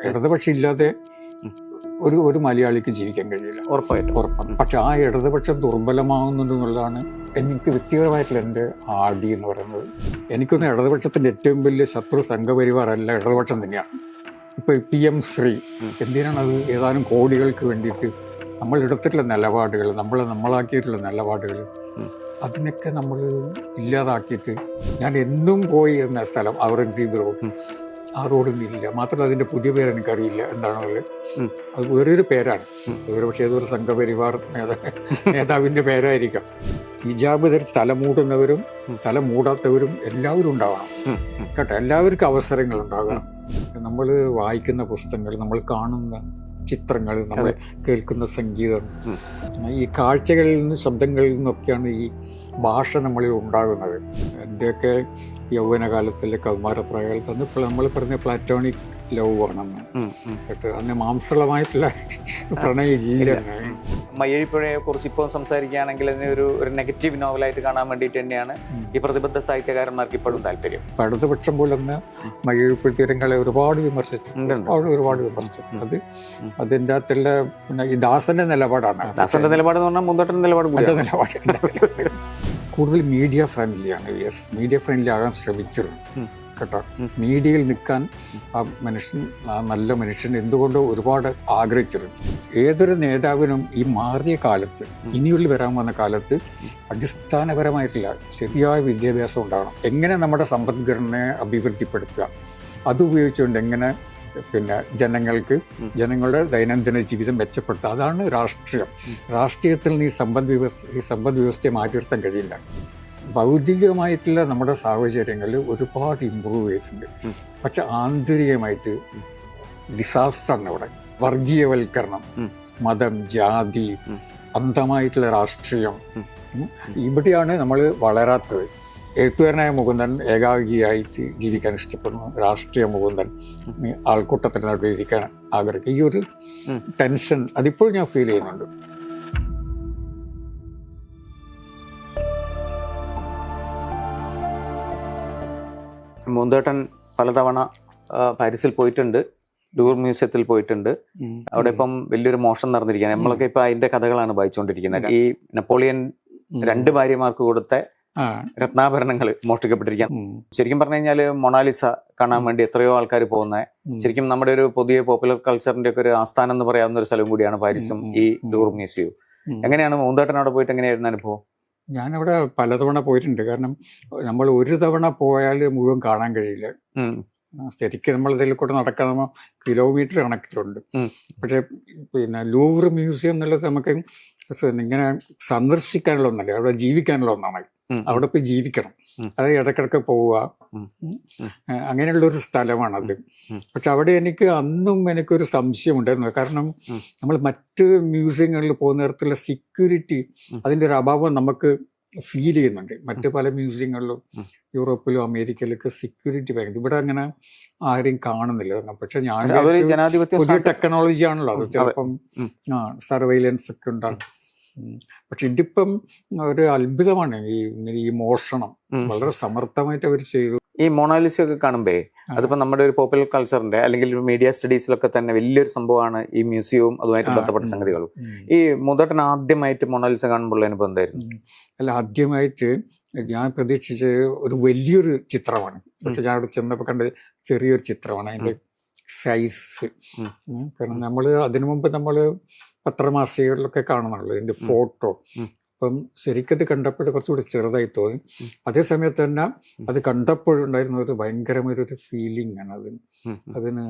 ഇടതുപക്ഷം ഇല്ലാതെ ഒരു മലയാളിക്ക് ജീവിക്കാൻ കഴിയില്ല, ഉറപ്പാണ്. പക്ഷെ ആ ഇടതുപക്ഷം ദുർബലമാകുന്നുണ്ടെന്നുള്ളതാണ് എനിക്ക് വ്യക്തിപരമായിട്ടുള്ള എൻ്റെ ആദി എന്ന് പറയുന്നത്. എനിക്കൊന്ന് ഇടതുപക്ഷത്തിൻ്റെ ഏറ്റവും വലിയ ശത്രു സംഘപരിവാറല്ല, ഇടതുപക്ഷം തന്നെയാണ്. ഇപ്പോൾ PM ശ്രീ എന്തിനാണത് ഏതാനും കോടികൾക്ക് വേണ്ടിയിട്ട് നമ്മൾ എടുത്തിട്ടുള്ള നിലപാടുകൾ, നമ്മളാക്കിയിട്ടുള്ള നിലപാടുകൾ, അതിനൊക്കെ നമ്മൾ ഇല്ലാതാക്കിയിട്ട് ഞാൻ എന്നും പോയി എന്ന സ്ഥലം ഔറംഗസീബ് റോഡ്, ആ റോഡൊന്നും ഇല്ല. മാത്രമല്ല അതിൻ്റെ പുതിയ പേര് എനിക്കറിയില്ല എന്താണെന്നുള്ളത്. അത് വേറൊരു പേരാണ്, ഒരു പക്ഷേ ഏതൊരു സംഘപരിവാർ നേതാവിൻ്റെ പേരായിരിക്കാം. ഹിജാബ് ധരിച്ച് തല മൂടുന്നവരും തല മൂടാത്തവരും എല്ലാവരും ഉണ്ടാവണം കേട്ടോ. എല്ലാവർക്കും അവസരങ്ങൾ ഉണ്ടാകണം. നമ്മൾ വായിക്കുന്ന പുസ്തകങ്ങൾ, നമ്മൾ കാണുന്ന ചിത്രങ്ങൾ, നമ്മൾ കേൾക്കുന്ന സംഗീതം, ഈ കാഴ്ചകളിൽ നിന്ന് ശബ്ദങ്ങളിൽ നിന്നൊക്കെയാണ് ഈ ഭാഷ നമ്മളിൽ ഉണ്ടാകുന്നത്. എൻ്റെയൊക്കെ യൗവനകാലത്തിലെ കൗമാരപ്രായകാലത്ത് അന്ന് നമ്മൾ പറഞ്ഞ പ്ലാറ്റോണിക് ലവ് ആണെന്ന് കേട്ടോ. അന്ന് മാംസളമായിട്ടുള്ള പ്രണയം ഇല്ല. മയ്യഴിപ്പുഴയെ കുറിച്ച് ഇപ്പോൾ സംസാരിക്കുകയാണെങ്കിൽ അതിനെ ഒരു നെഗറ്റീവ് നോവലായിട്ട് കാണാൻ വേണ്ടിയിട്ട് തന്നെയാണ് ഈ പ്രതിബദ്ധ സാഹിത്യകാരന്മാർക്ക് ഇപ്പോഴും താല്പര്യം. ഇടതുപക്ഷം പോലൊന്ന് മയ്യഴിപ്പുഴ തീരങ്ങളെ ഒരുപാട് വിമർശിച്ചിട്ടുണ്ട്. അതിൻ്റെ അകത്തുള്ള പിന്നെ ഈ ദാസന്റെ നിലപാടാണ്. ദാസന്റെ നിലപാട് എന്ന് പറഞ്ഞാൽ മുന്തോട്ടൻ നിലപാട് കൂടുതൽ മീഡിയ ഫ്രണ്ട്ലിയാണ്. മീഡിയ ഫ്രണ്ട്ലി ആകാൻ ശ്രമിച്ചിരുന്നു കേട്ടോ. മീഡിയയിൽ നിൽക്കാൻ ആ നല്ല മനുഷ്യൻ എന്തുകൊണ്ടോ ഒരുപാട് ആഗ്രഹിച്ചിരുന്നു. ഏതൊരു നേതാവിനും ഈ മാറിയ കാലത്ത്, ഇനിയുള്ള വരാൻ വന്ന കാലത്ത് അടിസ്ഥാനപരമായിട്ടുള്ള ശരിയായ വിദ്യാഭ്യാസം ഉണ്ടാകണം. എങ്ങനെ നമ്മുടെ സമ്പദ്ഘടനയെ അഭിവൃദ്ധിപ്പെടുത്തുക, അതുപയോഗിച്ചുകൊണ്ട് എങ്ങനെ പിന്നെ ജനങ്ങളുടെ ദൈനംദിന ജീവിതം മെച്ചപ്പെടുത്തുക, അതാണ് രാഷ്ട്രീയം. രാഷ്ട്രീയത്തിൽ നിന്ന് ഈ സമ്പദ് വ്യവസ്ഥയെ മാറ്റി നിർത്താൻ കഴിയില്ല. ഭൗതികമായിട്ടുള്ള നമ്മുടെ സാഹചര്യങ്ങളിൽ ഒരുപാട് ഇമ്പ്രൂവ് ചെയ്തിട്ടുണ്ട്. പക്ഷെ ആന്തരികമായിട്ട് ഡിസാസ്റ്ററാണ് അവിടെ. വർഗീയവൽക്കരണം, മതം, ജാതി, അന്ധമായിട്ടുള്ള രാഷ്ട്രീയം, ഇവിടെയാണ് നമ്മൾ വളരാത്തത്. എഴുത്തുകാരനായ മുകുന്ദൻ ഏകാഗിയായിട്ട് ജീവിക്കാൻ ഇഷ്ടപ്പെടുന്നു. രാഷ്ട്രീയ മുകുന്ദൻ ആൾക്കൂട്ടത്തിന് നടുവിൽ ഇരിക്കാൻ ആഗ്രഹിക്കും. ഈ ഒരു ടെൻഷൻ അതിപ്പോൾ ഞാൻ ഫീൽ ചെയ്യുന്നുണ്ട്. മുന്തോട്ടൻ പലതവണ പാരീസിൽ പോയിട്ടുണ്ട്, ലൂവർ മ്യൂസിയത്തിൽ പോയിട്ടുണ്ട്. അവിടെ ഇപ്പം വലിയൊരു മോഷണം നടന്നിരിക്കുകയാണ്. നമ്മളൊക്കെ ഇപ്പൊ അതിന്റെ കഥകളാണ് വായിച്ചുകൊണ്ടിരിക്കുന്നത്. ഈ നെപ്പോളിയൻ 2 ഭാര്യമാർക്ക് കൊടുത്ത രത്നാഭരണങ്ങൾ മോഷ്ടിക്കപ്പെട്ടിരിക്കുകയാണ്. ശരിക്കും പറഞ്ഞു കഴിഞ്ഞാൽ മൊണാലിസ കാണാൻ വേണ്ടി എത്രയോ ആൾക്കാർ പോകുന്നത്. ശരിക്കും നമ്മുടെ ഒരു പുതിയ പോപ്പുലർ കൾച്ചറിന്റെ ഒക്കെ ഒരു ആസ്ഥാനം എന്ന് പറയാവുന്ന ഒരു സ്ഥലം കൂടിയാണ് പാരീസും ഈ ലൂവർ മ്യൂസിയവും. എങ്ങനെയാണ് മുന്തോട്ടൻ അവിടെ പോയിട്ട് എങ്ങനെയായിരുന്നു അനുഭവം? ഞാനവിടെ പലതവണ പോയിട്ടുണ്ട്. കാരണം നമ്മൾ ഒരു തവണ പോയാൽ മുഴുവൻ കാണാൻ കഴിയില്ല. ശരിക്കും നമ്മൾ ഇതിൽ കൂടെ നടക്കാൻ നമ്മൾ കിലോമീറ്റർ കണക്കിലുണ്ട്. പക്ഷേ പിന്നെ ലൂവർ മ്യൂസിയം എന്നുള്ളത് നമുക്ക് ഇങ്ങനെ സന്ദർശിക്കാനുള്ള ഒന്നല്ല, അവിടെ ജീവിക്കാനുള്ള ഒന്നാണ്. അവിടെ പോയി ജീവിക്കണം, അത് ഇടയ്ക്കിടയ്ക്ക് പോവുക, അങ്ങനെയുള്ളൊരു സ്ഥലമാണത്. പക്ഷെ അവിടെ എനിക്കൊരു സംശയമുണ്ടായിരുന്നു. കാരണം നമ്മൾ മറ്റ് മ്യൂസിയങ്ങളിൽ പോകുന്ന തരത്തിലുള്ള സെക്യൂരിറ്റി, അതിൻ്റെ ഒരു അഭാവം നമുക്ക് ഫീൽ ചെയ്യുന്നുണ്ട്. മറ്റ് പല മ്യൂസിയങ്ങളിലും യൂറോപ്പിലും അമേരിക്കയിലൊക്കെ സെക്യൂരിറ്റി ഭയങ്കര, ഇവിടെ അങ്ങനെ ആരെയും കാണുന്നില്ല. പക്ഷെ ഞാൻ പുതിയ ടെക്നോളജി ആണല്ലോ അത്, ചിലപ്പം സർവൈലൻസ് ഒക്കെ ഉണ്ടാകും. പക്ഷെ ഇതിപ്പം ഒരു അത്ഭുതമാണ് ഈ മോഷണം വളരെ സമർത്ഥമായിട്ട് അവർ ചെയ്തു. ഈ മൊണാലിസ ഒക്കെ കാണുമ്പോ അതിപ്പോ നമ്മുടെ ഒരു പോപ്പുലർ കൾച്ചറിന്റെ അല്ലെങ്കിൽ മീഡിയ സ്റ്റഡീസിലൊക്കെ തന്നെ വലിയൊരു സംഭവമാണ് ഈ മ്യൂസിയവും അതുമായിട്ട് ബന്ധപ്പെട്ട സംഗതികളും. ഈ മുന്തോട്ടൻ ആദ്യമായിട്ട് മൊണാലിസ കാണുമ്പോൾ അനുഭവം എന്തായിരുന്നു? അല്ല, ആദ്യമായിട്ട് ഞാൻ പ്രതീക്ഷിച്ച ഒരു വലിയൊരു ചിത്രമാണ്. പക്ഷെ ഞാൻ അവിടെ ചെന്നപ്പോൾ കണ്ട ചെറിയൊരു ചിത്രമാണ്. അതിന്റെ സൈസ്, കാരണം നമ്മൾ അതിനു മുമ്പ് നമ്മൾ പത്രമാസികകളിലൊക്കെ കാണുന്നുള്ളൂ ഇതിന്റെ ഫോട്ടോ. അപ്പം ശരിക്കത് കണ്ടപ്പോൾ കുറച്ചുകൂടി ചെറുതായി തോന്നി. അതേസമയത്ത് തന്നെ അത് കണ്ടപ്പോഴുണ്ടായിരുന്ന ഒരു ഭയങ്കരമായൊരു ഫീലിംഗ് ആണ് അതിന്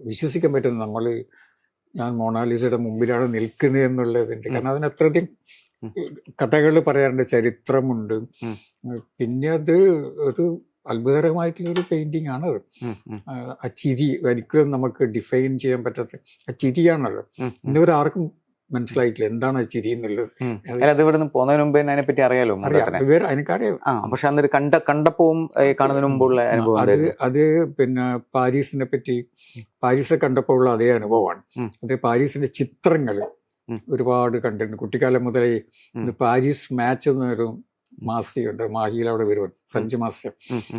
വിശ്വസിക്കാൻ പറ്റുന്നത്. ഞാൻ മൊണാലിസയുടെ മുമ്പിലാണ് നിൽക്കുന്നത് എന്നുള്ളതിൻ്റെ, കാരണം അതിന് അത്രയധികം കഥകൾ പറയാറുണ്ട്, ചരിത്രമുണ്ട്. പിന്നെ അത് ഒരു അത്ഭുതകരമായിട്ടുള്ളൊരു പെയിന്റിംഗ് ആണത്. ആ ചിരി ഒരിക്കലും നമുക്ക് ഡിഫൈൻ ചെയ്യാൻ പറ്റാത്ത ആ ചിരിയാണല്ലോ. ഇന്നുവരെ ആർക്കും മനസ്സിലായിട്ടില്ല എന്താണ് ചിരി എന്നുള്ളത്. അത് ഇവിടെ നിന്ന് പോകുന്നതിന് മുമ്പ് അതിനെപ്പറ്റി അറിയാലോ? എനിക്കറിയാം. പക്ഷെ അന്നൊരു കണ്ടപ്പോഴും കാണുന്നതിന് മുമ്പുള്ള അനുഭവം അത് പിന്നെ പാരീസിനെ കണ്ടപ്പോൾ ഉള്ള അതേ അനുഭവമാണ്. അത് പാരീസിന്റെ ചിത്രങ്ങൾ ഒരുപാട് കണ്ടിട്ടുണ്ട്. കുട്ടിക്കാലം മുതലേ പാരീസ് മാച്ച് എന്നൊരു മാസിയുണ്ട്, മാഹിയിൽ അവിടെ വരും ഫ്രഞ്ച് മാസിയ.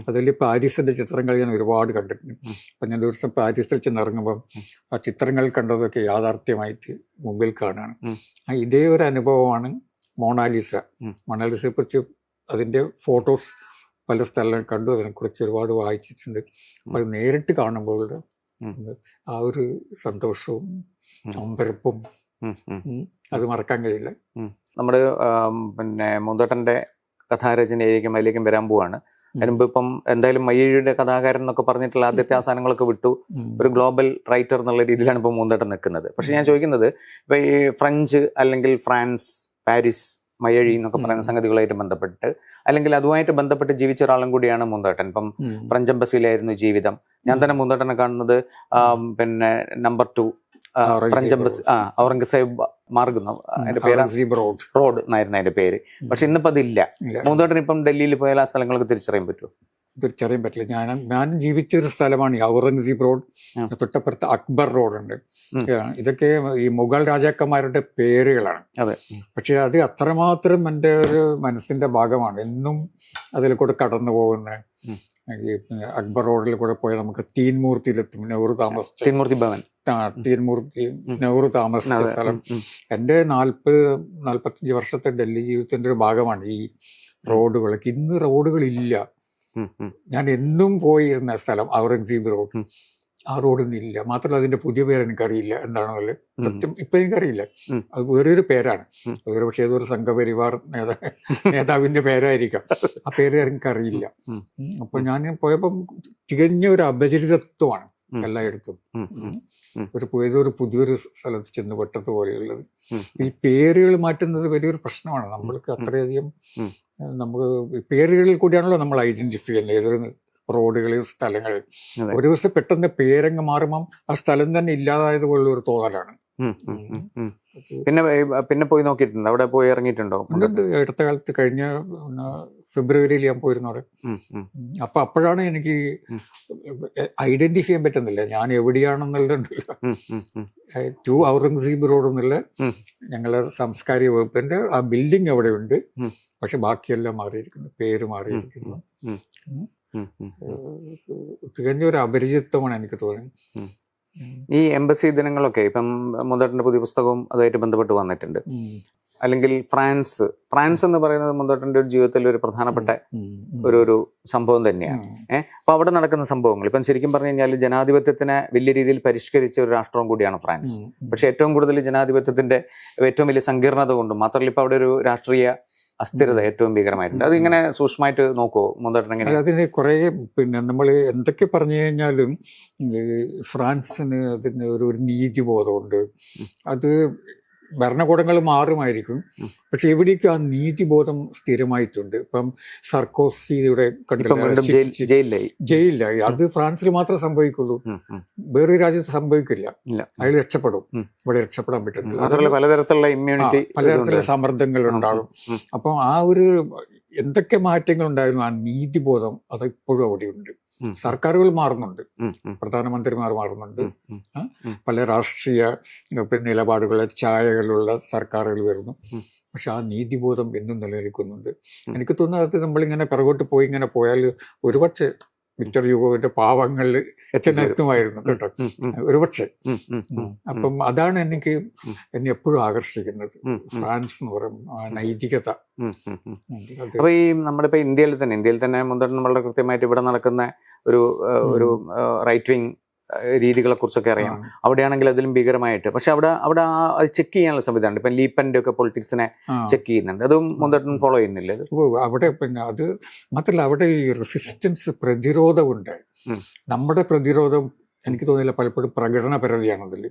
അതിൽ പാരീസിന്റെ ചിത്രങ്ങൾ ഞാൻ ഒരുപാട് കണ്ടിട്ടുണ്ട്. അപ്പം ഞാൻ ദിവസം പാരീസിൽ ചെന്നിറങ്ങുമ്പം ആ ചിത്രങ്ങൾ കണ്ടതൊക്കെ യാഥാർത്ഥ്യമായിട്ട് മുമ്പിൽ കാണുകയാണ്. ഇതേ ഒരു അനുഭവമാണ് മൊണാലിസ. മൊണാലിസയെ കുറിച്ച് അതിൻ്റെ ഫോട്ടോസ് പല സ്ഥലങ്ങൾ കണ്ടു, അതിനെക്കുറിച്ച് ഒരുപാട് വായിച്ചിട്ടുണ്ട്. അപ്പോൾ അത് നേരിട്ട് കാണുമ്പോൾ ആ ഒരു സന്തോഷവും അമ്പരപ്പും അത് മറക്കാൻ കഴിയില്ല. നമ്മുടെ പിന്നെ മുന്തോട്ടന്റെ കഥാരചനയിലേക്കും അതിലേക്കും വരാൻ പോവാണ്. അതിനുമ്പ് ഇപ്പം എന്തായാലും മയ്യഴിയുടെ കഥാകാരൻ എന്നൊക്കെ പറഞ്ഞിട്ടുള്ള ആദ്യത്തെ ആ സാധനങ്ങളൊക്കെ വിട്ടു ഒരു ഗ്ലോബൽ റൈറ്റർ എന്നുള്ള രീതിയിലാണ് ഇപ്പം മുന്തോട്ടൻ നിൽക്കുന്നത്. പക്ഷെ ഞാൻ ചോദിക്കുന്നത് ഇപ്പൊ ഈ ഫ്രഞ്ച് അല്ലെങ്കിൽ ഫ്രാൻസ്, പാരീസ്, മയ്യഴി എന്നൊക്കെ പറയുന്ന സംഗതികളായിട്ട് ബന്ധപ്പെട്ട് അല്ലെങ്കിൽ അതുമായിട്ട് ബന്ധപ്പെട്ട് ജീവിച്ച ഒരാളും കൂടിയാണ് മുന്തോട്ടൻ. ഇപ്പം ഫ്രഞ്ച് എംബസിയിലായിരുന്നു ജീവിതം. ഞാൻ തന്നെ മുന്തോട്ടനെ കാണുന്നത് പിന്നെ number 2 French embassy, Aurangzeb Marg അതിന്റെ പേര് റോഡ് എന്നായിരുന്നു അതിന്റെ പേര്. പക്ഷെ ഇന്നിപ്പോ അതില്ല. മുന്തോട്ടൻ ഇപ്പം ഡൽഹിയിൽ പോയാൽ ആ സ്ഥലങ്ങൾക്ക് തിരിച്ചറിയാൻ പറ്റുമോ? തിരിച്ചറിയാൻ പറ്റില്ല. ഞാൻ ജീവിച്ച ഒരു സ്ഥലമാണ് ഈ ഔറംഗസീബ് റോഡ്. തൊട്ടപ്പുറത്ത് അക്ബർ റോഡുണ്ട്. ഇതൊക്കെ ഈ മുഗൾ രാജാക്കന്മാരുടെ പേരുകളാണ്. പക്ഷെ അത് അത്രമാത്രം എൻ്റെ ഒരു മനസ്സിന്റെ ഭാഗമാണ്. എന്നും അതിൽ കൂടെ കടന്നു പോകുന്ന ഈ അക്ബർ റോഡിൽ കൂടെ പോയാൽ നമുക്ക് തീൻമൂർത്തിയിലെത്തും. നെഹ്റു താമസിച്ച തീൻമൂർത്തി നെഹ്റു താമസിച്ച സ്ഥലം. എൻ്റെ 40-45 വർഷത്തെ ഡൽഹി ജീവിതത്തിന്റെ ഒരു ഭാഗമാണ് ഈ റോഡുകളൊക്കെ. ഇന്ന് റോഡുകളില്ല. ഞാൻ എന്നും പോയിരുന്ന സ്ഥലം ഔറംഗസീബ് റോഡ്. ആ റോഡൊന്നില്ല. മാത്രമല്ല അതിന്റെ പുതിയ പേര് എനിക്കറിയില്ല എന്താണെന്നല്ല. സത്യം ഇപ്പൊ എനിക്കറിയില്ല. അത് വേറൊരു പേരാണ്. ഒരു പക്ഷേ ഏതൊരു സംഘപരിവാർ നേതാവിന്റെ പേരായിരിക്കാം. ആ പേര് എനിക്കറിയില്ല. അപ്പൊ ഞാൻ പോയപ്പം തികഞ്ഞ ഒരു അപരിചിതത്വമാണ് എല്ലായിടത്തും. ഏതൊരു പുതിയൊരു സ്ഥലത്ത് ചെന്ന് പെട്ടത് പോലെയുള്ളത്. ഈ പേരുകൾ മാറ്റുന്നത് വലിയൊരു പ്രശ്നമാണ്. നമ്മൾക്ക് അത്രയധികം നമുക്ക് പേരുകളിൽ കൂടിയാണല്ലോ നമ്മൾ ഐഡന്റിഫൈ ചെയ്യുന്നത് ഏതൊരു റോഡുകളിൽ, സ്ഥലങ്ങളിൽ. ഒരു ദിവസം പെട്ടെന്ന് പേരങ്ങ് മാറുമ്പം ആ സ്ഥലം തന്നെ ഇല്ലാതായതുപോലുള്ള ഒരു തോന്നലാണ്. പിന്നെ പോയി നോക്കിയിട്ടുണ്ട്, അവിടെ പോയി ഇറങ്ങിയിട്ടുണ്ടോ? അടുത്ത കാലത്ത് കഴിഞ്ഞ ഫെബ്രുവരിയിൽ ഞാൻ പോയിരുന്നു അവിടെ. അപ്പൊ അപ്പോഴാണ് എനിക്ക് ഐഡന്റിഫൈ ചെയ്യാൻ പറ്റുന്നില്ല ഞാൻ എവിടെയാണെന്നുള്ളതുണ്ടല്ലോ. ടു ഔറംഗസീബ് റോഡ് എന്നുള്ള ഞങ്ങളുടെ സാംസ്കാരിക വകുപ്പിന്റെ ആ ബിൽഡിംഗ് അവിടെ ഉണ്ട്. പക്ഷെ ബാക്കിയെല്ലാം മാറിയിരിക്കുന്നു, പേര് മാറിയിരിക്കുന്നു. തികഞ്ഞ ഒരു അപരിചിതത്വമാണ് എനിക്ക് തോന്നുന്നത്. ഈ എംബസി ദിനങ്ങളൊക്കെ ഇപ്പം മുന്തോട്ടന്റെ പുതിയ പുസ്തകവും അതുമായിട്ട് ബന്ധപ്പെട്ട് വന്നിട്ടുണ്ട്. അല്ലെങ്കിൽ ഫ്രാൻസ് എന്ന് പറയുന്നത് മുന്തോട്ടന്റെ ഒരു ജീവിതത്തിൽ ഒരു പ്രധാനപ്പെട്ട ഒരു സംഭവം തന്നെയാണ്. അപ്പൊ അവിടെ നടക്കുന്ന സംഭവങ്ങൾ ഇപ്പം ശരിക്കും പറഞ്ഞു കഴിഞ്ഞാൽ ജനാധിപത്യത്തിനെ വലിയ രീതിയിൽ പരിഷ്കരിച്ച ഒരു രാഷ്ട്രവും കൂടിയാണ് ഫ്രാൻസ്. പക്ഷെ ഏറ്റവും കൂടുതൽ ജനാധിപത്യത്തിന്റെ ഏറ്റവും വലിയ സങ്കീർണത കൊണ്ടും മാത്രമല്ല ഇപ്പൊ അവിടെ ഒരു രാഷ്ട്രീയ അസ്ഥിരത ഏറ്റവും ഭീകരമായിട്ടുണ്ട്. അതിങ്ങനെ സൂക്ഷ്മമായിട്ട് നോക്കുമോ മുന്തോട്ടൻ എങ്ങനെ? അതിന് കുറെ നമ്മൾ എന്തൊക്കെ പറഞ്ഞു കഴിഞ്ഞാലും ഫ്രാൻസിന് അതിന് ഒരു നീതിബോധമുണ്ട്. അത് ഭരണകൂടങ്ങൾ മാറുമായിരിക്കും, പക്ഷെ എവിടേക്കും ആ നീതിബോധം സ്ഥിരമായിട്ടുണ്ട്. ഇപ്പം സർക്കോസിയുടെ ജയിലിലായി. അത് ഫ്രാൻസിൽ മാത്രമേ സംഭവിക്കുള്ളൂ, വേറൊരു രാജ്യത്ത് സംഭവിക്കില്ല. അയാൾ രക്ഷപ്പെടും, ഇവിടെ രക്ഷപ്പെടാൻ പറ്റുന്നില്ല. പലതരത്തിലുള്ള സമ്മർദ്ദങ്ങൾ ഉണ്ടാകും. അപ്പം ആ ഒരു എന്തൊക്കെ മാറ്റങ്ങൾ ഉണ്ടായിരുന്നു, ആ നീതിബോധം അത് ഇപ്പോഴും അവിടെയുണ്ട്. സർക്കാരുകൾ മാറുന്നുണ്ട്, പ്രധാനമന്ത്രിമാർ മാറുന്നുണ്ട്, പല രാഷ്ട്രീയ നിലപാടുകളുടെ ഛായകളുള്ള സർക്കാരുകൾ വരുന്നു. പക്ഷെ ആ നീതിബോധം എന്നും നിലനിൽക്കുന്നുണ്ട്. എനിക്ക് തോന്നുന്നത് നമ്മളിങ്ങനെ പിറകോട്ട് പോയി ഇങ്ങനെ പോയാൽ ഒരുപക്ഷെ വിക്ടർ ഹ്യൂഗോയുടെ പാവങ്ങളിൽ എത്തുമായിരുന്നു കേട്ടോ, ഒരുപക്ഷെ. അപ്പം അതാണ് എന്നെ എപ്പോഴും ആകർഷിക്കുന്നത്, ഫ്രാൻസ് എന്ന് പറയും ആ നൈതികത. അപ്പൊ ഈ നമ്മുടെ ഇപ്പൊ ഇന്ത്യയിൽ തന്നെ മുന്തോട്ടൻ വളരെ കൃത്യമായിട്ട് ഇവിടെ നടക്കുന്ന ഒരു റൈറ്റ് വിങ് രീതികളെ കുറിച്ചൊക്കെ അറിയാം. അവിടെയാണെങ്കിൽ അതിലും ഭീകരമായിട്ട്, പക്ഷെ അവിടെ അത് ചെക്ക് ചെയ്യാനുള്ള സംവിധാനം ഇപ്പൊ ലീപ്പന്റെ ഒക്കെ പൊളിറ്റിക്സിനെ ചെക്ക് ചെയ്യുന്നുണ്ട്. അതും മുന്തോട്ടൻ ഫോളോ ചെയ്യുന്നില്ല? അവിടെ പിന്നെ അത് മാത്രമല്ല, അവിടെ ഈ റെസിസ്റ്റൻസ് പ്രതിരോധമുണ്ട്. നമ്മുടെ പ്രതിരോധം എനിക്ക് തോന്നിയില്ല പലപ്പോഴും പ്രകടനപരതയാണ് അതിൽ.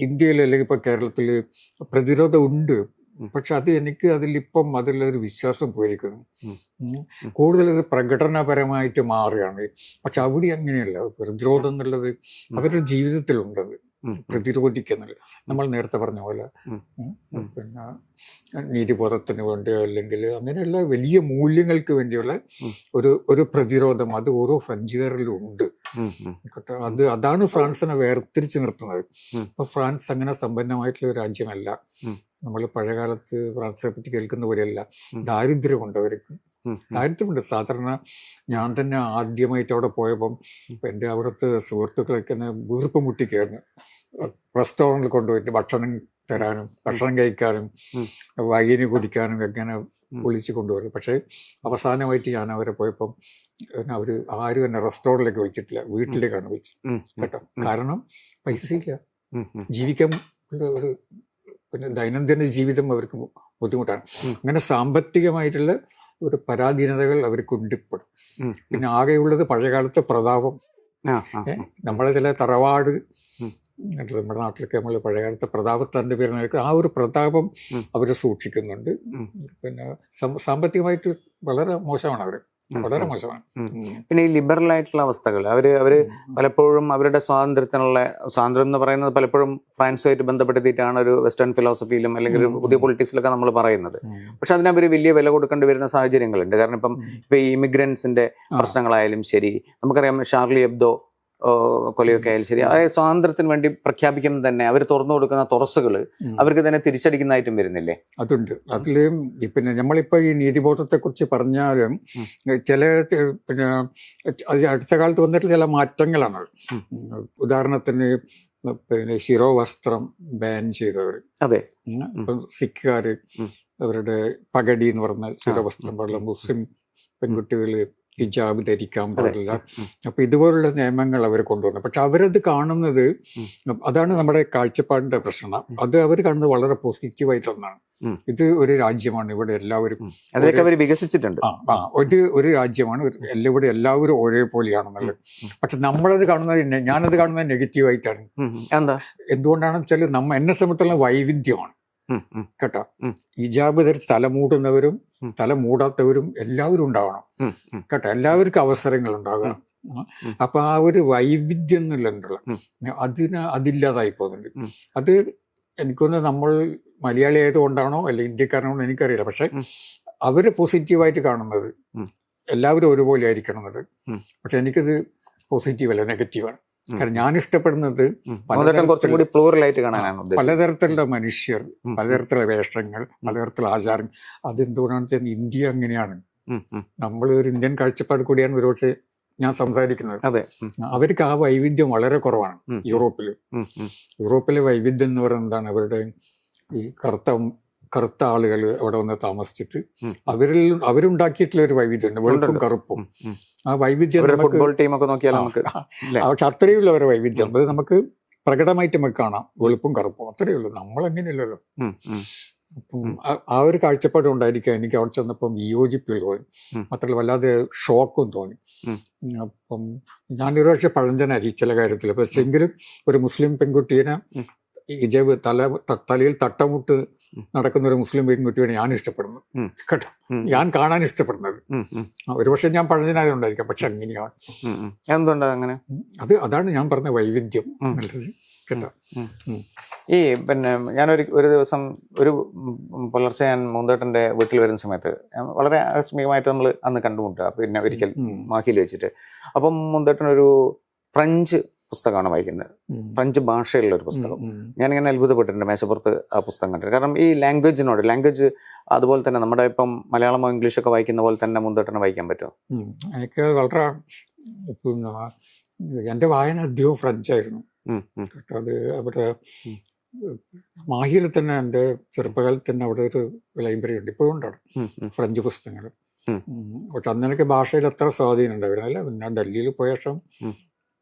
ഇന്ത്യയിൽ അല്ലെങ്കിൽ ഇപ്പൊ കേരളത്തില് പ്രതിരോധം ഉണ്ട്, പക്ഷെ അതിലിപ്പം അതിലൊരു വിശ്വാസം പോയിരിക്കുന്നു. കൂടുതൽ ഇത് പ്രകടനപരമായിട്ട് മാറുകയാണ്. പക്ഷെ അവിടെ അങ്ങനെയല്ല. പ്രതിരോധം എന്നുള്ളത് അവരുടെ ജീവിതത്തിലുണ്ടത്, പ്രതിരോധിക്കുന്നില്ല. നമ്മൾ നേരത്തെ പറഞ്ഞ പോലെ പിന്നെ നീതിബോധത്തിന് വേണ്ടിയോ അല്ലെങ്കിൽ അങ്ങനെയുള്ള വലിയ മൂല്യങ്ങൾക്ക് വേണ്ടിയുള്ള ഒരു പ്രതിരോധം അത് ഓരോ ഫ്രഞ്ചുകാരിലും ഉണ്ട്. അതാണ് ഫ്രാൻസിനെ വേർതിരിച്ച് നിർത്തുന്നത്. അപ്പൊ ഫ്രാൻസ് അങ്ങനെ സമ്പന്നമായിട്ടുള്ള ഒരു രാജ്യമല്ല. നമ്മൾ പഴയകാലത്ത് ഫ്രാൻസിനെ പറ്റി കേൾക്കുന്ന പോലെയല്ല, ദാരിദ്ര്യമുണ്ട് അവർക്ക്. ദാരിദ്ര്യമുണ്ട്. സാധാരണ ഞാൻ തന്നെ ആദ്യമായിട്ട് അവിടെ പോയപ്പം എൻ്റെ അവിടുത്തെ സുഹൃത്തുക്കളൊക്കെ എന്നെ വീർപ്പ് മുട്ടിക്കായിരുന്നു. റെസ്റ്റോറൻറ്റിൽ കൊണ്ടുപോയിട്ട് ഭക്ഷണം തരാനും ഭക്ഷണം കഴിക്കാനും വൈന് കുടിക്കാനും എങ്ങനെ വിളിച്ച് കൊണ്ടുവരും. പക്ഷേ അവസാനമായിട്ട് ഞാൻ അവരെ പോയപ്പം അവർ ആരും എന്നെ റെസ്റ്റോറൻറ്റിലേക്ക് വിളിച്ചിട്ടില്ല, വീട്ടിലേക്കാണ് വിളിച്ചത് കേട്ടോ. കാരണം പൈസയില്ല, ജീവിക്കാൻ ഒരു പിന്നെ ദൈനംദിന ജീവിതം അവർക്ക് ബുദ്ധിമുട്ടാണ്. അങ്ങനെ സാമ്പത്തികമായിട്ടുള്ള ഒരു പരാധീനതകൾ അവർക്ക് ഉണ്ടിപ്പെടും. പിന്നെ ആകെയുള്ളത് പഴയകാലത്തെ പ്രതാപം. നമ്മളെ ചില തറവാട് നമ്മുടെ നാട്ടിലൊക്കെ നമ്മൾ പഴയകാലത്തെ പ്രതാപത്തിൻ്റെ പേരിൽ ആ ഒരു പ്രതാപം അവർ സൂക്ഷിക്കുന്നുണ്ട്. പിന്നെ സാമ്പത്തികമായിട്ട് വളരെ മോശമാണ് അവർ, വളരെ മോശമാണ്. പിന്നെ ഈ ലിബറൽ ആയിട്ടുള്ള അവസ്ഥകൾ അവര് പലപ്പോഴും അവരുടെ സ്വാതന്ത്ര്യം എന്ന് പറയുന്നത് പലപ്പോഴും ഫ്രാൻസുമായിട്ട് ബന്ധപ്പെടുത്തിയിട്ടാണ് ഒരു വെസ്റ്റേൺ ഫിലോസഫിയിലും അല്ലെങ്കിൽ ഒരു പുതിയ പൊളിറ്റിക്സിലൊക്കെ നമ്മൾ പറയുന്നത്. പക്ഷെ അതിനവർ വലിയ വില കൊടുക്കേണ്ടി വരുന്ന സാഹചര്യങ്ങളുണ്ട്. കാരണം ഇപ്പൊ ഈ ഇമിഗ്രൻസിന്റെ പ്രശ്നങ്ങളായാലും ശരി, നമുക്കറിയാം ഷാർലി എബ്ദോ കൊലയൊക്കെ ആയാലും ശരി, അതായത് സ്വാതന്ത്ര്യത്തിന് വേണ്ടി പ്രഖ്യാപിക്കുമ്പോൾ തന്നെ അവർ തുറന്നു കൊടുക്കുന്ന തുറസ്സുകൾ അവർക്ക് തന്നെ തിരിച്ചടിക്കുന്നതായിട്ടും വരുന്നില്ലേ? അതുണ്ട്. അതില് പിന്നെ നമ്മളിപ്പോൾ ഈ നീതിബോധത്തെ കുറിച്ച് പറഞ്ഞാലും ചില പിന്നെ അടുത്ത കാലത്ത് വന്നിട്ട് ചില മാറ്റങ്ങളാണ്. ഉദാഹരണത്തിന് പിന്നെ ശിരോവസ്ത്രം ബാൻ ചെയ്തവർ. അതെ. ഇപ്പം സിഖുകാര് അവരുടെ പഗടി എന്ന് പറഞ്ഞ ശിരോവസ്ത്രം പാടില്ല, മുസ്ലിം പെൺകുട്ടികൾ ഹിജാബ് ധരിക്കാൻ പാടില്ല. അപ്പൊ ഇതുപോലുള്ള നിയമങ്ങൾ അവർ കൊണ്ടുവന്നു. പക്ഷെ അവരത് കാണുന്നത്, അതാണ് നമ്മുടെ കാഴ്ചപ്പാടിന്റെ പ്രശ്നം. അത് അവർ കാണുന്നത് വളരെ പോസിറ്റീവായിട്ടൊന്നാണ്. ഇത് ഒരു രാജ്യമാണ്, ഇവിടെ എല്ലാവരും അതൊക്കെ അവർ വികസിച്ചിട്ടുണ്ട്. ഒരു രാജ്യമാണ്, ഇവിടെ എല്ലാവരും ഒരേപോലെയാണെന്നുള്ളത്. പക്ഷെ നമ്മളത് കാണുന്നത്, ഞാനത് കാണുന്നത് നെഗറ്റീവായിട്ടാണ്. എന്തുകൊണ്ടാണെന്ന് വെച്ചാൽ എന്നെ സംബന്ധിച്ചുള്ള വൈവിധ്യമാണ് കേട്ടോ. ഹിജാബ് ധരിച്ച് തല മൂടുന്നവരും തല മൂടാത്തവരും എല്ലാവരും ഉണ്ടാവണം കേട്ടോ. എല്ലാവർക്കും അവസരങ്ങൾ ഉണ്ടാകണം. അപ്പൊ ആ ഒരു വൈവിധ്യം എന്നുള്ളതുണ്ടല്ലോ, അതില്ലാതായി പോകുന്നുണ്ട്. അത് എനിക്കൊന്ന് നമ്മൾ മലയാളി ആയതുകൊണ്ടാണോ അല്ലെ ഇന്ത്യക്കാരനാണോ എനിക്കറിയില്ല. പക്ഷെ അവര് പോസിറ്റീവായിട്ട് കാണുന്നത് എല്ലാവരും ഒരുപോലെ ആയിരിക്കണം എന്നത്. പക്ഷെ എനിക്കത് പോസിറ്റീവല്ല, നെഗറ്റീവാണ്. കാരണം ഞാൻ ഇഷ്ടപ്പെടുന്നത് പലതരത്തിലുള്ള മനുഷ്യർ, പലതരത്തിലുള്ള വേഷങ്ങൾ, പലതരത്തിലുള്ള ആചാരങ്ങൾ. അതെന്തുകൊണ്ടാണെന്ന് വെച്ചാൽ ഇന്ത്യ അങ്ങനെയാണ്. നമ്മൾ ഒരു ഇന്ത്യൻ കാഴ്ചപ്പാട് കൂടിയാണ് ഒരുപക്ഷെ ഞാൻ സംസാരിക്കുന്നത്. അവർക്ക് ആ വൈവിധ്യം വളരെ കുറവാണ്. യൂറോപ്പിലെ വൈവിധ്യം എന്ന് പറയുന്നത് എന്താണ്? അവരുടെ ഈ കറുത്ത ആളുകൾ അവിടെ വന്ന് താമസിച്ചിട്ട് അവരുണ്ടാക്കിയിട്ടുള്ള ഒരു വൈവിധ്യമുണ്ട്, വെളുപ്പും കറുപ്പും. ആ വൈവിധ്യം പക്ഷെ അത്രയുള്ള ഒരു വൈവിധ്യം അത് നമുക്ക് പ്രകടമായിട്ട് നമുക്ക് കാണാം. വെളുപ്പും കറുപ്പും അത്രയേ ഉള്ളൂ. നമ്മളെങ്ങനെയല്ലല്ലോ. അപ്പം ആ ഒരു കാഴ്ചപ്പാട് ഉണ്ടായിരിക്കാം. എനിക്ക് അവിടെ ചെന്നപ്പം വിയോജിപ്പിൽ തോന്നി, മാത്രമല്ല വല്ലാതെ ഷോക്കും തോന്നി. അപ്പം ഞാനൊരു പക്ഷേ പഴഞ്ചനായി ചില കാര്യത്തിൽ. പക്ഷെ എങ്കിലും ഒരു മുസ്ലിം പെൺകുട്ടീനെ ഹിജാബ് തലയിൽ തട്ടമുട്ട് നടക്കുന്ന ഒരു മുസ്ലിം പെൺകുട്ടിയാണ് ഞാൻ ഇഷ്ടപ്പെടുന്നത് കേട്ടോ. ഞാൻ കാണാൻ ഇഷ്ടപ്പെടുന്നത്. ഒരുപക്ഷെ ഞാൻ പഴഞ്ചനായതുകൊണ്ടായിരിക്കാം, പക്ഷെ അങ്ങനെയാണ്. എന്തുകൊണ്ടാണ് അങ്ങനെ? അതാണ് ഞാൻ പറഞ്ഞ വൈവിധ്യം എന്നുള്ളത് കേട്ടോ. ഈ പിന്നെ ഒരു ദിവസം ഒരു പുലർച്ചെ ഞാൻ മൂന്തേട്ടൻ്റെ വീട്ടിൽ വരുന്ന സമയത്ത് വളരെ ആകസ്മികമായിട്ട് നമ്മൾ അന്ന് കണ്ടുമുട്ടുക, പിന്നെ ഒരിക്കൽ മാഹിയിൽ വെച്ചിട്ട്. അപ്പം മൂന്തേട്ടൻ ഒരു ഫ്രഞ്ച് പുസ്തകമാണ് വായിക്കുന്നത്, ഫ്രഞ്ച് ഭാഷയിലുള്ള ഒരു പുസ്തകം. ഞാനിങ്ങനെ അത്ഭുതപ്പെട്ടിട്ടുണ്ട് മേശപ്പുറത്ത് ആ പുസ്തകം കണ്ടിട്ട്. കാരണം ഈ ലാംഗ്വേജ് അതുപോലെ തന്നെ നമ്മുടെ ഇപ്പം മലയാളമോ ഇംഗ്ലീഷൊക്കെ വായിക്കുന്ന പോലെ തന്നെ മുന്തേട്ടനെ വായിക്കാൻ പറ്റുമോ? എനിക്ക് വളരെ പിന്നെ എൻ്റെ വായന അധികവും ഫ്രഞ്ചായിരുന്നു കേട്ടോ. അത് അവിടെ മാഹിയിൽ തന്നെ എൻ്റെ ചെറുപ്പകാലത്ത് തന്നെ അവിടെ ഒരു ലൈബ്രറി ഉണ്ട്, ഇപ്പോഴും ഉണ്ടാവും ഫ്രഞ്ച് പുസ്തകങ്ങൾ. പക്ഷെ അന്ന് എനിക്ക് ഭാഷയിൽ അത്ര സ്വാധീനം ഉണ്ടായിരുന്നില്ല. പിന്നെ ഡൽഹിയിൽ പോയ ശേഷം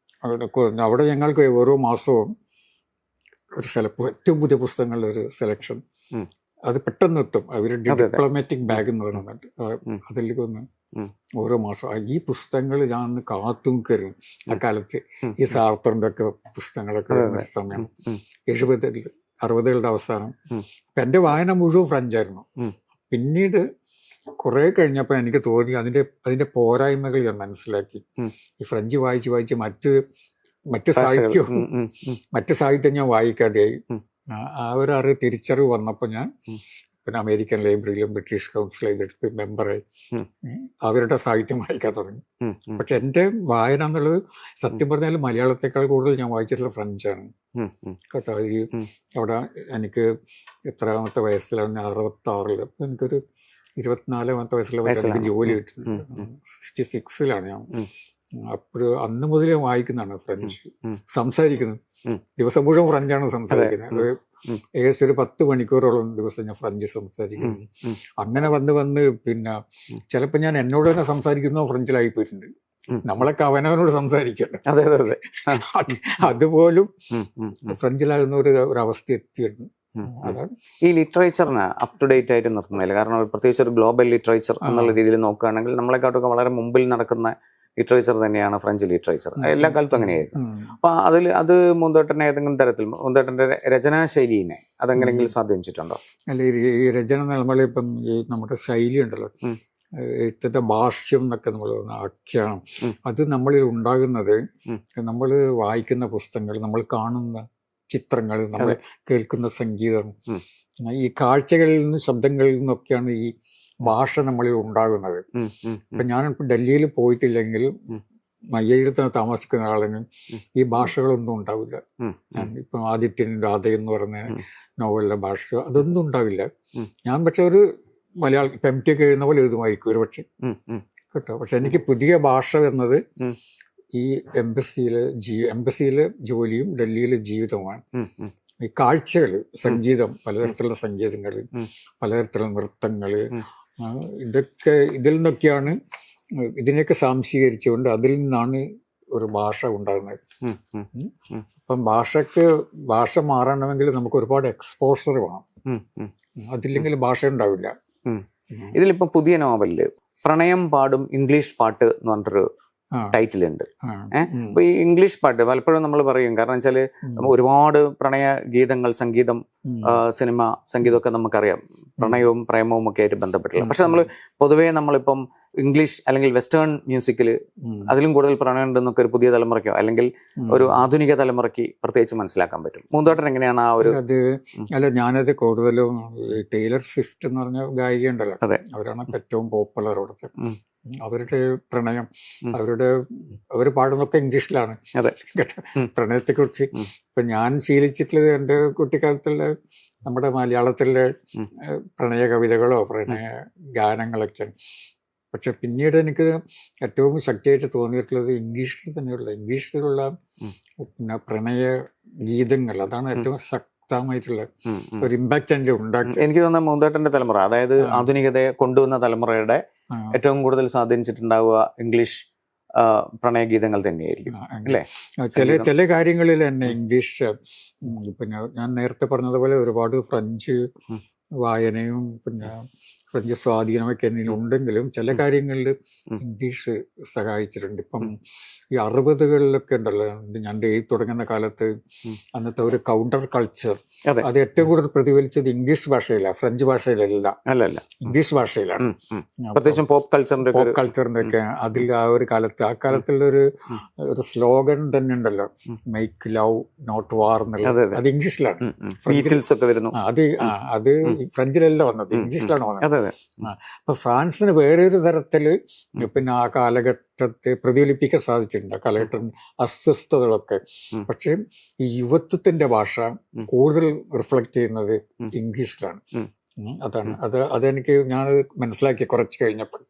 അവിടെ ഞങ്ങൾക്ക് ഓരോ മാസവും ഒരു ഏറ്റവും പുതിയ പുസ്തകങ്ങളുടെ ഒരു സെലക്ഷൻ അത് പെട്ടെന്ന് എത്തും. അവർ ഡിപ്ലോമാറ്റിക് ബാഗ് എന്ന് പറയുന്നുണ്ട്, അതിലേക്ക് ഒന്ന് ഓരോ മാസം ഈ പുസ്തകങ്ങൾ ഞാൻ കാത്തും കയറും. ആ കാലത്ത് ഈ സാർത്തറിൻ്റെ ഒക്കെ പുസ്തകങ്ങളൊക്കെ വരുന്ന സമയം 70-60കളുടെ അവസാനം. അപ്പം എൻ്റെ വായന മുഴുവൻ ഫ്രഞ്ചായിരുന്നു. പിന്നീട് കുറെ കഴിഞ്ഞപ്പോൾ എനിക്ക് തോന്നി അതിന്റെ പോരായ്മകൾ ഞാൻ മനസ്സിലാക്കി. ഈ ഫ്രഞ്ച് വായിച്ച് മറ്റ് സാഹിത്യം ഞാൻ വായിക്കാതെയായി. ആ ഒരു തിരിച്ചറിവ് വന്നപ്പോൾ ഞാൻ പിന്നെ അമേരിക്കൻ ലൈബ്രറിയിലും ബ്രിട്ടീഷ് കൗൺസിൽ ലൈബ്രറി മെമ്പറായി അവരുടെ സാഹിത്യം വായിക്കാൻ തുടങ്ങി. പക്ഷെ എൻ്റെ വായന എന്നുള്ളത് സത്യം പറഞ്ഞാൽ മലയാളത്തെക്കാൾ കൂടുതൽ ഞാൻ വായിച്ചിട്ടുള്ള ഫ്രഞ്ചാണ് കേട്ടോ. ഈ അവിടെ എനിക്ക് എത്രാമത്തെ വയസ്സിലാണ്, 66 അപ്പോൾ എനിക്കൊരു 24-ാമത്തെ വയസ്സിലുള്ള എനിക്ക് ജോലി കിട്ടുന്നത്. 66-ലാണ് ഞാൻ. അപ്പോഴും അന്ന് മുതൽ ഞാൻ വായിക്കുന്നതാണ് ഫ്രഞ്ച്. സംസാരിക്കുന്നത് ദിവസം മുഴുവൻ ഫ്രഞ്ചാണ് സംസാരിക്കുന്നത്. ഏകദേശം ഒരു 10 മണിക്കൂറോളം ദിവസം ഞാൻ ഫ്രഞ്ച് സംസാരിക്കുന്നു. അങ്ങനെ വന്ന് പിന്നെ ചിലപ്പോൾ ഞാൻ എന്നോട് തന്നെ സംസാരിക്കുന്നോ ഫ്രഞ്ചിലായി പോയിട്ടുണ്ട്. നമ്മളൊക്കെ അവനവനോട് സംസാരിക്കട്ടെ, അതുപോലും ഫ്രഞ്ചിലാകുന്ന ഒരു അവസ്ഥ എത്തിയിരുന്നു. അതാണ് ഈ ലിറ്ററേച്ചറിന് അപ് ടു ഡേറ്റ് ആയിട്ട് നിർത്തുന്നില്ല. കാരണം പ്രത്യേകിച്ച് ഒരു ഗ്ലോബൽ ലിറ്ററേച്ചർ എന്നുള്ള രീതിയിൽ നോക്കുകയാണെങ്കിൽ നമ്മളെക്കാട്ടൊക്കെ വളരെ മുമ്പിൽ നടക്കുന്ന ലിറ്ററേച്ചർ തന്നെയാണ് ഫ്രഞ്ച് ലിറ്ററേച്ചർ. എല്ലാ കാലത്തും അങ്ങനെയായിരുന്നു. അപ്പൊ അത് മൂന്തോട്ടനെ ഏതെങ്കിലും തരത്തിൽ മൂന്തോട്ടന്റെ രചനാശൈലിനെ അതെങ്ങനെയെങ്കിലും സ്വാധീനിച്ചിട്ടുണ്ടോ? അല്ല, ഈ രചന നമ്മളിപ്പം ഈ നമ്മുടെ ശൈലി ഉണ്ടല്ലോ, എഴുത്തിന്റെ ഭാഷ്യം എന്നൊക്കെ നമ്മൾ ആഖ്യാനം, അത് നമ്മളിൽ ഉണ്ടാകുന്നത് നമ്മൾ വായിക്കുന്ന പുസ്തകങ്ങൾ, നമ്മൾ കാണുന്ന ചിത്രങ്ങൾ, നമ്മൾ കേൾക്കുന്ന സംഗീതം, ഈ കാഴ്ചകളിൽ നിന്ന് ശബ്ദങ്ങളിൽ നിന്നൊക്കെയാണ് ഈ ഭാഷ നമ്മളിൽ ഉണ്ടാകുന്നത്. ഇപ്പം ഞാനിപ്പോൾ ഡൽഹിയിൽ പോയിട്ടില്ലെങ്കിൽ മയ്യയിടത്ത് താമസിക്കുന്ന ആളിന് ഈ ഭാഷകളൊന്നും ഉണ്ടാവില്ല. ഇപ്പം ആദിത്യൻ രാധ എന്ന് പറഞ്ഞ നോവലിലെ ഭാഷ അതൊന്നും ഉണ്ടാവില്ല. ഞാൻ പക്ഷെ ഒരു മലയാളം ഇപ്പം MT ഒക്കെ എഴുതുന്ന പോലെ എഴുതുമായിരിക്കും ഒരു പക്ഷെ കേട്ടോ. പക്ഷെ എനിക്ക് പുതിയ ഭാഷ എന്നത് ഈ എംബസിയിലെ ജോലിയും ഡൽഹിയിലെ ജീവിതവുമാണ്. ഈ കാഴ്ചകൾ, സംഗീതം, പലതരത്തിലുള്ള സംഗീതങ്ങൾ, പലതരത്തിലുള്ള നൃത്തങ്ങൾ, ഇതൊക്കെ ഇതിൽ നിന്നൊക്കെയാണ്, ഇതിനെയൊക്കെ സാംശീകരിച്ചുകൊണ്ട് അതിൽ നിന്നാണ് ഒരു ഭാഷ ഉണ്ടാകുന്നത്. അപ്പം ഭാഷ മാറണമെങ്കിൽ നമുക്ക് ഒരുപാട് എക്സ്പോഷർ വേണം. അതില്ലെങ്കിൽ ഭാഷ ഉണ്ടാവില്ല. ഇതിലിപ്പം പുതിയ നോവലില് പ്രണയം പാടും ഇംഗ്ലീഷ് പാട്ട് എന്ന് പറഞ്ഞിട്ടൊരു ടൈറ്റിൽ ഉണ്ട്. അപ്പൊ ഈ ഇംഗ്ലീഷ് പാട്ട് പലപ്പോഴും നമ്മൾ പറയും, കാരണം വെച്ചാല് ഒരുപാട് പ്രണയ ഗീതങ്ങൾ, സംഗീതം, സിനിമ സംഗീതമൊക്കെ നമുക്കറിയാം, പ്രണയവും പ്രേമവും ഒക്കെ ആയിട്ട് ബന്ധപ്പെട്ടുള്ള. പക്ഷെ നമ്മൾ പൊതുവേ നമ്മളിപ്പം ഇംഗ്ലീഷ് അല്ലെങ്കിൽ വെസ്റ്റേൺ മ്യൂസിക്കില് അതിലും കൂടുതൽ പ്രണയം ഉണ്ടെന്നൊക്കെ ഒരു പുതിയ തലമുറയ്ക്കോ അല്ലെങ്കിൽ ഒരു ആധുനിക തലമുറയ്ക്ക് പ്രത്യേകിച്ച് മനസ്സിലാക്കാൻ പറ്റും. മൂന്തോട്ടൻ എങ്ങനെയാണ് ആ ഒരു അല്ല, ഞാനത് കൂടുതലും ടൈലർ സ്വിഫ്റ്റ് എന്ന് പറഞ്ഞ ഗായിക ഉണ്ടല്ലോ, അവരാണ് ഏറ്റവും പോപ്പുലർ അവിടുത്തെ. അവരുടെ പ്രണയം, അവർ പാടുന്നൊക്കെ ഇംഗ്ലീഷിലാണ് പ്രണയത്തെ കുറിച്ച്. ഇപ്പൊ ഞാൻ ശീലിച്ചിട്ടുള്ളത് എൻ്റെ കുട്ടിക്കാലത്തുള്ള നമ്മുടെ മലയാളത്തിലെ പ്രണയ കവിതകളോ പ്രണയ ഗാനങ്ങളൊക്കെയാണ്. പക്ഷെ പിന്നീട് എനിക്ക് ഏറ്റവും ശക്തിയായിട്ട് തോന്നിയിട്ടുള്ളത് ഇംഗ്ലീഷിലുള്ള പിന്നെ പ്രണയ ഗീതങ്ങൾ, അതാണ് ഏറ്റവും ശക്തമായിട്ടുള്ള ഒരു ഇമ്പാക്റ്റ് എൻ്റെ ഉണ്ടാക്കി. എനിക്ക് തോന്നുന്ന മൂന്തോട്ടന്റെ തലമുറ, അതായത് ആധുനികതയെ കൊണ്ടുവന്ന തലമുറയുടെ ഏറ്റവും കൂടുതൽ സ്വാധീനിച്ചിട്ടുണ്ടാവുക ഇംഗ്ലീഷ് പ്രണയഗീതങ്ങൾ തന്നെയായിരിക്കും അല്ലേ? ചില കാര്യങ്ങളിൽ തന്നെ ഇംഗ്ലീഷ്, പിന്നെ ഞാൻ നേരത്തെ പറഞ്ഞതുപോലെ ഒരുപാട് ഫ്രഞ്ച് വായനയും പിന്നെ ഫ്രഞ്ച് സ്വാധീനമൊക്കെ എന്നിലുണ്ടെങ്കിലും ചില കാര്യങ്ങളിൽ ഇംഗ്ലീഷ് സഹായിച്ചിട്ടുണ്ട്. ഇപ്പം ഈ 60കളിലൊക്കെ ഉണ്ടല്ലോ, ഞാൻ എഴുതി തുടങ്ങുന്ന കാലത്ത് അന്നത്തെ ഒരു കൗണ്ടർ കൾച്ചർ, അത് ഏറ്റവും കൂടുതൽ പ്രതിഫലിച്ചത് ഇംഗ്ലീഷ് ഭാഷയിലാണ്, ഫ്രഞ്ച് ഭാഷയിലല്ല, ഇംഗ്ലീഷ് ഭാഷയിലാണ്. പോപ്പ് കൾച്ചറിന്റെ ഒക്കെ അതിൽ ആ കാലത്തുള്ളൊരു സ്ലോഗൻ തന്നെ ഉണ്ടല്ലോ, മെയ്ക്ക് ലവ് നോട്ട് വാർ എന്നുള്ളത്. അത് ഇംഗ്ലീഷിലാണ്. അത് ഫ്രഞ്ചിലല്ല വന്നത്, ഇംഗ്ലീഷിലാണ് വന്നത്. അപ്പൊ ഫ്രാൻസിന് വേറൊരു തരത്തില് പിന്നെ ആ കാലഘട്ടത്തെ പ്രതിഫലിപ്പിക്കാൻ സാധിച്ചിട്ടുണ്ട്, ആ കാലഘട്ടം അസ്വസ്ഥതകളൊക്കെ. പക്ഷെ ഈ യുവത്വത്തിന്റെ ഭാഷ കൂടുതൽ റിഫ്ലക്ട് ചെയ്യുന്നത് ഇംഗ്ലീഷിലാണ്. അതാണ് അതെനിക്ക് ഞാനത് മനസ്സിലാക്കി കുറച്ച് കഴിഞ്ഞപ്പോൾ.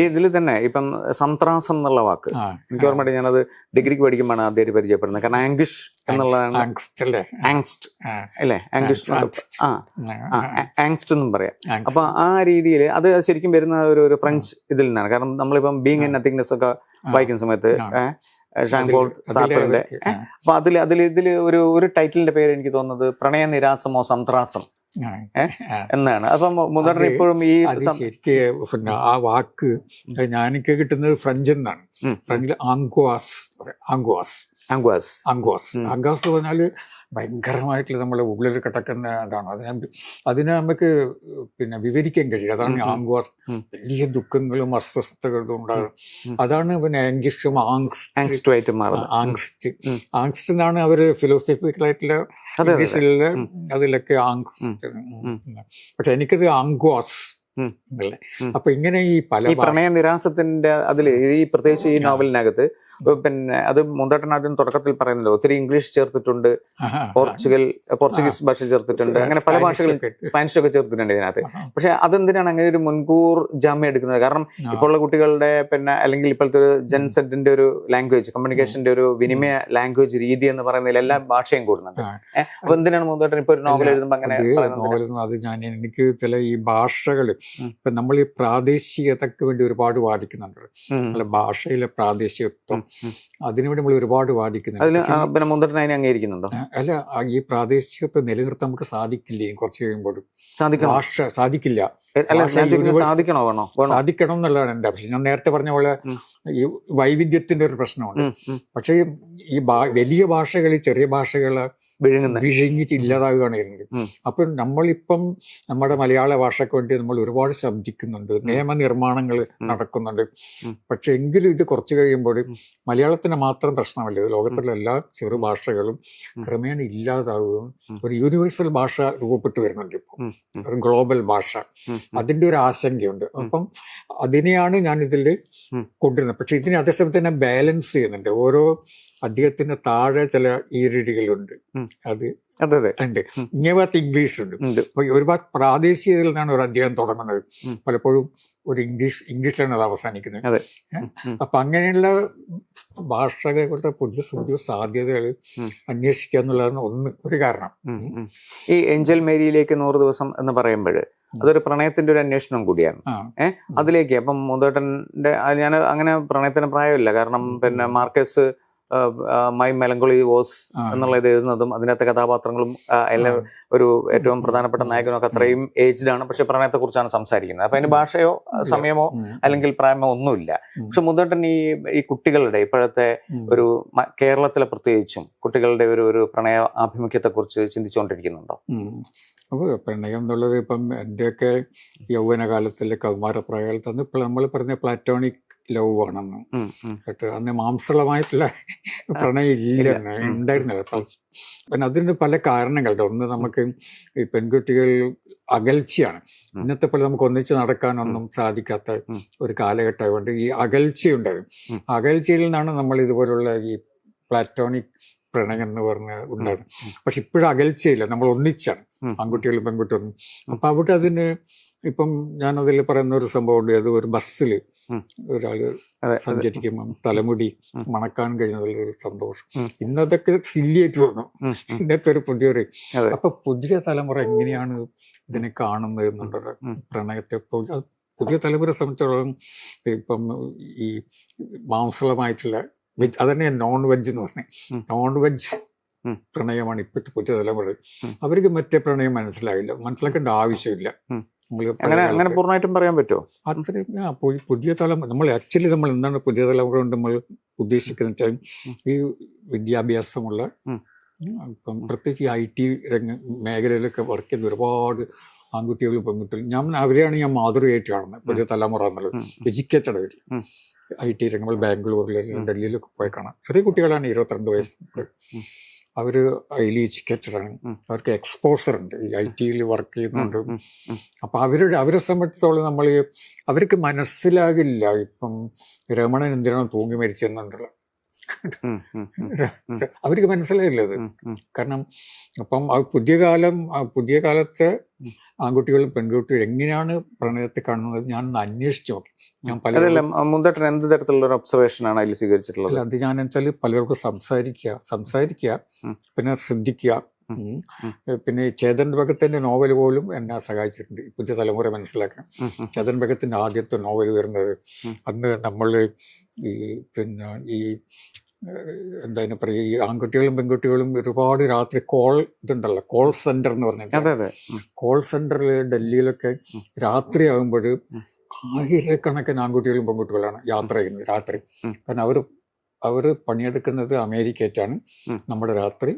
ഇതിൽ തന്നെ ഇപ്പം സംത്രാസം എന്നുള്ള വാക്ക് എനിക്ക് ഓർമ്മയുണ്ട്, ഞാനത് ഡിഗ്രിക്ക് പഠിക്കുമ്പോഴാണ് ആദ്യമായിട്ട് പരിചയപ്പെടുന്നത്. കാരണം ആംഗിഷ് എന്നുള്ളതാണ്, ആങ്സ്റ്റ് അല്ലേ, ആങ്സ്റ്റ് എന്നും പറയാം. അപ്പൊ ആ രീതിയിൽ അത് ശരിക്കും വരുന്ന ഒരു ഫ്രഞ്ച് ഇതിൽ നിന്നാണ്. കാരണം നമ്മളിപ്പം ബീങ് ആൻഡ് നത്തിങ്നെസ് ഒക്കെ വായിക്കുന്ന സമയത്ത് ഷാൻ പോൾ സാർട്ടറിന്റെ, അപ്പൊ ഇതില് ഒരു ടൈറ്റിലിന്റെ പേര് എനിക്ക് തോന്നുന്നത് പ്രണയ നിരാസമോ സംത്രാസം എന്നാണ്. അപ്പം മുതൽ ഇപ്പോഴും ഈ ശരിക്കും ആ വാക്ക് ഞാനെനിക്ക് കിട്ടുന്നത് ഫ്രഞ്ച് എന്നാണ്. ഫ്രഞ്ചിൽ ആംഗ്വാസ് ആംഗ്വാസ്. ആംഗ്വാസ് പറഞ്ഞാൽ ഭയങ്കരമായിട്ടുള്ള നമ്മളെ ഉള്ളിൽ കിടക്കുന്ന ഇതാണ്. അതിനെ നമുക്ക് പിന്നെ വിവരിക്കാൻ കഴിയും. അതാണ് ആംഗ്വാസ്. വലിയ ദുഃഖങ്ങളും അസ്വസ്ഥതകളും ഉണ്ടാകും. അതാണ് പിന്നെ ആംഗിസ്റ്റും ആങ്സ്റ്റ് എന്നാണ് അവര് ഫിലോസഫിക്കലായിട്ടുള്ള ഇംഗ്ലീഷിലെ അതിലൊക്കെ ആങ്സ്റ്റ്. പക്ഷെ എനിക്കത് ആംഗ്വാസ് അല്ലേ. അപ്പൊ ഇങ്ങനെ ഈ പല പ്രണയ നിരാസത്തിന്റെ അതില് ഈ പ്രത്യേകിച്ച് ഈ നോവലിനകത്ത് പിന്നെ അത് മുന്തേട്ടൻ ആദ്യം തുടക്കത്തിൽ പറയുന്നുണ്ട്, ഒത്തിരി ഇംഗ്ലീഷ് ചേർത്തിട്ടുണ്ട്, പോർച്ചുഗീസ് ഭാഷ ചേർത്തിട്ടുണ്ട്, അങ്ങനെ പല ഭാഷകളും സ്പാനിഷ് ഒക്കെ ചേർത്തിട്ടുണ്ട് ഇതിനകത്ത്. പക്ഷെ അതെന്തിനാണ് അങ്ങനെ ഒരു മുൻകൂർ ജാമ്യം എടുക്കുന്നത്? കാരണം ഇപ്പോൾ ഉള്ള കുട്ടികളുടെ പിന്നെ അല്ലെങ്കിൽ ഇപ്പോഴത്തെ ഒരു ജെൻസെറ്റിന്റെ ഒരു ലാംഗ്വേജ്, കമ്മ്യൂണിക്കേഷന്റെ ഒരു വിനിമയ ലാംഗ്വേജ് രീതി എന്ന് പറയുന്നതിൽ എല്ലാ ഭാഷയും കൂടുന്നുണ്ട്. അപ്പൊ എന്തിനാണ് മുന്തേട്ടൻ ഇപ്പൊ ഒരു നോവൽ എഴുതുമ്പോൾ അങ്ങനെ അത് എനിക്ക് ചില ഈ ഭാഷകൾ ഇപ്പൊ നമ്മൾ ഈ പ്രാദേശികതയ്ക്ക് വേണ്ടി ഒരുപാട് വാദിക്കുന്നുണ്ട്. അല്ല, ഭാഷയിലെ പ്രാദേശികത്വം അതിനുവേണ്ടി നമ്മൾ ഒരുപാട് വാദിക്കുന്നുണ്ട്. അംഗീകരിക്കുന്നുണ്ടോ? അല്ല, ഈ പ്രാദേശികത്വം നിലനിർത്താൻ നമുക്ക് സാധിക്കില്ലേ? കുറച്ച് കഴിയുമ്പോഴും ഭാഷ സാധിക്കില്ല. സാധിക്കണം എന്നുള്ളതാണ് എൻ്റെ പക്ഷെ. ഞാൻ നേരത്തെ പറഞ്ഞ പോലെ ഈ വൈവിധ്യത്തിന്റെ ഒരു പ്രശ്നമുണ്ട്. പക്ഷേ ഈ വലിയ ഭാഷകൾ ചെറിയ ഭാഷകള് വിഴുങ്ങിച്ച് ഇല്ലാതാവുകയാണ് ചെയ്യുന്നത്. അപ്പൊ നമ്മളിപ്പം നമ്മുടെ മലയാള ഭാഷയ്ക്ക് വേണ്ടി നമ്മൾ ഒരുപാട് ശബ്ദിക്കുന്നുണ്ട്, നിയമനിർമ്മാണങ്ങൾ നടക്കുന്നുണ്ട്. പക്ഷെ എങ്കിലും ഇത് കുറച്ച് കഴിയുമ്പോൾ മലയാളത്തിന് മാത്രം പ്രശ്നമല്ല, ഇത് ലോകത്തിലെ എല്ലാ ചെറു ഭാഷകളും ക്രമേണ ഇല്ലാതാവുകയും ഒരു യൂണിവേഴ്സൽ ഭാഷ രൂപപ്പെട്ടു വരുന്നുണ്ട്. ഇപ്പോൾ ഒരു ഗ്ലോബൽ ഭാഷ, അതിൻ്റെ ഒരു ആശങ്കയുണ്ട്. അപ്പം അതിനെയാണ് ഞാൻ ഇതിൽ കൊണ്ടുവരുന്നത്. പക്ഷെ ഇതിനെ അതേസമയത്ത് തന്നെ ബാലൻസ് ചെയ്യുന്നുണ്ട്. ഓരോ അദ്ദേഹത്തിന് താഴെ ചില ഈരടികളുണ്ട്. അത് ഉണ്ട്. ഇങ്ങേഭാഗത്ത് ഇംഗ്ലീഷ് ഉണ്ട്. അപ്പൊ ഒരുപാട് പ്രാദേശികതയിൽ നിന്നാണ് ഒരു അധ്യായം തുടങ്ങുന്നത്. പലപ്പോഴും ഒരു ഇംഗ്ലീഷിലാണ് അത് അവസാനിക്കുന്നത്. അപ്പൊ അങ്ങനെയുള്ള ഭാഷകളെ കുറിച്ച് പുതിയ സാധ്യതകൾ അന്വേഷിക്കുക എന്നുള്ളതാണ് ഒരു കാരണം. ഈ ഏഞ്ചൽ മേരിയിലേക്ക് 100 ദിവസം എന്ന് പറയുമ്പോൾ അതൊരു പ്രണയത്തിന്റെ ഒരു അന്വേഷണം കൂടിയാണ്. അതിലേക്ക് അപ്പം മുന്തേട്ടന്റെ ഞാൻ അങ്ങനെ പ്രണയത്തിന് പ്രായമില്ല. കാരണം പിന്നെ മാർക്കസ് മൈ മെലങ്കോളി വോസ് എന്നുള്ളത് എഴുതുന്നതും അതിനകത്തെ കഥാപാത്രങ്ങളും എല്ലാം ഒരു ഏറ്റവും പ്രധാനപ്പെട്ട നായകനൊക്കെ അത്രയും ഏജ്ഡ് ആണ്. പക്ഷെ പ്രണയത്തെ കുറിച്ചാണ് സംസാരിക്കുന്നത്. അപ്പൊ അതിന് ഭാഷയോ സമയമോ അല്ലെങ്കിൽ പ്രായമോ ഒന്നുമില്ല. പക്ഷെ മുന്തേട്ടൻ ഈ കുട്ടികളുടെ ഇപ്പോഴത്തെ ഒരു കേരളത്തിലെ പ്രത്യേകിച്ചും കുട്ടികളുടെ ഒരു പ്രണയ ആഭിമുഖ്യത്തെ കുറിച്ച് ചിന്തിച്ചുകൊണ്ടിരിക്കുന്നുണ്ടോ? അപ്പോൾ പ്രണയം എന്നുള്ളത് ഇപ്പം എൻ്റെയൊക്കെ യൗവനകാലത്തിലെ കൗമാരപ്രായകാലത്താണ് ഇപ്പോൾ നമ്മൾ പറഞ്ഞ പ്ലാറ്റോണിക് ലവ് ആണെന്ന് കേട്ടോ. അന്ന് മാംസളമായിട്ടുള്ള പ്രണയം ഇല്ലെന്ന് ഉണ്ടായിരുന്നില്ല. പിന്നെ അതിന് പല കാരണങ്ങളുണ്ട്. ഒന്ന്, നമുക്ക് ഈ പെൺകുട്ടികൾ അകൽച്ചയാണ്. ഇന്നത്തെ പോലെ നമുക്ക് ഒന്നിച്ച് നടക്കാനൊന്നും സാധിക്കാത്ത ഒരു കാലഘട്ടമായതുകൊണ്ട് ഈ അകൽച്ചയുണ്ടായിരുന്നു. അകൽച്ചയിൽ നിന്നാണ് നമ്മൾ ഇതുപോലുള്ള ഈ പ്ലാറ്റോണിക് പ്രണയം എന്ന് പറഞ്ഞ ഉണ്ടായിരുന്നു. പക്ഷെ ഇപ്പോഴും അകൽച്ചയില്ല, നമ്മൾ ഒന്നിച്ചാണ്, ആൺകുട്ടികളും പെൺകുട്ടികളും. അപ്പൊ അവിടെ അതിന് ഇപ്പം ഞാനതിൽ പറയുന്ന ഒരു സംഭവമുണ്ട്. അത് ഒരു ബസ്സിൽ ഒരാള് സഞ്ചരിക്കുമ്പം തലമുടി മണക്കാൻ കഴിഞ്ഞതിലൊരു സന്തോഷം. ഇന്നതൊക്കെ സില്ലിയായിട്ട് തോന്നും, ഇന്നത്തെ ഒരു പുതിയൊരു. അപ്പൊ പുതിയ തലമുറ എങ്ങനെയാണ് ഇതിനെ കാണുന്നത് എന്നുള്ളത്, പ്രണയത്തെ പുതിയ തലമുറ സംബന്ധിച്ചോളം ഇപ്പം ഈ മാംസളമായിട്ടുള്ള അതന്നെ നോൺ വെജ് എന്ന് പറഞ്ഞത്, നോൺ വെജ് പ്രണയമാണ് ഇപ്പോഴത്തെ പുതിയ തലമുറ. അവർക്ക് മറ്റേ പ്രണയം മനസ്സിലാക്കേണ്ട ആവശ്യമില്ല. അങ്ങനെ പൂർണ്ണമായിട്ടും പറയാൻ പറ്റുമോ? അത്രയും പുതിയ തലമുറ നമ്മൾ എന്താണ് പുതിയ തലമുറ കൊണ്ട് നമ്മൾ ഉദ്ദേശിക്കുന്നത് വെച്ചാൽ ഈ വിദ്യാഭ്യാസമുള്ള ഇപ്പം പ്രത്യേകിച്ച് ഈ IT മേഖലയിലൊക്കെ വർക്ക് ചെയ്യുന്ന ഒരുപാട് ആൺകുട്ടികളും പെൺകുട്ടികളും അവരെയാണ് ഞാൻ മാതൃകയായിട്ട് കാണുന്നത്. പുതിയ തലമുറ എന്നുള്ളത് എഡ്യൂക്കേറ്റഡ് IT രംഗങ്ങൾ ബാംഗ്ലൂരിലും ഡൽഹിയിലൊക്കെ പോയി കാണാം. ചെറിയ കുട്ടികളാണ്, 22 വയസ്സ്. അവർ ഹൈലി എഡ്യൂക്കേറ്റഡാണ്, അവർക്ക് എക്സ്പോസർ ഉണ്ട്, ഈ IT വർക്ക് ചെയ്യുന്നുണ്ട്. അപ്പം അവരെ സംബന്ധിച്ചോളം അവർക്ക് മനസ്സിലാകില്ല ഇപ്പം രമണൻ എന്തിനാണ് തൂങ്ങി മരിച്ചെന്നുണ്ടല്ലോ. അവർക്ക് മനസ്സിലായില്ല അത്. കാരണം അപ്പം പുതിയ കാലത്തെ ആൺകുട്ടികളും പെൺകുട്ടികളും എങ്ങനെയാണ് പ്രണയത്തെ കാണുന്നത് ഞാൻ അന്വേഷിച്ചു നോക്കി. ഞാൻ മുന്തേട്ടൻ എന്ത് തരത്തിലുള്ള ഒരു ഒബ്സർവേഷൻ ആണ് അതിൽ സ്വീകരിച്ചിട്ടുള്ളത്? അത് ഞാൻ വെച്ചാൽ പലർക്കും സംസാരിക്കുക, പിന്നെ ശ്രദ്ധിക്കുക. പിന്നെ ചേതൻ ഭഗത്തിന്റെ നോവൽ പോലും എന്നെ സഹായിച്ചിട്ടുണ്ട് പുതിയ തലമുറ മനസ്സിലാക്കാൻ. ചേതൻ ഭഗത്തിന്റെ ആദ്യത്തെ നോവൽ വരുന്നത് അന്ന് നമ്മൾ ഈ എന്താ പറയുക, ഈ ആൺകുട്ടികളും പെൺകുട്ടികളും ഒരുപാട് രാത്രി കോൾ സെന്റർ എന്ന് പറഞ്ഞിട്ട്, കോൾ സെന്ററിൽ ഡൽഹിയിലൊക്കെ രാത്രി ആകുമ്പോൾ ആയിരക്കണക്കിന് ആൺകുട്ടികളും പെൺകുട്ടികളാണ് യാത്ര ചെയ്യുന്നത് രാത്രി. കാരണം അവർ അവർ പണിയെടുക്കുന്നത് അമേരിക്കറ്റാണ്, നമ്മുടെ രാത്രി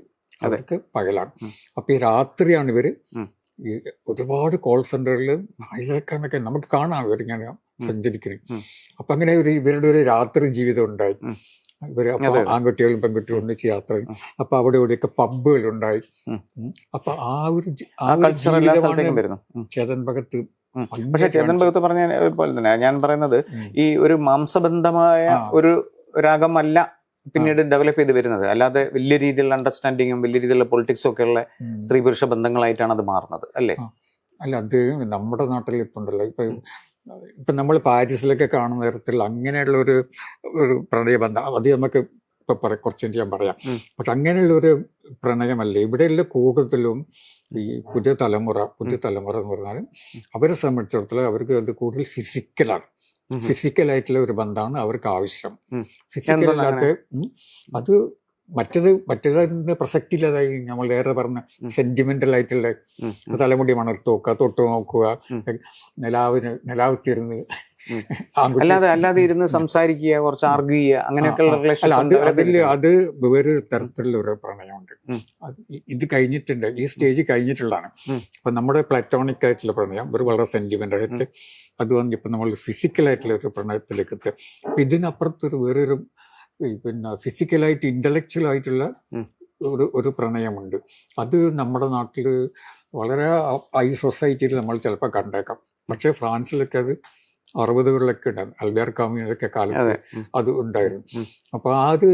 അവർക്ക് പകലാണ്. ഉം. അപ്പൊ ഈ രാത്രിയാണ് ഇവര് ഉം. ഈ ഒരുപാട് കോൾ സെന്ററുകളിൽ ആയിരക്കണക്കെ നമുക്ക് കാണാം ഇവരിങ്ങനെ സഞ്ചരിക്കുന്നത്. ഉം. അപ്പൊ അങ്ങനെ ഇവരുടെ ഒരു രാത്രി ജീവിതം ഉണ്ടായി. ഉം. ഇവര് അപ്പൊ അതെ. ആൺകുട്ടികളും പെൺകുട്ടികളും ഒന്നിച്ച് യാത്ര ചെയ്യും. അപ്പൊ അവിടെ ഇവിടെയൊക്കെ പബ്ബുകൾ ഉണ്ടായി. ഉം. അപ്പൊ ആ ഒരു കൾച്ചർ എല്ലാ സ്ഥലത്തേക്കും ജീവിതമാണ് വരുന്നു. ചേതൻ ഭഗത്ത്. പക്ഷെ ചേതൻ ഭഗത്ത് പറഞ്ഞ പോലെ തന്നെ ഞാൻ പറയുന്നത് ഈ ഒരു മാംസബന്ധമായ ഒരു രാഗമല്ല പിന്നീട് ഡെവലപ്പ് ചെയ്ത് വരുന്നത്. അല്ലാതെ വലിയ രീതിയിലുള്ള അണ്ടർസ്റ്റാൻഡിങ്ങും വലിയ രീതിയിലുള്ള പൊളിറ്റിക്സും ഒക്കെ ഉള്ള സ്ത്രീ പുരുഷ ബന്ധങ്ങളായിട്ടാണ് അത് മാറുന്നത് അല്ലേ? അല്ല, അത് നമ്മുടെ നാട്ടിൽ ഇപ്പൊ ഉണ്ടല്ലോ, ഇപ്പൊ നമ്മൾ പാരീസിലൊക്കെ കാണുന്ന തരത്തിൽ അങ്ങനെയുള്ള ഒരു പ്രണയബന്ധം അത് നമുക്ക് ഇപ്പൊ കുറച്ച് ഞാൻ പറയാം. പക്ഷെ അങ്ങനെയുള്ള ഒരു പ്രണയമല്ല ഇവിടെയുള്ള കൂടുതലും. ഈ പുതിയ തലമുറ എന്ന് പറഞ്ഞാൽ അവരെ സംബന്ധിച്ചിടത്തോളം അവർക്ക് അത് കൂടുതൽ ഫിസിക്കലായിട്ടുള്ള ഒരു ബന്ധമാണ് അവർക്ക് ആവശ്യം. ഫിസിക്കലല്ലാത്ത അത് മറ്റേതിന്റെ പ്രസക്തി ഇല്ലാതായി. നമ്മൾ നേരെ പറഞ്ഞ സെന്റിമെന്റൽ ആയിട്ടുള്ള തലമുടി മണർത്തോക്കുക, തൊട്ടു നോക്കുക, നിലാവ് തിരുന്ന് അല്ലാതെ ഇരുന്ന് സംസാരിക്കുക, കുറച്ച് ആർഗ്യൂ ചെയ്യുക, അങ്ങനെയൊക്കെയുള്ള റിലേഷൻ. അത് വേറൊരു തരത്തിലുള്ള ഒരു പ്രണയമുണ്ട്. ഇത് കഴിഞ്ഞിട്ടുണ്ട്, ഈ സ്റ്റേജ് കഴിഞ്ഞിട്ടുള്ളതാണ്. അപ്പൊ നമ്മുടെ പ്ലാറ്റോണിക് ആയിട്ടുള്ള പ്രണയം ഒരു വളരെ സെന്റിമെന്റൽ ആയിട്ട് അത് വന്ന് ഇപ്പൊ നമ്മൾ ഫിസിക്കലായിട്ടുള്ള ഒരു പ്രണയത്തിലേക്ക് എത്തുക. അപ്പൊ ഇതിനപ്പുറത്തൊരു വേറൊരു പിന്നെ ഫിസിക്കലായിട്ട് ഇന്റലക്ച്വൽ ആയിട്ടുള്ള ഒരു പ്രണയമുണ്ട്. അത് നമ്മുടെ നാട്ടിൽ വളരെ ഹൈ സൊസൈറ്റിയിൽ നമ്മൾ ചിലപ്പോൾ കണ്ടേക്കാം. പക്ഷേ ഫ്രാൻസിലൊക്കെ അത് 60കളിലൊക്കെ ഉണ്ടായിരുന്നു. അൽബേർ കാമ്യൂനൊക്കെ കാലത്ത് അത് ഉണ്ടായിരുന്നു. അപ്പൊ അത്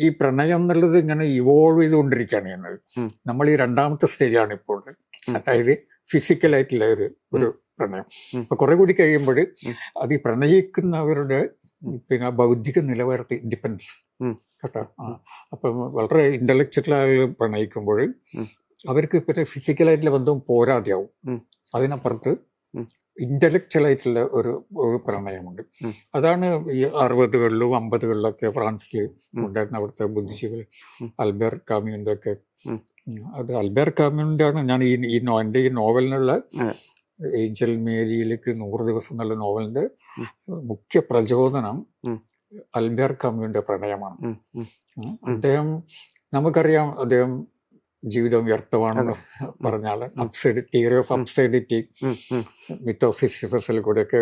ഈ പ്രണയം എന്നുള്ളത് ഇങ്ങനെ ഇവോൾവ് ചെയ്തുകൊണ്ടിരിക്കുകയാണ് ചെയ്യുന്നത്. നമ്മൾ ഈ രണ്ടാമത്തെ സ്റ്റേജാണ് ഇപ്പോൾ, അതായത് ഫിസിക്കലായിട്ടുള്ള ഒരു പ്രണയം. അപ്പൊ കുറെ കൂടി കഴിയുമ്പോൾ അത് ഈ പ്രണയിക്കുന്നവരുടെ പിന്നെ ബൗദ്ധിക നിലവാരത്തിൽ ഡിപ്പെൻസ് കേട്ടോ. അപ്പം വളരെ ഇന്റലക്ച്വലായി പ്രണയിക്കുമ്പോൾ അവർക്ക് പിന്നെ ഫിസിക്കലായിട്ടുള്ള ബന്ധവും പോരാതെയാവും. അതിനപ്പുറത്ത് ഇന്റലക്ച്വലായിട്ടുള്ള ഒരു പ്രണയമുണ്ട്. അതാണ് ഈ 60കളിലും 50കളിലൊക്കെ ഫ്രാൻസിൽ ഉണ്ടായിരുന്ന അവിടുത്തെ ബുദ്ധിജീവികൾ. അൽബേർ കാമ്യൂന്റെ ഒക്കെ അത് അൽബേർ കാമ്യൂന്റെ ആണ് ഞാൻ എൻ്റെ ഈ നോവലിനുള്ള ഏഞ്ചൽ മേരിയിലേക്ക് 100 ദിവസം എന്നുള്ള നോവലിന്റെ മുഖ്യ പ്രചോദനം അൽബേർ കാമ്യൂന്റെ പ്രണയമാണ്. അദ്ദേഹം നമുക്കറിയാം, അദ്ദേഹം ജീവിതം വ്യർത്ഥമാണെന്ന് പറഞ്ഞാൽ തിയറി ഓഫ് അബ്സൈഡിറ്റി മിത്ത് ഓഫ് സിസിഫസിൽ കൂടെയൊക്കെ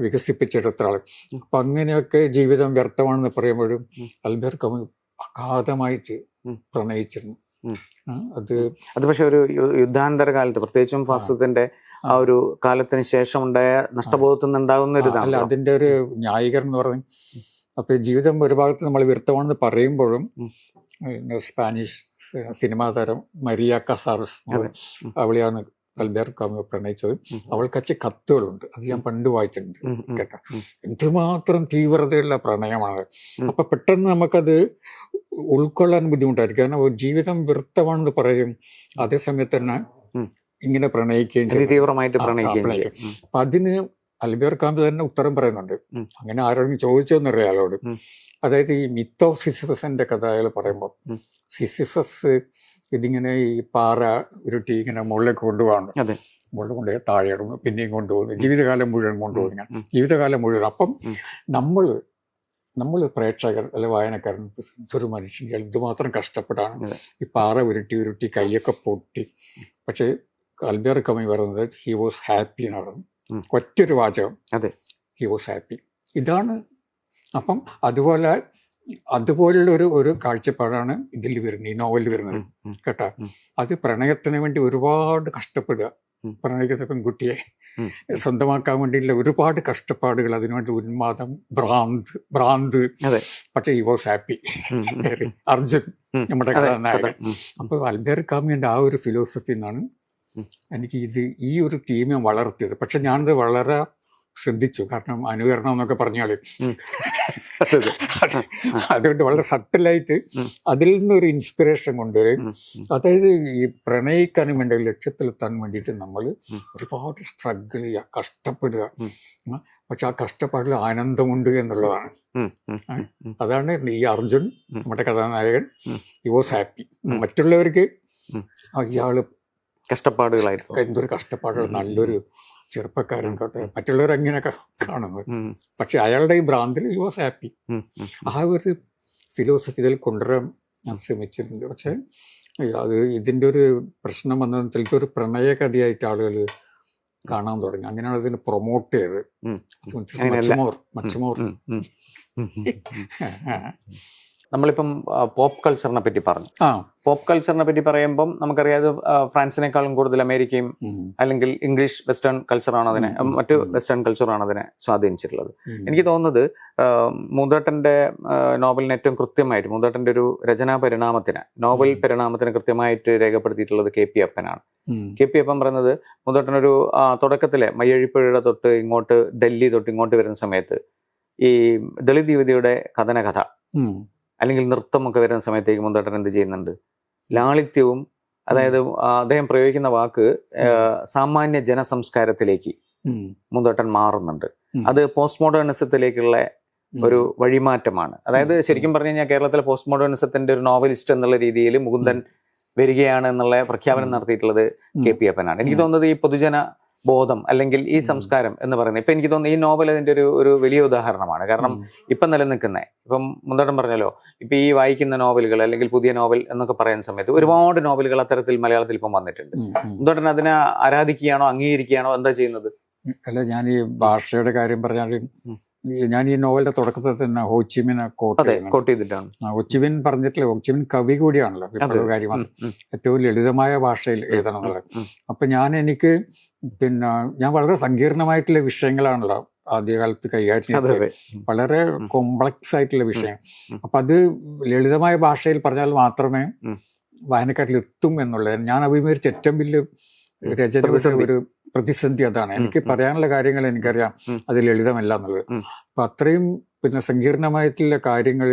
വികസിപ്പിച്ചെടുത്ത ആള്. അപ്പൊ അങ്ങനെയൊക്കെ ജീവിതം വ്യർത്ഥമാണെന്ന് പറയുമ്പോഴും അൽബേർ കാമ്യൂ അഗാധമായിട്ട് പ്രണയിച്ചിരുന്നു. അത് പക്ഷെ ഒരു യുദ്ധാന്തര കാലത്ത്, പ്രത്യേകിച്ചും ഫാസിസത്തിന്റെ ആ ഒരു കാലത്തിന് ശേഷം ഉണ്ടായ നഷ്ടബോധത്തിൽ നിന്നുണ്ടാകുന്ന ഒരു അല്ല, അതിന്റെ ഒരു ന്യായീകരണം എന്ന് പറഞ്ഞു. അപ്പൊ ജീവിതം ഒരു ഭാഗത്ത് നമ്മൾ വ്യർത്ഥമാണെന്ന് പറയുമ്പോഴും സ്പാനിഷ് സിനിമാ താരം മരിയ കസാറസ്, അവളെയാണ് അൽബേർ കാമ്യൂ പ്രണയിച്ചത്. അവൾക്കച്ച കത്തുകളുണ്ട്, അത് ഞാൻ പണ്ട് വായിച്ചിട്ടുണ്ട് കേട്ടോ. എന്തുമാത്രം തീവ്രതയുള്ള പ്രണയമാണ്. അപ്പൊ പെട്ടെന്ന് നമുക്കത് ഉൾക്കൊള്ളാൻ ബുദ്ധിമുട്ടായിരിക്കും. കാരണം ജീവിതം വ്യർത്ഥമാണെന്ന് പറയും, അതേസമയത്ത് തന്നെ ഇങ്ങനെ പ്രണയിക്കുകയും തീവ്രമായിട്ട് പ്രണയിക്കുകയും. അപ്പൊ അതിന് അൽബേർ കാമ്യൂ തന്നെ ഉത്തരം പറയുന്നുണ്ട്. അങ്ങനെ ആരോടും ചോദിച്ചോന്നറിയാം അയാളോട്. അതായത് ഈ മിത്ത് ഓഫ് സിസിഫസിന്റെ കഥ അയാൾ പറയുമ്പോൾ, സിസിഫസ് ഇതിങ്ങനെ ഈ പാറ ഉരുട്ടി ഇങ്ങനെ മുകളിലേക്ക് കൊണ്ടുപോകാണ്. മുകളിൽ കൊണ്ടുപോയി താഴെ ഇടുന്നു, പിന്നെയും കൊണ്ടുപോകുന്നു, ജീവിതകാലം മുഴുവൻ കൊണ്ടുപോകുന്നു, ജീവിതകാലം മുഴുവൻ. അപ്പം നമ്മൾ പ്രേക്ഷകർ അല്ലെ വായനക്കാരൻ ഇതൊരു മനുഷ്യൻ എന്തുമാത്രം കഷ്ടപ്പെടാണ് ഈ പാറ ഉരുട്ടി കൈയൊക്കെ പൊട്ടി. പക്ഷെ അൽബേർ കാമ്യൂ പറയുന്നത് ഹി വാസ് ഹാപ്പി എന്ന് പറഞ്ഞു. ഒറ്റൊരു വാചകം, ഹി വാസ് ഹാപ്പി. ഇതാണ്. അപ്പം അതുപോലുള്ള ഒരു കാഴ്ചപ്പാടാണ് ഇതിൽ വരുന്നത്, ഈ നോവലിൽ വരുന്നത് കേട്ടാ. അത് പ്രണയത്തിന് വേണ്ടി ഒരുപാട് കഷ്ടപ്പെടുക, പ്രണയിക്കുന്ന പെൺകുട്ടിയെ സ്വന്തമാക്കാൻ വേണ്ടിയുള്ള ഒരുപാട് കഷ്ടപ്പാടുകൾ, അതിനുവേണ്ടി ഉന്മാദം, ഭ്രാന്ത്. പക്ഷെ ഹി വാസ് ഹാപ്പി. അർജുൻ നമ്മുടെ കഥാനായകൻ. അപ്പൊ അൽബേർ കാമ്യൂന്റെ ആ ഒരു ഫിലോസഫി എന്നാണ് എനിക്ക് ഈ ഒരു തീമെ വളർത്തിയത്. പക്ഷെ ഞാനത് വളരെ ശ്രദ്ധിച്ചു, കാരണം അനുകരണം എന്നൊക്കെ പറഞ്ഞാല് അതുകൊണ്ട് വളരെ സട്ടിലായിട്ട് അതിൽ നിന്നൊരു ഇൻസ്പിറേഷൻ കൊണ്ടുവരും. അതായത് ഈ പ്രണയിക്കാനും വേണ്ടി ലക്ഷ്യത്തിലെത്താൻ വേണ്ടിയിട്ട് നമ്മൾ ഒരുപാട് സ്ട്രഗിൾ ചെയ്യുക, കഷ്ടപ്പെടുക. പക്ഷെ ആ കഷ്ടപ്പാടിൽ ആനന്ദമുണ്ട് എന്നുള്ളതാണ്. അതാണ് ഈ അർജുൻ നമ്മുടെ കഥാനായകൻ, ഹി വാസ് ഹാപ്പി. മറ്റുള്ളവർക്ക് ഇയാള് കഷ്ടപ്പാടുകളായിരുന്നു. എന്തൊരു കഷ്ടപ്പാടാണ്, നല്ലൊരു ചെറുപ്പക്കാരൻ കേട്ടോ, മറ്റുള്ളവരങ്ങനെയൊക്കെ കാണുന്നത്. പക്ഷെ അയാളുടെ ഈ ഭ്രാന്തിൽ യു വാസ് ഹാപ്പി. ആ ഒരു ഫിലോസഫി ഇതിൽ കൊണ്ടുവരാൻ ഞാൻ ശ്രമിച്ചിട്ടുണ്ട്. പക്ഷെ അത് ഇതിൻ്റെ ഒരു പ്രശ്നം വന്നത് ചിലപ്പോൾ ഒരു പ്രണയകഥയായിട്ട് ആളുകൾ കാണാൻ തുടങ്ങി. അങ്ങനെയാണ് അതിനെ പ്രൊമോട്ട് ചെയ്തത്. മച്ചുമോർ നമ്മളിപ്പം പോപ്പ് കൾച്ചറിനെ പറ്റി പറഞ്ഞു. പോപ്പ് കൾച്ചറിനെ പറ്റി പറയുമ്പം നമുക്കറിയാതെ ഫ്രാൻസിനേക്കാളും കൂടുതൽ അമേരിക്കയും അല്ലെങ്കിൽ ഇംഗ്ലീഷ് വെസ്റ്റേൺ കൾച്ചറാണ് അതിനെ, മറ്റു വെസ്റ്റേൺ കൾച്ചറാണ് അതിനെ സ്വാധീനിച്ചിട്ടുള്ളത്. എനിക്ക് തോന്നുന്നത് മൂന്തേട്ടന്റെ നോവലിന് ഏറ്റവും കൃത്യമായിട്ട്, മൂന്തേട്ടന്റെ ഒരു രചനാ പരിണാമത്തിന്, നോവൽ പരിണാമത്തിന് കൃത്യമായിട്ട് രേഖപ്പെടുത്തിയിട്ടുള്ളത് KP അപ്പനാണ്. KP അപ്പൻ പറയുന്നത് മൂന്തേട്ടനൊരു തുടക്കത്തിലെ മയ്യഴിപ്പുഴ തൊട്ട് ഇങ്ങോട്ട്, ഡൽഹി തൊട്ട് ഇങ്ങോട്ട് വരുന്ന സമയത്ത് ഈ ദളിത് യുവതിയുടെ കഥന അല്ലെങ്കിൽ നൃത്തമൊക്കെ വരുന്ന സമയത്തേക്ക് മൂന്തേട്ടൻ എന്ത് ചെയ്യുന്നുണ്ട്? ലാളിത്യവും, അതായത് അദ്ദേഹം പ്രയോഗിക്കുന്ന വാക്ക് സാമാന്യ ജനസംസ്കാരത്തിലേക്ക് മൂന്തേട്ടൻ മാറുന്നുണ്ട്. അത് പോസ്റ്റ് മോഡേണിസത്തിലേക്കുള്ള ഒരു വഴിമാറ്റമാണ്. അതായത് ശരിക്കും പറഞ്ഞു കഴിഞ്ഞാൽ കേരളത്തിലെ പോസ്റ്റ് മോഡേണിസത്തിന്റെ ഒരു നോവലിസ്റ്റ് എന്നുള്ള രീതിയിൽ മുകുന്ദൻ വരികയാണ് എന്നുള്ള പ്രഖ്യാപനം നടത്തിയിട്ടുള്ളത് KP അപ്പനാണ്. എനിക്ക് തോന്നുന്നത് ഈ പൊതുജന ബോധം അല്ലെങ്കിൽ ഈ സംസ്കാരം എന്ന് പറയുന്നത്, ഇപ്പൊ എനിക്ക് തോന്നുന്നു ഈ നോവൽ അതിന്റെ ഒരു വലിയ ഉദാഹരണമാണ്. കാരണം ഇപ്പം നിലനിൽക്കുന്നത്, ഇപ്പം മൂന്തേട്ടൻ പറഞ്ഞല്ലോ, ഇപ്പൊ ഈ വായിക്കുന്ന നോവലുകൾ അല്ലെങ്കിൽ പുതിയ നോവൽ എന്നൊക്കെ പറയുന്ന സമയത്ത് ഒരുപാട് നോവലുകൾ അത്തരത്തിൽ മലയാളത്തിൽ ഇപ്പം വന്നിട്ടുണ്ട്. മൂന്തേട്ടൻ അതിനെ ആരാധിക്കുകയാണോ അംഗീകരിക്കുകയാണോ എന്താ ചെയ്യുന്നത്? അല്ല, ഞാൻ ഈ ഭാഷയുടെ കാര്യം പറഞ്ഞാൽ ഞാൻ ഈ നോവലിന്റെ തുടക്കത്തിൽ തന്നെ ഹോച്ചിമിനെ കോട്ട് ചെയ്തിട്ടാണ്. ഹോച്ചിമിൻ പറഞ്ഞിട്ടില്ല, ഹോച്ചിമിൻ കവി കൂടിയാണല്ലോ. ഇപ്പോഴും കാര്യം ഏറ്റവും ലളിതമായ ഭാഷയിൽ എഴുതണം എന്നുള്ളത്. അപ്പൊ എനിക്ക് ഞാൻ വളരെ സങ്കീർണമായിട്ടുള്ള വിഷയങ്ങളാണല്ലോ ആദ്യകാലത്ത് കൈകാര്യം ചെയ്തത്, വളരെ കോംപ്ലക്സ് ആയിട്ടുള്ള വിഷയം. അപ്പൊ അത് ലളിതമായ ഭാഷയിൽ പറഞ്ഞാൽ മാത്രമേ വായനക്കാരിൽ എത്തും എന്നുള്ളത് ഞാൻ അഭിമുഖീകരിച്ച ഏറ്റവും വലിയ രചനയുടെ ഒരു പ്രതിസന്ധി അതാണ്. എനിക്ക് പറയാനുള്ള കാര്യങ്ങൾ എനിക്കറിയാം, അത് ലളിതമല്ല എന്നുള്ളത്. അപ്പൊ അത്രയും സങ്കീർണമായിട്ടുള്ള കാര്യങ്ങൾ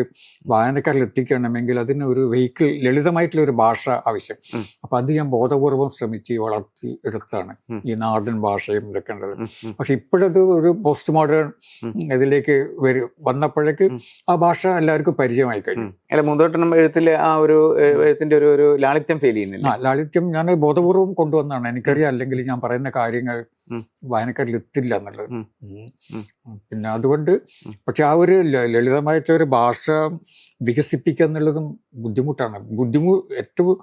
വായനക്കാരിൽ എത്തിക്കണമെങ്കിൽ അതിന് ഒരു വെഹിക്കിൾ, ലളിതമായിട്ടുള്ള ഒരു ഭാഷ ആവശ്യം. അപ്പൊ അത് ഞാൻ ബോധപൂർവം ശ്രമിച്ച് വളർത്തി എടുത്താണ് ഈ നാടൻ ഭാഷയും ഇതൊക്കെ ഉള്ളത്. പക്ഷെ ഇപ്പോഴത് ഒരു പോസ്റ്റ് മോഡേൺ ഇതിലേക്ക് വന്നപ്പോഴേക്ക് ആ ഭാഷ എല്ലാവർക്കും പരിചയമായി കഴിഞ്ഞു. അല്ല, മൂന്തേട്ടനും എഴുത്തിലെ ആ ഒരു എഴുത്തിന്റെ ഒരു ലാളിത്യം ഫീൽ ചെയ്യുന്നില്ല? ലാളിത്യം ഞാൻ ബോധപൂർവം കൊണ്ടുവന്നാണ്. എനിക്കറിയാം അല്ലെങ്കിൽ ഞാൻ പറയുന്ന കാര്യങ്ങൾ വായനക്കാരിൽ എത്തില്ല എന്നുള്ളത്. അതുകൊണ്ട് പക്ഷെ ആ ഒരു ലളിതമായിട്ടൊരു ഭാഷ വികസിപ്പിക്കുക എന്നുള്ളതും ബുദ്ധിമുട്ടാണ്. ഏറ്റവും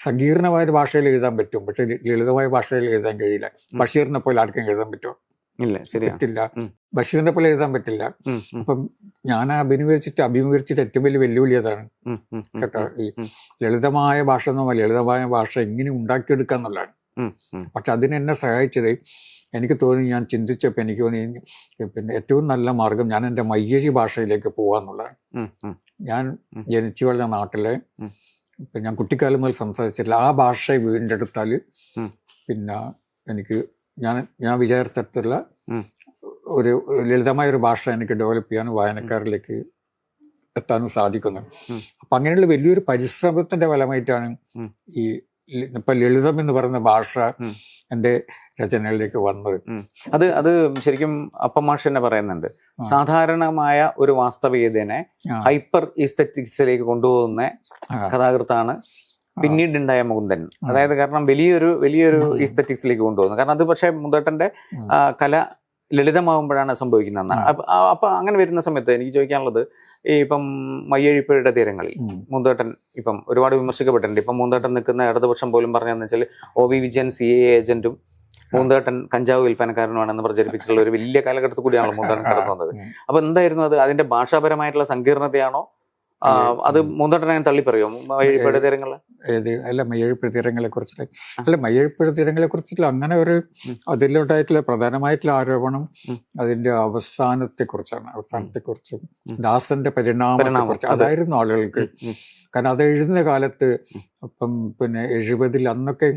സങ്കീർണമായ ഭാഷയിൽ എഴുതാൻ പറ്റും, പക്ഷെ ലളിതമായ ഭാഷയിൽ എഴുതാൻ കഴിയില്ല. ബഷീറിനെ പോലെ ആർക്കും എഴുതാൻ പറ്റുമോ? പറ്റില്ല. ബഷീറിനെ പോലെ എഴുതാൻ പറ്റില്ല. അപ്പം ഞാൻ അഭിമുഖീകരിച്ചിട്ട് ഏറ്റവും വലിയ വെല്ലുവിളി അതാണ് കേട്ടോ. ഈ ലളിതമായ ഭാഷ എന്ന് ലളിതമായ ഭാഷ എങ്ങനെ ഉണ്ടാക്കിയെടുക്കുക എന്നുള്ളതാണ്. പക്ഷെ അതിനെന്നെ സഹായിച്ചത് എനിക്ക് തോന്നി, ഞാൻ ചിന്തിച്ചപ്പോൾ എനിക്ക് തോന്നി ഏറ്റവും നല്ല മാർഗം ഞാൻ എൻ്റെ മയ്യഴി ഭാഷയിലേക്ക് പോകാന്നുള്ളതാണ്. ഞാൻ ജനിച്ചു വളർന്ന നാട്ടിലെ ഞാൻ കുട്ടിക്കാലം മുതൽ സംസാരിച്ചിട്ടില്ല ആ ഭാഷയെ വീണ്ടെടുത്താൽ എനിക്ക് ഞാൻ വിചാരിച്ചിട്ടുള്ള ഒരു ലളിതമായൊരു ഭാഷ എനിക്ക് ഡെവലപ്പ് ചെയ്യാനും വായനക്കാരിലേക്ക് എത്താനും സാധിക്കുന്നു. അപ്പം അങ്ങനെയുള്ള വലിയൊരു പരിശ്രമത്തിൻ്റെ ഫലമായിട്ടാണ് ഈ ഇപ്പൊ ലളിതം എന്ന് പറയുന്ന ഭാഷ എൻ്റെ രചനകളിലേക്ക് വന്നത്. അത് ശരിക്കും അപ്പം മാഷ് തന്നെ പറയുന്നുണ്ട്, സാധാരണമായ ഒരു വാസ്തവികതയെ ഹൈപ്പർ ഈസ്തെറ്റിക്സിലേക്ക് കൊണ്ടുപോകുന്ന കഥാകൃത്താണ് പിന്നീടുണ്ടായ മുകുന്ദൻ. അതായത് കാരണം വലിയൊരു ഈസ്തെറ്റിക്സിലേക്ക് കൊണ്ടുപോകുന്നത്. കാരണം അത് പക്ഷേ മൂന്തേട്ടന്റെ കല ലളിതമാകുമ്പോഴാണ് സംഭവിക്കുന്നതെന്നാണ്. അപ്പൊ അങ്ങനെ വരുന്ന സമയത്ത് എനിക്ക് ചോദിക്കാനുള്ളത്, ഈ ഇപ്പം മയ്യഴിപ്പുഴയുടെ തീരങ്ങളിൽ മൂന്തേട്ടൻ ഇപ്പം ഒരുപാട് വിമർശിക്കപ്പെട്ടിട്ടുണ്ട്. ഇപ്പം മൂന്തേട്ടൻ നിൽക്കുന്ന ഇടതുപക്ഷം പോലും പറഞ്ഞതെന്ന് വെച്ചാൽ OV വിജയൻ CA ഏജന്റും മൂന്തേട്ടൻ കഞ്ചാവ് വിൽപ്പനക്കാരനുമാണെന്ന് പ്രചരിപ്പിച്ചിട്ടുള്ള ഒരു വലിയ കാലഘട്ടത്തിൽ കൂടിയാണല്ലോ മൂന്തേട്ടൻ കടന്നു വന്നത്. അപ്പൊ എന്തായിരുന്നു അത്? അതിന്റെ ഭാഷാപരമായിട്ടുള്ള സങ്കീർണതയാണോ? അത് മൂന്തേട്ടനെ തള്ളി പറയുമോ മയ്യഴിപ്പുഴ തീരങ്ങളെ? അല്ല, മയ്യഴിപ്പുഴ തീരങ്ങളെ കുറിച്ചിട്ട് മയ്യഴിപ്പുഴ തീരങ്ങളെ കുറിച്ചിട്ടുള്ള അങ്ങനെ ഒരു അതിലുണ്ടായിട്ടുള്ള പ്രധാനമായിട്ടുള്ള ആരോപണം അതിന്റെ അവസാനത്തെക്കുറിച്ചും ദാസന്റെ പരിണാമത്തെക്കുറിച്ച്. അതായിരുന്നു ആളുകൾക്ക്. കാരണം അത് എഴുതുന്ന കാലത്ത് അപ്പം 70 അന്നൊക്കെ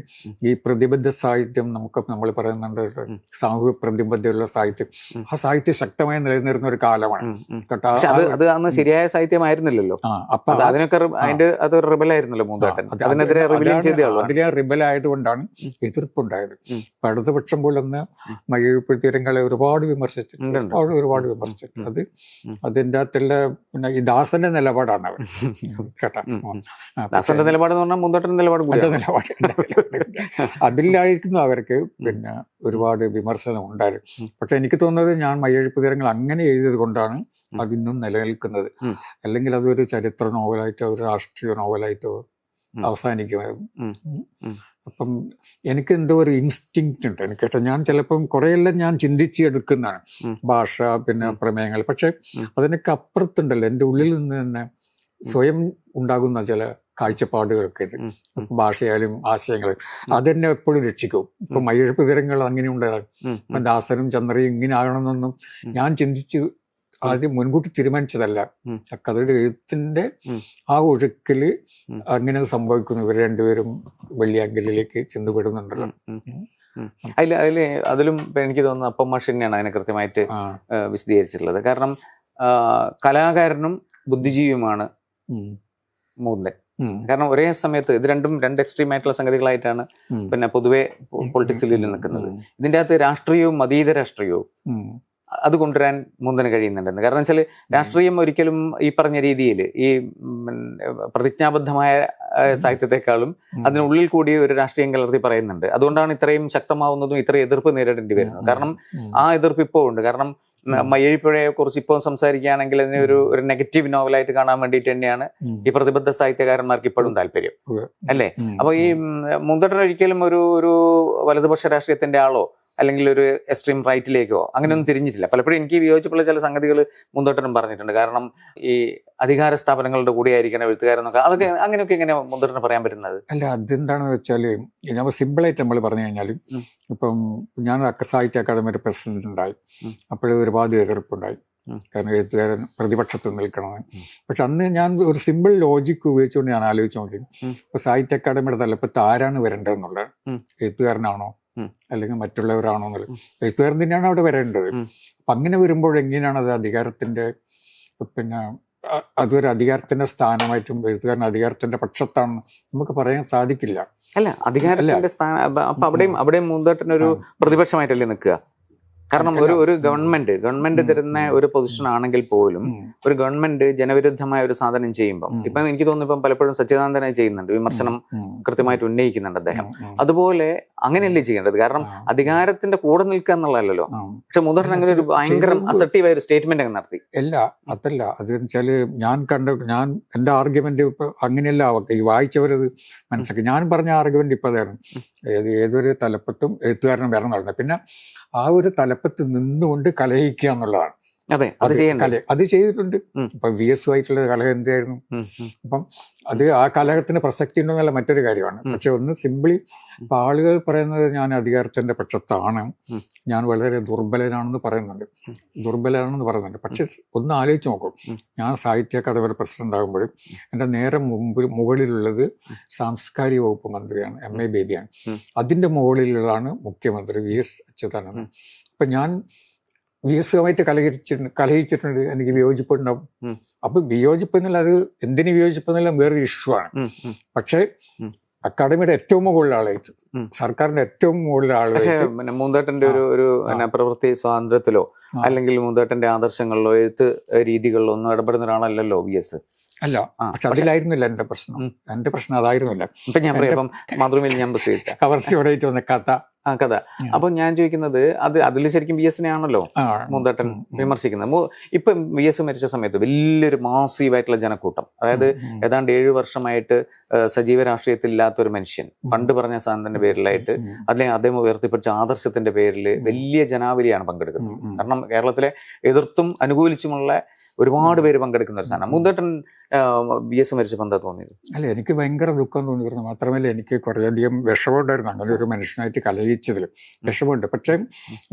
ഈ പ്രതിബദ്ധ സാഹിത്യം നമ്മൾ പറയുന്നുണ്ട്, സാമൂഹിക പ്രതിബദ്ധതയുള്ള സാഹിത്യം, ആ സാഹിത്യം ശക്തമായി നിലനിന്നിരുന്ന ഒരു കാലമാണ് കേട്ടോ. അത് അന്ന് ശരിയായ സാഹിത്യമായിരുന്നില്ലല്ലോ. അപ്പൊ അതിനൊക്കെ അതിന്റെ അതൊരു റിബലായിരുന്നല്ലോ മൂന്തേട്ടൻ. അതിനെതിരെ റിബലിയൻ ചെയ്ത ആളാണ്. അതിലെ റിബൽ ആയതുകൊണ്ടാണ് എതിർപ്പുണ്ടായത്. ഇപ്പൊ ഇടതുപക്ഷം പോലൊന്ന് മഴയപ്പെടുത്തിരങ്ങളെ ഒരുപാട് വിമർശിച്ചിട്ടുണ്ട്, ഒരുപാട് വിമർശിച്ചിട്ടുണ്ട്. അതിൻ്റെ അകത്തുള്ള പിന്നെ ഈ ദാസന്റെ നിലപാടാണ് അവർ കേട്ടാ. ദാസന്റെ നിലപാട് എന്ന് പറഞ്ഞാൽ മുന്തോട്ടൻ നിലപാട് അതിലായിരിക്കുന്നു അവർക്ക് പിന്നെ ഒരുപാട് വിമർശനം ഉണ്ടായിരുന്നു. പക്ഷെ എനിക്ക് തോന്നുന്നത് ഞാൻ മയ്യഴിപ്പുതിരങ്ങൾ അങ്ങനെ എഴുതിയത് കൊണ്ടാണ് അതിന്നും നിലനിൽക്കുന്നത്. അല്ലെങ്കിൽ അതൊരു ചരിത്ര നോവലായിട്ടോ ഒരു രാഷ്ട്രീയ നോവലായിട്ടോ അവസാനിക്കുമായിരുന്നു. അപ്പം എനിക്ക് എന്തോ ഒരു ഇൻസ്റ്റിങ്ക്റ്റ് ഉണ്ട് എനിക്ക് കേട്ടോ. ഞാൻ ചിലപ്പം കുറെയെല്ലാം ഞാൻ ചിന്തിച്ചെടുക്കുന്നതാണ് ഭാഷ പിന്നെ പ്രമേയങ്ങൾ. പക്ഷെ അതിനൊക്കെ അപ്പുറത്തുണ്ടല്ലോ എൻ്റെ ഉള്ളിൽ നിന്ന് തന്നെ സ്വയം ഉണ്ടാകുന്ന ചില കാഴ്ചപ്പാടുകളൊക്കെ ഉണ്ട്. ഭാഷയായാലും ആശയങ്ങളും അതെന്നെ എപ്പോഴും രക്ഷിക്കും. ഇപ്പൊ മയ്യഴിപ്പുതിരങ്ങൾ അങ്ങനെ ഉണ്ടാകും. ഇപ്പൊ ദാസനും ചന്ദ്രയും ഇങ്ങനെ ആകണമെന്നൊന്നും ഞാൻ ചിന്തിച്ച് ആദ്യം മുൻകൂട്ടി തീരുമാനിച്ചതല്ല. കഥയുടെ എഴുത്തിന്റെ ആ ഒഴുക്കില് അങ്ങനെ സംഭവിക്കുന്നു. ഇവർ രണ്ടുപേരും വെള്ളിയാങ്കലിലേക്ക് ചെന്നുപെടുന്നുണ്ടല്ലോ. അതിലും എനിക്ക് തോന്നുന്നു അപ്പം മാഷ് തന്നെയാണ് അതിനെ കൃത്യമായിട്ട് വിശദീകരിച്ചിട്ടുള്ളത്. കാരണം കലാകാരനും ബുദ്ധിജീവിയുമാണ് മൂന്തൻ. കാരണം ഒരേ സമയത്ത് ഇത് രണ്ട് എക്സ്ട്രീം ആയിട്ടുള്ള സംഗതികളായിട്ടാണ് പിന്നെ പൊതുവെ പൊളിറ്റിക്സിൽ നിൽക്കുന്നത്. ഇതിൻ്റെ അകത്ത് രാഷ്ട്രീയവും മതീത രാഷ്ട്രീയവും അത് കൊണ്ടുവരാൻ മൂന്തന് കഴിയുന്നുണ്ടെന്ന്. കാരണം വെച്ചാൽ രാഷ്ട്രീയം ഒരിക്കലും ഈ പറഞ്ഞ രീതിയിൽ ഈ പ്രതിജ്ഞാബദ്ധമായ സാഹിത്യത്തെക്കാളും അതിനുള്ളിൽ കൂടി ഒരു രാഷ്ട്രീയം കലർത്തി പറയുന്നുണ്ട്. അതുകൊണ്ടാണ് ഇത്രയും ശക്തമാവുന്നതും ഇത്രയും എതിർപ്പ് നേരിടേണ്ടി വരുന്നത്. കാരണം ആ എതിർപ്പ് ഇപ്പോൾ ഉണ്ട്. കാരണം മയ്യഴിപ്പുഴയെ കുറിച്ച് ഇപ്പോൾ സംസാരിക്കുകയാണെങ്കിൽ അതിനെ ഒരു നെഗറ്റീവ് നോവലായിട്ട് കാണാൻ വേണ്ടിയിട്ട് തന്നെയാണ് ഈ പ്രതിബദ്ധ സാഹിത്യകാരന്മാർക്ക് ഇപ്പോഴും താല്പര്യം, അല്ലേ? അപ്പൊ ഈ മുന്തട്ടൻ ഒരിക്കലും ഒരു വലതുപക്ഷ രാഷ്ട്രീയത്തിന്റെ ആളോ അല്ലെങ്കിൽ ഒരു എക്സ്ട്രീം റൈറ്റിലേക്കോ അങ്ങനെയൊന്നും തിരിഞ്ഞിട്ടില്ല. പലപ്പോഴും എനിക്ക് വിയോജിപ്പുള്ള ചില സംഗതികൾ മുന്തട്ടനും പറഞ്ഞിട്ടുണ്ട്. കാരണം ഈ അധികാര സ്ഥാപനങ്ങളുടെ കൂടിയായിരിക്കണം എഴുത്തുകാരെന്നൊക്കെ, അതൊക്കെ അങ്ങനെയൊക്കെ എങ്ങനെ മുന്തട്ടന് പറയാൻ പറ്റുന്നത്? അല്ല, അതെന്താണെന്ന് വെച്ചാൽ നമ്മൾ സിമ്പിളായിട്ട് നമ്മൾ പറഞ്ഞു കഴിഞ്ഞാൽ ഇപ്പം ഞാൻ സാഹിത്യ അക്കാദമിയുടെ പ്രസിഡന്റ് ഉണ്ടായി. അപ്പോഴേ ഒരുപാട് എതിർപ്പുണ്ടായി. കാരണം എഴുത്തുകാരൻ പ്രതിപക്ഷത്ത് നിൽക്കണമെന്ന്. പക്ഷെ അന്ന് ഞാൻ ഒരു സിമ്പിൾ ലോജിക്ക് ഉപയോഗിച്ചുകൊണ്ട് ഞാൻ ആലോചിച്ച് നോക്കി. ഇപ്പൊ സാഹിത്യ അക്കാദമിയുടെ തലപ്പത്ത് ആരാണ് വരേണ്ടതെന്നുള്ളത്, എഴുത്തുകാരനാണോ അല്ലെങ്കിൽ മറ്റുള്ളവരാണോ എന്നുള്ളത്. എഴുത്തുകാരൻ തന്നെയാണ് അവിടെ വരേണ്ടത്. അപ്പൊ അങ്ങനെ വരുമ്പോൾ എങ്ങനെയാണ് അത് അധികാരത്തിന്റെ പിന്നെ അതൊരു അധികാരത്തിന്റെ സ്ഥാനമായിട്ടും എഴുത്തുകാരൻ അധികാരത്തിന്റെ പക്ഷത്താണെന്ന് നമുക്ക് പറയാൻ സാധിക്കില്ല. അല്ല, അധികാരത്തിന്റെ സ്ഥാനം അപ്പൊ അവിടെയും മുന്തട്ടനൊരു പ്രതിപക്ഷമായിട്ടല്ലേ നിൽക്കുക? കാരണം ഒരു ഗവൺമെന്റ് തരുന്ന ഒരു പൊസിഷൻ ആണെങ്കിൽ പോലും ഒരു ഗവൺമെന്റ് ജനവിരുദ്ധമായ ഒരു സാധനം ചെയ്യുമ്പോൾ, ഇപ്പം എനിക്ക് തോന്നുന്നു ഇപ്പം പലപ്പോഴും സച്ചിദാനന്ദനായി ചെയ്യുന്നുണ്ട്, വിമർശനം കൃത്യമായിട്ട് ഉന്നയിക്കുന്നുണ്ട് അദ്ദേഹം. അതുപോലെ അങ്ങനെയല്ലേ ചെയ്യേണ്ടത്? കാരണം അധികാരത്തിന്റെ കൂടെ നിൽക്കുക എന്നുള്ളതല്ലോ. പക്ഷെ മുതിർന്ന അങ്ങനെ ഒരു ഭയങ്കര അസർട്ടീവായ ഒരു സ്റ്റേറ്റ്മെന്റ് അങ്ങ് നടത്തി. അതല്ല, അത് വെച്ചാല് ഞാൻ എന്റെ ആർഗ്യുമെന്റ് ഇപ്പൊ അങ്ങനെയല്ല ഈ വായിച്ചവരത് മനസ്സിലാക്കി. ഞാൻ പറഞ്ഞ ആർഗ്യുമെന്റ് ഇപ്പൊ അതായിരുന്നു, ഏതൊരു തലപ്പത്തും എഴുത്തുകാരനും വരണം എന്നുള്ളത്. പിന്നെ ആ ഒരു തലപ്പത്ത് നിന്നുകൊണ്ട് കലഹിക്കുക എന്നുള്ളതാണ്. അതെ, അത് ചെയ്തിട്ടുണ്ട്. ഇപ്പൊ VS ആയിട്ടുള്ള കലഹം എന്തായിരുന്നു? അപ്പം അത് ആ കലഹത്തിന് പ്രസക്തി ഉണ്ടെന്നല്ല മറ്റൊരു കാര്യമാണ്. പക്ഷെ ഒന്ന് സിംപിളി ഇപ്പൊ ആളുകൾ പറയുന്നത് ഞാൻ അധികാരത്തിന്റെ പക്ഷത്താണ്, ഞാൻ വളരെ ദുർബലനാണെന്ന് പറയുന്നുണ്ട്. പക്ഷെ ഒന്ന് ആലോചിച്ച് നോക്കും, ഞാൻ സാഹിത്യ അക്കാദമിയുടെ പ്രസിഡന്റ് ആകുമ്പോഴും എൻ്റെ നേരെ മുകളിലുള്ളത് സാംസ്കാരിക വകുപ്പ് മന്ത്രിയാണ്, MA ബേബിയാണ്. അതിന്റെ മുകളിലുള്ളതാണ് മുഖ്യമന്ത്രി VS അച്യുതാനന്ദൻ. അപ്പൊ ഞാൻ VS കലഹിച്ചിട്ടുണ്ട്, എനിക്ക് വിയോജിപ്പുണ്ടാവും. അപ്പൊ വിയോജിപ്പ് എന്നുള്ള അത് എന്തിന് വിയോജിപ്പ് എന്നുള്ള വേറൊരു ഇഷ്യൂ ആണ്. പക്ഷെ അക്കാദമിയുടെ ഏറ്റവും മുകളിലെ ആളായിട്ട്, സർക്കാരിന്റെ ഏറ്റവും മുകളിലെ ആളായിട്ട് മൂന്തേട്ടന്റെ ഒരു പ്രവൃത്തി സ്വാതന്ത്ര്യത്തിലോ അല്ലെങ്കിൽ മൂന്തേട്ടന്റെ ആദർശങ്ങളിലോ എഴുത്ത് രീതികളിലോ ഒന്നും ഇടപെടുന്ന ഒരാളല്ലല്ലോ VS. അല്ല, പക്ഷെ അതിലായിരുന്നില്ല എന്റെ പ്രശ്നം അതായിരുന്നില്ല. ഇപ്പൊ ഞാൻ പറയാം, മാതൃഭൂമിയിൽ ഞാൻ കവർച്ചയോടെ വന്ന കഥ. അപ്പൊ ഞാൻ ചോദിക്കുന്നത്, അതിൽ ശരിക്കും VS ആണല്ലോ മൂന്തേട്ടൻ വിമർശിക്കുന്നത്. ഇപ്പൊ VS മരിച്ച സമയത്ത് വലിയൊരു മാസീവായിട്ടുള്ള ജനക്കൂട്ടം, അതായത് ഏതാണ്ട് 7 വർഷമായിട്ട് സജീവ രാഷ്ട്രീയത്തിൽ ഇല്ലാത്തൊരു മനുഷ്യൻ, പണ്ട് പറഞ്ഞ സാധനത്തിന്റെ പേരിലായിട്ട് അല്ലെങ്കിൽ അദ്ദേഹം ഉയർത്തിപ്പിടിച്ച ആദർശത്തിന്റെ പേരിൽ വലിയ ജനാവലിയാണ് പങ്കെടുക്കുന്നത്. കാരണം കേരളത്തിലെ എതിർത്തും അനുകൂലിച്ചുമുള്ള ഒരുപാട് പേര് പങ്കെടുക്കുന്ന ഒരു സാധനം. മൂന്തേട്ടൻ VS മരിച്ചപ്പോൾ എന്താ തോന്നിയത്? അല്ല, എനിക്ക് ഭയങ്കര ദുഃഖം തോന്നിയിരുന്നു. മാത്രമല്ല എനിക്ക് കുറേയധികം വിഷമമുണ്ടായിരുന്നു അങ്ങനെ ഒരു മനുഷ്യനായിട്ട് കലഹിച്ചതിൽ വിഷമമുണ്ട്. പക്ഷെ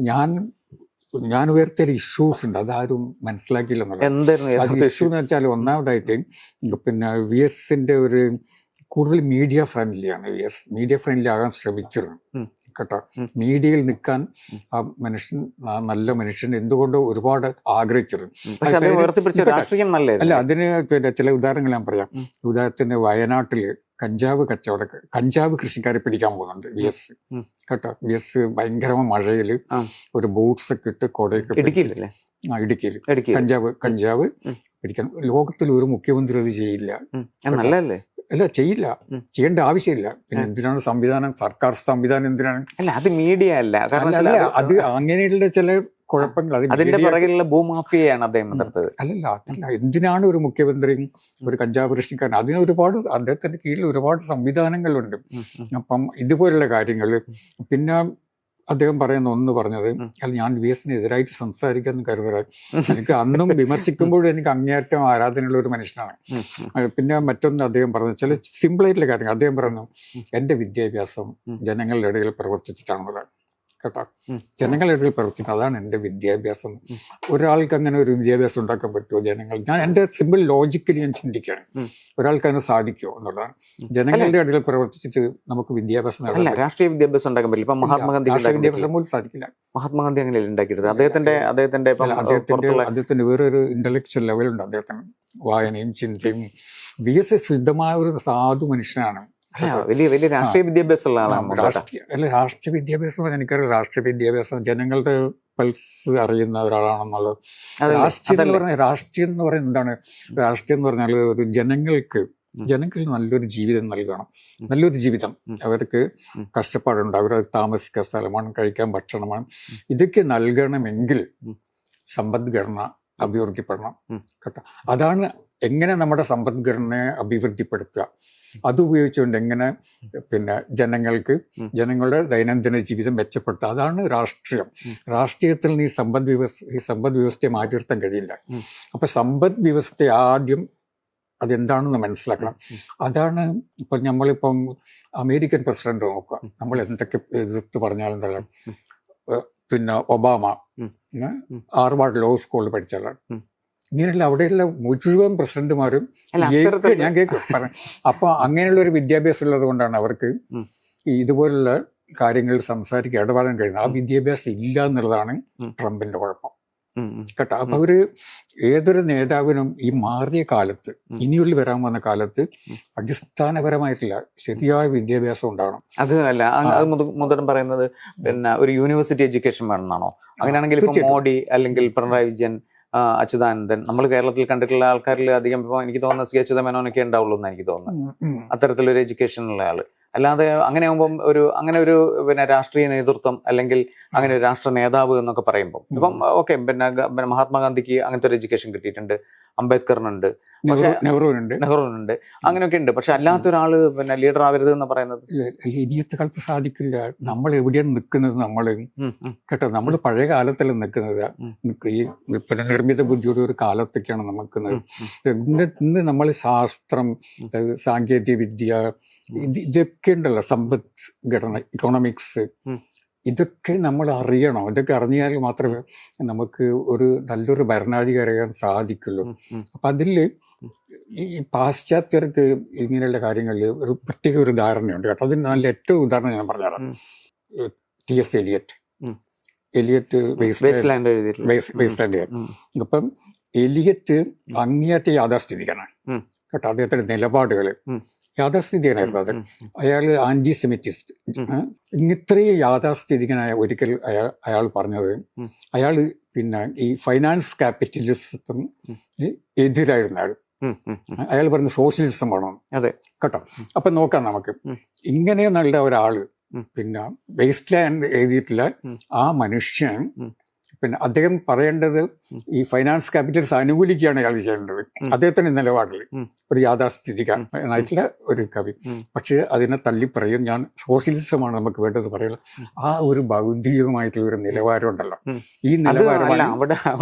ഞാൻ ഉയർത്തിയ ഇഷ്യൂസ് ഉണ്ട്, അതാരും മനസ്സിലാക്കിയില്ല എന്നുള്ളത്. ഇഷ്യൂ എന്ന് വെച്ചാൽ ഒന്നാമതായിട്ട് പിന്നെ VS ഒരു കൂടുതൽ മീഡിയ ഫ്രണ്ട്ലിയാണ് VS. മീഡിയ ഫ്രണ്ട്ലി ആകാൻ ശ്രമിച്ചിരുന്നു കേട്ടോ. മീഡിയയിൽ നിൽക്കാൻ ആ മനുഷ്യൻ, ആ നല്ല മനുഷ്യൻ എന്തുകൊണ്ടോ ഒരുപാട് ആഗ്രഹിച്ചിരുന്നു. പക്ഷെ അത് ഉയർത്തിപ്പിടിച്ച രാഷ്ട്രീയം നല്ലത്. അല്ല, അതിന് പിന്നെ ചില ഉദാഹരണങ്ങൾ ഞാൻ പറയാം. ഉദാഹരണത്തിന് വയനാട്ടില് കഞ്ചാവ് കൃഷിക്കാരെ പിടിക്കാൻ പോകുന്നുണ്ട് VS കേട്ടോ. VS ഭയങ്കരമായ മഴയില് ഒരു ബൂട്ട്സ് ഒക്കെ ഇട്ട് കൊടയൊക്കെ ഇടുക്കിയില് കഞ്ചാവ് പിടിക്കാൻ. ലോകത്തിൽ ഒരു മുഖ്യമന്ത്രി അത് ചെയ്യില്ല. നല്ലതല്ലേ? അല്ല, ചെയ്യില്ല, ചെയ്യേണ്ട ആവശ്യമില്ല. പിന്നെ എന്തിനാണ് സർക്കാർ സംവിധാനം എന്തിനാണ്? അല്ല, അത് മീഡിയ അല്ല, അത് അങ്ങനെയുള്ള ചില കുഴപ്പങ്ങൾ അതിന്റെ പിറകിലുള്ള ഭൂമാഫിയയാണ് അദ്ദേഹം എതിർത്തത്. അതല്ല, എന്തിനാണ് ഒരു മുഖ്യമന്ത്രിയും ഒരു കഞ്ചാവ് കൃഷിക്കാരൻ? അതിന് അദ്ദേഹത്തിന്റെ കീഴിൽ ഒരുപാട് സംവിധാനങ്ങളുണ്ട്. അപ്പം ഇതുപോലുള്ള കാര്യങ്ങൾ. പിന്നെ അദ്ദേഹം പറഞ്ഞത്, അല്ല, ഞാൻ VSന് എതിരായിട്ട് സംസാരിക്കാന്ന് കരുതരാൻ, എനിക്ക് അന്നും വിമർശിക്കുമ്പോഴും എനിക്ക് അങ്ങേയറ്റം ആരാധനയുള്ള ഒരു മനുഷ്യനാണ്. പിന്നെ മറ്റൊന്ന് അദ്ദേഹം പറഞ്ഞത് ചില സിമ്പിളായിട്ടുള്ള കാര്യങ്ങൾ. അദ്ദേഹം പറഞ്ഞു, എൻ്റെ വിദ്യാഭ്യാസം ജനങ്ങളുടെ ഇടയിൽ പ്രവർത്തിച്ചിട്ടാണ് കേട്ടോ. ജനങ്ങളുടെ ഇടയിൽ പ്രവർത്തിക്കുന്നത്, അതാണ് എൻ്റെ വിദ്യാഭ്യാസം. ഒരാൾക്ക് അങ്ങനെ ഒരു വിദ്യാഭ്യാസം ഉണ്ടാക്കാൻ പറ്റുമോ? എൻ്റെ സിമ്പിൾ ലോജിക്കലി ഞാൻ ചിന്തിക്കുകയാണ്, ഒരാൾക്ക് അതിന് സാധിക്കുമോ എന്നുള്ളതാണ്. ജനങ്ങളുടെ ഇടയിൽ പ്രവർത്തിച്ചിട്ട് നമുക്ക് വിദ്യാഭ്യാസം രാഷ്ട്രീയ വിദ്യാഭ്യാസം ഉണ്ടാക്കാൻ പറ്റില്ല. ഇപ്പൊ മഹാത്മാഗാന്ധി വിദ്യാഭ്യാസം പോലും സാധിക്കില്ല. മഹാത്മാഗാന്ധി അങ്ങനെ ഉണ്ടാക്കിയത് അദ്ദേഹത്തിന്റെ വേറൊരു ഇന്റലക്ച്വൽ ലെവലുണ്ട്. അദ്ദേഹത്തിന് വായനയും ചിന്തയും. VS ശുദ്ധമായ ഒരു സാധു മനുഷ്യനാണ്. വലിയ രാഷ്ട്രീയ വിദ്യാഭ്യസമുള്ള ആളാണ്. രാഷ്ട്രീയ വിദ്യാഭ്യാസം എനിക്കറിയാം. രാഷ്ട്രീയ വിദ്യാഭ്യാസം ജനങ്ങളുടെ പൾസ് അറിയുന്ന ഒരാളാണെന്നുള്ളത്. രാഷ്ട്രീയം എന്ന് പറയുന്നത് എന്താണ്? രാഷ്ട്രീയം എന്ന് പറഞ്ഞാൽ ഒരു ജനങ്ങൾക്ക് നല്ലൊരു ജീവിതം നൽകണം. നല്ലൊരു ജീവിതം, അവർക്ക് കഷ്ടപ്പാടുണ്ട്, അവർ താമസിക്കാൻ സ്ഥലമാണ്, കഴിക്കാൻ ഭക്ഷണമാണ്. ഇതൊക്കെ നൽകണമെങ്കിൽ സമ്പദ്ഘടന അഭിവൃദ്ധിപ്പെടണം കേട്ടോ. അതാണ് എങ്ങനെ നമ്മുടെ സമ്പദ്ഘടനയെ അഭിവൃദ്ധിപ്പെടുത്തുക, അതുപയോഗിച്ചുകൊണ്ട് എങ്ങനെ പിന്നെ ജനങ്ങളുടെ ദൈനംദിന ജീവിതം മെച്ചപ്പെടുത്തുക, അതാണ് രാഷ്ട്രീയം. രാഷ്ട്രീയത്തിൽ ഈ സമ്പദ് വ്യവസ്ഥയെ മാറ്റി നിർത്താൻ കഴിയില്ല. അപ്പൊ സമ്പദ് വ്യവസ്ഥ ആദ്യം അതെന്താണെന്ന് മനസ്സിലാക്കണം. അതാണ് ഇപ്പം നമ്മളിപ്പം അമേരിക്കൻ പ്രസിഡന്റ് നോക്കുക, നമ്മൾ എന്തൊക്കെ എതിർത്ത് പറഞ്ഞാലുണ്ടല്ലോ. പിന്നെ ഒബാമ ഹാർവാർഡ് ലോ സ്കൂളിൽ പഠിച്ചാലാണ്. ഇങ്ങനെയുള്ള അവിടെയുള്ള മുഴുവൻ പ്രസിഡന്റുമാരും ഞാൻ കേൾക്കും. അപ്പൊ അങ്ങനെയുള്ള ഒരു വിദ്യാഭ്യാസം ഉള്ളത് കൊണ്ടാണ് അവർക്ക് ഇതുപോലുള്ള കാര്യങ്ങളിൽ സംസാരിക്കാൻ ഇടപെടാൻ കഴിയുന്നത്. ആ വിദ്യാഭ്യാസം ഇല്ല എന്നുള്ളതാണ് ട്രംപിന്റെ കുഴപ്പം കേട്ടോ. അപ്പൊ അവര് ഏതൊരു നേതാവിനും ഈ മാറിയ കാലത്ത്, ഇനിയുള്ള വരാൻ വന്ന കാലത്ത് അടിസ്ഥാനപരമായിട്ടില്ല ശരിയായ വിദ്യാഭ്യാസം ഉണ്ടാവണം. അത് അല്ല, അത് മുതലും പറയുന്നത് പിന്നെ ഒരു യൂണിവേഴ്സിറ്റി എഡ്യൂക്കേഷൻ വേണമെന്നാണോ? അങ്ങനെയാണെങ്കിൽ ഇപ്പൊ മോഡി അല്ലെങ്കിൽ പിണറായി വിജയൻ, അച്യുതാനന്ദൻ, നമ്മൾ കേരളത്തിൽ കണ്ടിട്ടുള്ള ആൾക്കാരിൽ അധികം ഇപ്പൊ എനിക്ക് തോന്നുന്നത് CH മേനോനൊക്കെ ഉണ്ടാവുള്ളൂ എന്ന് എനിക്ക് തോന്നുന്നു, അത്തരത്തിലൊരു എഡ്യൂക്കേഷനുള്ള ആള്. അല്ലാതെ അങ്ങനെ ആകുമ്പം അങ്ങനെ ഒരു പിന്നെ രാഷ്ട്രീയ നേതൃത്വം അല്ലെങ്കിൽ അങ്ങനെ ഒരു രാഷ്ട്ര നേതാവ് എന്നൊക്കെ പറയുമ്പോൾ ഇപ്പം ഓക്കെ, പിന്നെ മഹാത്മാഗാന്ധിക്ക് അങ്ങനത്തെ ഒരു എഡ്യൂക്കേഷൻ കിട്ടിയിട്ടുണ്ട്, അംബേദ്കറിനുണ്ട്, നെഹ്റുവിനുണ്ട്, അങ്ങനെയൊക്കെ ഉണ്ട്. പക്ഷെ അല്ലാത്തൊരാള് പിന്നെ ലീഡർ ആവരുത് എന്ന് പറയുന്നത് ഇനിയത്തെ കാലത്ത് സാധിക്കില്ല. നമ്മൾ എവിടെയാണ് നിൽക്കുന്നത്? നമ്മള് കേട്ടോ, നമ്മൾ പഴയ കാലത്തല്ല നിൽക്കുന്നത്. ഈ പിന്നെ നിർമ്മിത ബുദ്ധിയുടെ ഒരു കാലത്തൊക്കെയാണ് നിൽക്കുന്നത്. ഇന്ന് നമ്മൾ ശാസ്ത്രം, സാങ്കേതിക വിദ്യ, ഇതൊക്കെ ഉണ്ടല്ലോ, സമ്പദ്ഘടന, ഇക്കോണമിക്സ്, ഇതൊക്കെ നമ്മൾ അറിയണം. ഇതൊക്കെ അറിഞ്ഞാൽ മാത്രമേ നമുക്ക് ഒരു നല്ലൊരു ഭരണാധികാരിയാകാൻ സാധിക്കുള്ളൂ. അപ്പം അതിൽ ഈ പാശ്ചാത്യർക്ക് ഇങ്ങനെയുള്ള കാര്യങ്ങളിൽ ഒരു പ്രത്യേക ഒരു ധാരണയുണ്ട് കേട്ടോ. അതിന് നല്ല ഏറ്റവും ഉദാഹരണം ഞാൻ പറഞ്ഞുതരാം. T.S. Eliot Waste Land. അപ്പം എലിയറ്റ് അങ്ങേയറ്റ യാഥാസ്ഥിതികനാണ് കേട്ടോ. അദ്ദേഹത്തിന്റെ നിലപാടുകൾ യാഥാസ്ഥിതികനായിരുന്നു. അത് അയാൾ ആന്റിസെമിറ്റിസ്റ്റ്. ഇത്രയും യാഥാസ്ഥിതികനായ ഒരിക്കൽ അയാൾ പറഞ്ഞത്, അയാൾ പിന്നെ ഈ ഫൈനാൻസ് ക്യാപിറ്റലിസത്തിന് എതിരായിരുന്ന അയാൾ പറഞ്ഞ സോഷ്യലിസം വേണം കേട്ടോ. അപ്പൊ നോക്കാം നമുക്ക്. ഇങ്ങനെ നല്ല ഒരാള് പിന്നെ വേസ്റ്റ്ലാൻഡ് എഴുതിയിട്ടില്ല ആ മനുഷ്യൻ, പിന്നെ അദ്ദേഹം പറയേണ്ടത് ഈ ഫൈനാൻസ് ക്യാപിറ്റൽസ് അനുകൂലിക്കുകയാണ് അയാൾ ചെയ്യേണ്ടത്. അദ്ദേഹത്തിന്റെ നിലപാടിൽ ഒരു യാഥാസ്ഥിതികനായിട്ടുള്ള ഒരു കവി. പക്ഷെ അതിനെ തള്ളിപ്പറയും, ഞാൻ സോഷ്യലിസമാണ് നമുക്ക് വേണ്ടത് പറയുന്നത്. ആ ഒരു ബൗദ്ധികമായിട്ടുള്ള ഒരു നിലവാരം ഉണ്ടല്ലോ, ഈ നിലവാരമാണ്,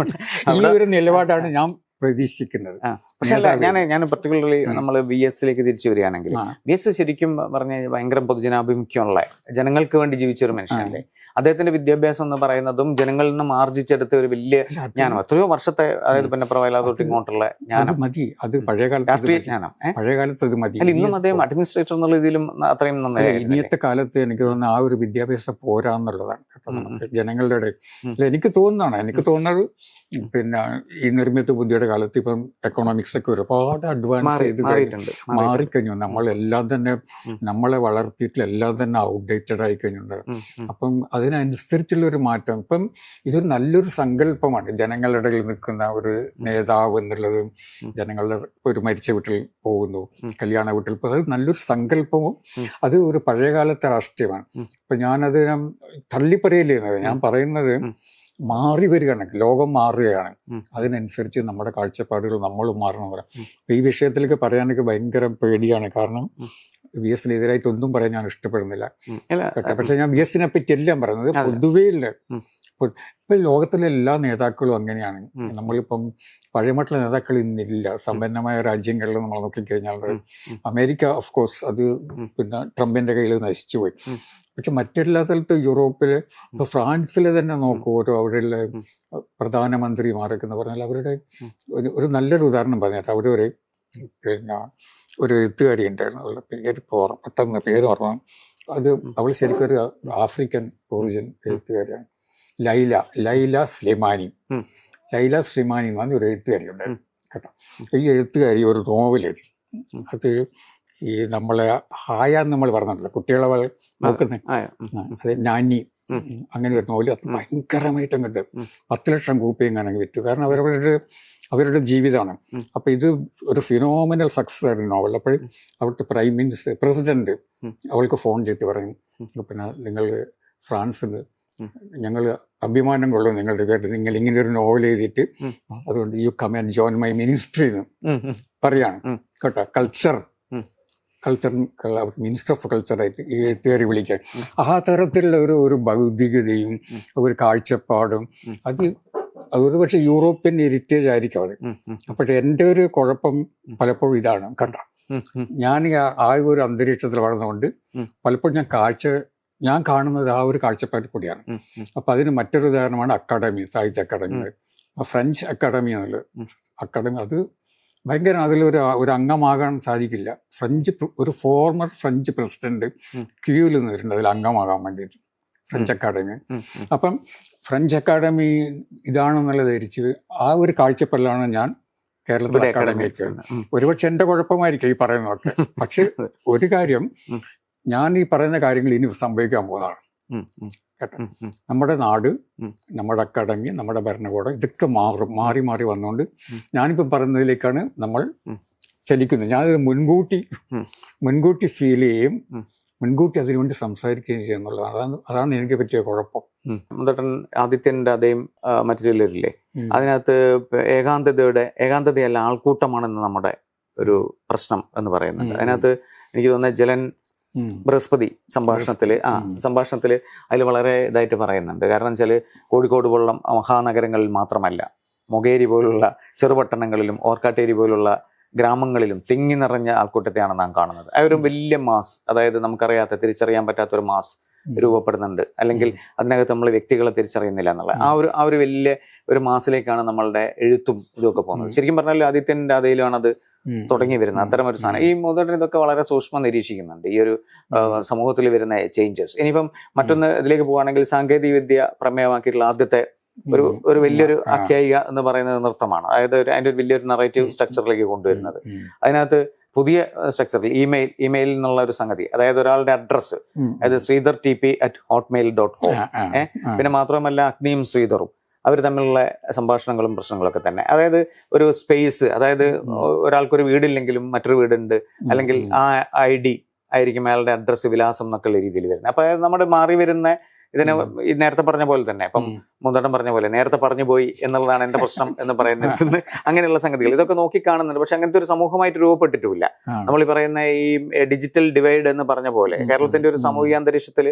ഈ ഒരു നിലപാടാണ് ഞാൻ പ്രതീക്ഷിക്കുന്നത്. പക്ഷെ അല്ല, ഞാൻ പർട്ടിക്കുലർലി നമ്മൾ വി എസിലേക്ക് തിരിച്ചു വരികയാണെങ്കിൽ, വി എസ് ശരിക്കും പറഞ്ഞ ഭയങ്കര പൊതുജനാഭിമുഖ്യമുള്ള ജനങ്ങൾക്ക് വേണ്ടി ജീവിച്ച ഒരു മനുഷ്യനല്ലേ. അദ്ദേഹത്തിന്റെ വിദ്യാഭ്യാസം എന്ന് പറയുന്നതും ജനങ്ങളിൽ നിന്നും ആർജിച്ചെടുത്ത ഒരു വലിയ ജ്ഞാനം, എത്രയോ വർഷത്തെ, അതായത് പുന്നപ്ര തൊട്ട് ഇങ്ങോട്ടുള്ള ജ്ഞാനം മതി. അത് പഴയകാലത്ത് രാഷ്ട്രീയ ജ്ഞാനം, പഴയകാലത്ത് അത് മതി. അല്ല ഇന്നും അദ്ദേഹം അഡ്മിനിസ്ട്രേറ്റർ എന്നുള്ള ഇതിലും അത്രയും നന്നായി. ഇനിയത്തെ കാലത്ത് എനിക്ക് തോന്നുന്ന ആ ഒരു വിദ്യാഭ്യാസം പോരാന്നുള്ളതാണ് കേട്ടോ നമുക്ക് ജനങ്ങളുടെ ഇടയിൽ. അല്ല എനിക്ക് തോന്നുന്നത് പിന്നെ ഈ നിർമ്മിത ബുദ്ധിയുടെ കാലത്ത് ഇപ്പം എക്കണോമിക്സ് ഒക്കെ ഒരുപാട് അഡ്വാൻസ് ചെയ്ത് മാറിക്കഴിഞ്ഞു. നമ്മളെല്ലാം തന്നെ നമ്മളെ വളർത്തിയിട്ട് എല്ലാം തന്നെ ഔട്ട്ഡേറ്റഡ് ആയി കഴിഞ്ഞിട്ടുണ്ട്. അപ്പം അതിനനുസരിച്ചുള്ള ഒരു മാറ്റം ഇപ്പം ഇതൊരു നല്ലൊരു സങ്കല്പമാണ്. ജനങ്ങളുടെ ഇടയിൽ നിൽക്കുന്ന ഒരു നേതാവ് എന്നുള്ളത്, ജനങ്ങളുടെ ഒരു മരിച്ച വീട്ടിൽ പോകുന്നു, കല്യാണ വീട്ടിൽ പോകുന്നു, അത് നല്ലൊരു സങ്കല്പവും അത് ഒരു പഴയകാലത്തെ രാഷ്ട്രീയമാണ്. അപ്പൊ ഞാനത് തള്ളിപ്പറയില്ലേന്നത്, ഞാൻ പറയുന്നത് മാറി വരികയാണ്, ലോകം മാറുകയാണ്. അതിനനുസരിച്ച് നമ്മുടെ കാഴ്ചപ്പാടുകൾ നമ്മൾ മാറണം പറയാം. അപ്പൊ ഈ വിഷയത്തിലേക്ക് പറയാനൊക്കെ ഭയങ്കര പേടിയാണ്. കാരണം വി എസിനെതിരായിട്ട് ഒന്നും പറയാൻ ഞാൻ ഇഷ്ടപ്പെടുന്നില്ല കേട്ടോ. പക്ഷെ ഞാൻ വി എസിനെ പറ്റി എല്ലാം പറയുന്നത് പൊതുവേ ഇല്ല. ഇപ്പൊ ലോകത്തിലെ എല്ലാ നേതാക്കളും അങ്ങനെയാണ്. നമ്മളിപ്പം പഴയമായിട്ടുള്ള നേതാക്കൾ ഇന്നില്ല. സമ്പന്നമായ രാജ്യങ്ങളിൽ നമ്മൾ നോക്കിക്കഴിഞ്ഞാൽ അമേരിക്ക ഓഫ് കോഴ്സ് അത് പിന്നെ ട്രംപിന്റെ കയ്യിൽ നശിച്ചുപോയി. പക്ഷെ മറ്റെല്ലാ സ്ഥലത്തും യൂറോപ്പില് ഇപ്പൊ ഫ്രാൻസില് തന്നെ നോക്കൂ, അവിടെയുള്ള പ്രധാനമന്ത്രിമാരൊക്കെ എന്ന് പറഞ്ഞാൽ അവരുടെ ഒരു നല്ലൊരു ഉദാഹരണം പറഞ്ഞിട്ട് അവരൊരു പിന്നെ ഒരു എഴുത്തുകാരി ഉണ്ടായിരുന്നു. അവളുടെ പെട്ടെന്ന് പേര് ഓർമ്മ. അത് അവൾ ശരിക്കും ഒരു ആഫ്രിക്കൻ ഒറിജിൻ എഴുത്തുകാരിയാണ്. ലൈല സ്ലിമാനി എന്ന് പറഞ്ഞ ഒരു എഴുത്തുകാരി ഉണ്ടായിരുന്നു കേട്ടോ. ഈ എഴുത്തുകാരി ഒരു നോവൽ എഴുതി. അത് ഈ നമ്മളെ ഹായാന്ന് നമ്മൾ പറഞ്ഞിട്ടില്ല, കുട്ടികളെ നോക്കുന്ന അത് നാനി, അങ്ങനെ ഒരു നോവൽ. അത് ഭയങ്കരമായിട്ട് അങ്ങോട്ട് 10 ലക്ഷം കോപ്പി എങ്ങനെ വിറ്റു. കാരണം അവരുടെ ജീവിതമാണ്. അപ്പം ഇത് ഒരു ഫിനോമിനൽ സക്സസ് ആയിരുന്നു നോവൽ. അപ്പോഴും അവിടുത്തെ പ്രസിഡന്റ് അവൾക്ക് ഫോൺ ചെയ്തിട്ട് പറയും, പിന്നെ നിങ്ങൾ ഫ്രാൻസിൽ ഞങ്ങൾ അഭിമാനം കൊള്ളും നിങ്ങളുടെ പേരിൽ, നിങ്ങൾ ഇങ്ങനെ ഒരു നോവൽ എഴുതിയിട്ട്, അതുകൊണ്ട് you come and join my ministry എന്ന് പറയാണ് കേട്ടോ. കൾച്ചർ മിനിസ്റ്റർ ഓഫ് കൾച്ചറായിട്ട് ഈ എഴുത്തുകാരി വിളിക്കാൻ. ആ തരത്തിലുള്ള ഒരു ഭൗതികതയും ഒരു കാഴ്ചപ്പാടും അതൊരു പക്ഷെ യൂറോപ്യൻ ഹെറിറ്റേജ് ആയിരിക്കും അത്. പക്ഷെ എൻ്റെ ഒരു കുഴപ്പം പലപ്പോഴും ഇതാണ് കേട്ടോ. ഞാൻ ആ ഒരു അന്തരീക്ഷത്തിൽ വളർന്നുകൊണ്ട് പലപ്പോഴും ഞാൻ കാണുന്നത് ആ ഒരു കാഴ്ചപ്പാട് കൂടിയാണ്. അപ്പൊ അതിന് മറ്റൊരു ഉദാഹരണമാണ് അക്കാഡമി, സാഹിത്യ അക്കാഡമി. ഫ്രഞ്ച് അക്കാഡമി എന്നുള്ളത് അക്കാഡമി അത് ഭയങ്കര, അതിലൊരു അംഗമാകാൻ സാധിക്കില്ല. ഒരു ഫോർമർ ഫ്രഞ്ച് പ്രസിഡന്റ് ക്യൂവിൽ നിന്നിട്ടുണ്ട് അതിൽ അംഗമാകാൻ വേണ്ടിയിട്ട്, ഫ്രഞ്ച് അക്കാഡമി. അപ്പം ഫ്രഞ്ച് അക്കാഡമി ഇതാണെന്നുള്ളത് ധരിച്ച് ആ ഒരു കാഴ്ചപ്പാടിലാണ് ഞാൻ കേരളത്തിലെ അക്കാഡമിക്ക്. ഒരുപക്ഷെ എൻ്റെ കുഴപ്പമായിരിക്കും ഈ പറയുന്നതൊക്കെ. പക്ഷെ ഒരു കാര്യം, ഞാൻ ഈ പറയുന്ന കാര്യങ്ങൾ ഇനി സംഭവിക്കാൻ പോകുന്നതാണ് കേട്ടോ. നമ്മുടെ നാട്, നമ്മുടെ അക്കാഡമി, നമ്മുടെ ഭരണകൂടം ഇതൊക്കെ മാറി വന്നുകൊണ്ട് ഞാനിപ്പം പറയുന്നതിലേക്കാണ് നമ്മൾ ചലിക്കുന്നത്. ഞാനത് മുൻകൂട്ടി ഫീൽ ചെയ്യും, മുൻകൂട്ടി അതിനുവേണ്ടി സംസാരിക്കുകയും ചെയ്യുന്നുള്ളതാണ്. അതാണ് എനിക്ക് പറ്റിയ കുഴപ്പം. ആദിത്യന്റെ അതേ മറ്റൊരില്ലേ, അതിനകത്ത് ഏകാന്തതയല്ല ആൾക്കൂട്ടമാണെന്ന് നമ്മുടെ ഒരു പ്രശ്നം എന്ന് പറയുന്നുണ്ട്. അതിനകത്ത് എനിക്ക് തോന്നുന്നത് ജലൻ ബൃഹസ്പതി സംഭാഷണത്തില് അതിൽ വളരെ ഇതായിട്ട് പറയുന്നുണ്ട്. കാരണം വെച്ചാൽ കോഴിക്കോട് പോലുള്ള മഹാനഗരങ്ങളിൽ മാത്രമല്ല, മൊകേരി പോലുള്ള ചെറുപട്ടണങ്ങളിലും ഓർക്കാട്ടേരി പോലുള്ള ഗ്രാമങ്ങളിലും തിങ്ങി നിറഞ്ഞ ആൾക്കൂട്ടത്തെയാണ് നാം കാണുന്നത്. ആ ഒരു വലിയ മാസ്, അതായത് നമുക്കറിയാത്ത, തിരിച്ചറിയാൻ പറ്റാത്ത ഒരു മാസ് രൂപപ്പെടുന്നുണ്ട്. അല്ലെങ്കിൽ അതിനകത്ത് നമ്മൾ വ്യക്തികളെ തിരിച്ചറിയുന്നില്ല എന്നുള്ള ആ ഒരു വലിയ ഒരു മാസിലേക്കാണ് നമ്മളുടെ എഴുത്തും ഇതൊക്കെ പോകുന്നത്. ശരിക്കും പറഞ്ഞാൽ ആദിത്യന്റെ അതയിലാണ് അത് തുടങ്ങി വരുന്നത്. അത്തരം ഒരു സാധനം ഈ മോദൻ ഇതൊക്കെ വളരെ സൂക്ഷ്മം നിരീക്ഷിക്കുന്നുണ്ട്, ഈ ഒരു സമൂഹത്തിൽ വരുന്ന ചേഞ്ചസ്. ഇനിയിപ്പം മറ്റൊന്ന് ഇതിലേക്ക് പോവുകയാണെങ്കിൽ, സാങ്കേതിക വിദ്യ പ്രമേയമാക്കിയിട്ടുള്ള ആദ്യത്തെ ഒരു വലിയൊരു ആഖ്യായിക എന്ന് പറയുന്നത് നൃത്തമാണ്. അതായത് അതിന്റെ ഒരു വലിയൊരു നറേറ്റീവ് സ്ട്രക്ചറിലേക്ക് കൊണ്ടുവരുന്നത്. അതിനകത്ത് പുതിയ സ്ട്രക്ചറിൽ ഇമെയിൽ എന്നുള്ള ഒരു സംഗതി, അതായത് ഒരാളുടെ അഡ്രസ്സ്, അതായത് sridhartp@hotmail.com. പിന്നെ മാത്രമല്ല അഗ്നിയും ശ്രീധറും അവർ തമ്മിലുള്ള സംഭാഷണങ്ങളും പ്രശ്നങ്ങളൊക്കെ തന്നെ. അതായത് ഒരു സ്പേസ്, അതായത് ഒരാൾക്കൊരു വീടില്ലെങ്കിലും മറ്റൊരു വീടുണ്ട്, അല്ലെങ്കിൽ ആ ID ആയിരിക്കും അയാളുടെ അഡ്രസ്സ്, വിലാസം എന്നൊക്കെയുള്ള രീതിയിൽ വരുന്നത്. അപ്പൊ നമ്മുടെ മാറി വരുന്ന ഇതിനെ ഈ നേരത്തെ പറഞ്ഞ പോലെ തന്നെ ഇപ്പം മുന്തട്ടൻ പറഞ്ഞ പോലെ നേരത്തെ പറഞ്ഞു പോയി എന്നുള്ളതാണ് എന്റെ പ്രശ്നം എന്ന് പറയുന്നിടത്തുനിന്ന് അങ്ങനെയുള്ള സംഗതികൾ ഇതൊക്കെ നോക്കി കാണുന്നുണ്ട്. പക്ഷെ അങ്ങനത്തെ ഒരു സമൂഹമായിട്ട് രൂപപ്പെട്ടിട്ടില്ല. നമ്മൾ ഈ പറയുന്ന ഈ ഡിജിറ്റൽ ഡിവൈഡ് എന്ന് പറഞ്ഞ പോലെ കേരളത്തിന്റെ ഒരു സാമൂഹിക അന്തരീക്ഷത്തിൽ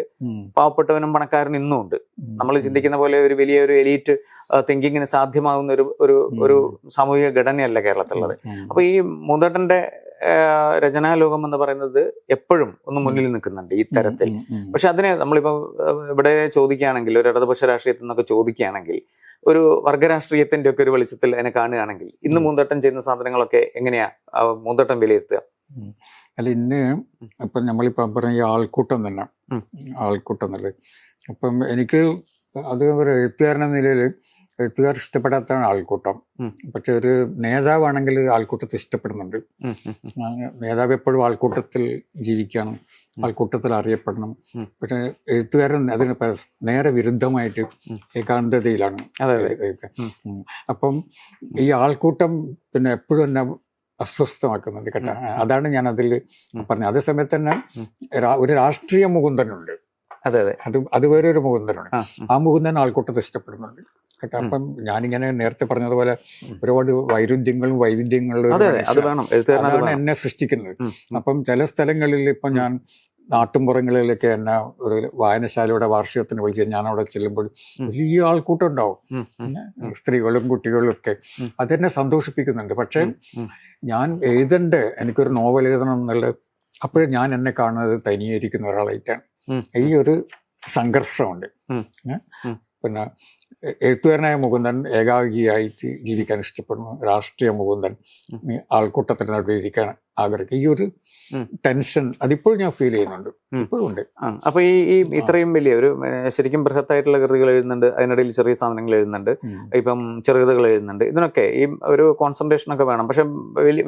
പാവപ്പെട്ടവനും പണക്കാരനും ഇന്നും ഉണ്ട്. നമ്മൾ ചിന്തിക്കുന്ന പോലെ ഒരു വലിയ ഒരു എലീറ്റ് തിങ്കിങ്ങിന് സാധ്യമാകുന്ന ഒരു സാമൂഹിക ഘടനയല്ല കേരളത്തിലുള്ളത്. അപ്പൊ ഈ മുന്തട്ടന്റെ രചനാലോകം എന്ന് പറയുന്നത് എപ്പോഴും ഒന്ന് മുന്നിൽ നിൽക്കുന്നുണ്ട് ഈ തരത്തിൽ. പക്ഷെ അതിനെ നമ്മളിപ്പോ ഇവിടെ ചോദിക്കുകയാണെങ്കിൽ ഒരു ഇടതുപക്ഷ രാഷ്ട്രീയത്തിൽ നിന്നൊക്കെ ചോദിക്കുകയാണെങ്കിൽ ഒരു വർഗരാഷ്ട്രീയത്തിന്റെ ഒക്കെ ഒരു വെളിച്ചത്തിൽ അതിനെ കാണുകയാണെങ്കിൽ ഇന്ന് മുന്തട്ടൻ ചെയ്യുന്ന സാധനങ്ങളൊക്കെ എങ്ങനെയാ മുന്തട്ടൻ വിലയിരുത്തുക? അല്ല, ഇന്ന് ഇപ്പം നമ്മളിപ്പം പറഞ്ഞ ഈ ആൾക്കൂട്ടം തന്നെ, ആൾക്കൂട്ടം എന്നുള്ളത് അപ്പം എനിക്ക് അത് ഒരു എഴുത്തുകാരനെന്ന നിലയിൽ എഴുത്തുകാർ ഇഷ്ടപ്പെടാത്തതാണ് ആൾക്കൂട്ടം. പക്ഷെ ഒരു നേതാവാണെങ്കിൽ ആൾക്കൂട്ടത്തെ ഇഷ്ടപ്പെടുന്നുണ്ട്. നേതാവ് എപ്പോഴും ആൾക്കൂട്ടത്തിൽ ജീവിക്കണം, ആൾക്കൂട്ടത്തിൽ അറിയപ്പെടണം. പക്ഷെ എഴുത്തുകാരൻ അതിന് നേരെ വിരുദ്ധമായിട്ട് ഏകാന്തതയിലാണ്. അപ്പം ഈ ആൾക്കൂട്ടം പിന്നെ എപ്പോഴും എന്നെ അസ്വസ്ഥമാക്കുന്നുണ്ട് കേട്ടോ. അതാണ് ഞാൻ അതിൽ പറഞ്ഞത്. അതേസമയത്ത് തന്നെ ഒരു രാഷ്ട്രീയ മുകുന്ദനുണ്ട്. അത് വേറെ ഒരു മുകുന്ദനാണ്. ആ മുകുന്ദൻ ആൾക്കൂട്ടത്തെ ഇഷ്ടപ്പെടുന്നുണ്ട് കേട്ടോ. അപ്പം ഞാനിങ്ങനെ നേരത്തെ പറഞ്ഞതുപോലെ ഒരുപാട് വൈരുദ്ധ്യങ്ങളും വൈവിധ്യങ്ങളും അതാണ് എന്നെ സൃഷ്ടിക്കുന്നത്. അപ്പം ചില സ്ഥലങ്ങളിൽ ഇപ്പം ഞാൻ നാട്ടുംപുറങ്ങളിലൊക്കെ എന്നെ ഒരു വായനശാലയുടെ വാർഷികത്തിന് വിളിച്ച് ഞാൻ അവിടെ ചെല്ലുമ്പോൾ വലിയ ആൾക്കൂട്ടം ഉണ്ടാവും, സ്ത്രീകളും കുട്ടികളും ഒക്കെ. അതെന്നെ സന്തോഷിപ്പിക്കുന്നുണ്ട്. പക്ഷെ ഞാൻ എനിക്കൊരു നോവൽ എഴുതണം എന്നുള്ളത് അപ്പോഴും ഞാൻ എന്നെ കാണുന്നത് തനിയായിരിക്കുന്ന ഒരാളായിട്ടാണ്. ഈ ഒരു സംഘർഷമുണ്ട്. പിന്നെ എഴുത്തുകാരനായ മുകുന്ദൻ ഏകാഗിയായിട്ട് ജീവിക്കാൻ ഇഷ്ടപ്പെടുന്നു, രാഷ്ട്രീയ മുകുന്ദൻ ആൾക്കൂട്ടത്തിന് നടുവിൽ ഇരിക്കാൻ ആഗ്രഹിക്കും. ഈ ഒരു ടെൻഷൻ അതിപ്പോഴും ഞാൻ ഫീൽ ചെയ്യുന്നുണ്ട്, ഇപ്പോഴും ഉണ്ട്. അപ്പൊ ഈ ഇത്രയും വലിയ ഒരു ശരിക്കും ബൃഹത്തായിട്ടുള്ള കൃതികൾ എഴുതുന്നുണ്ട്, അതിനിടയിൽ ചെറിയ സാധനങ്ങൾ എഴുതുന്നുണ്ട്, ഇപ്പം ചെറുകഥകൾ എഴുതുന്നുണ്ട്. ഇതിനൊക്കെ ഈ ഒരു കോൺസെൻട്രേഷൻ ഒക്കെ വേണം. പക്ഷെ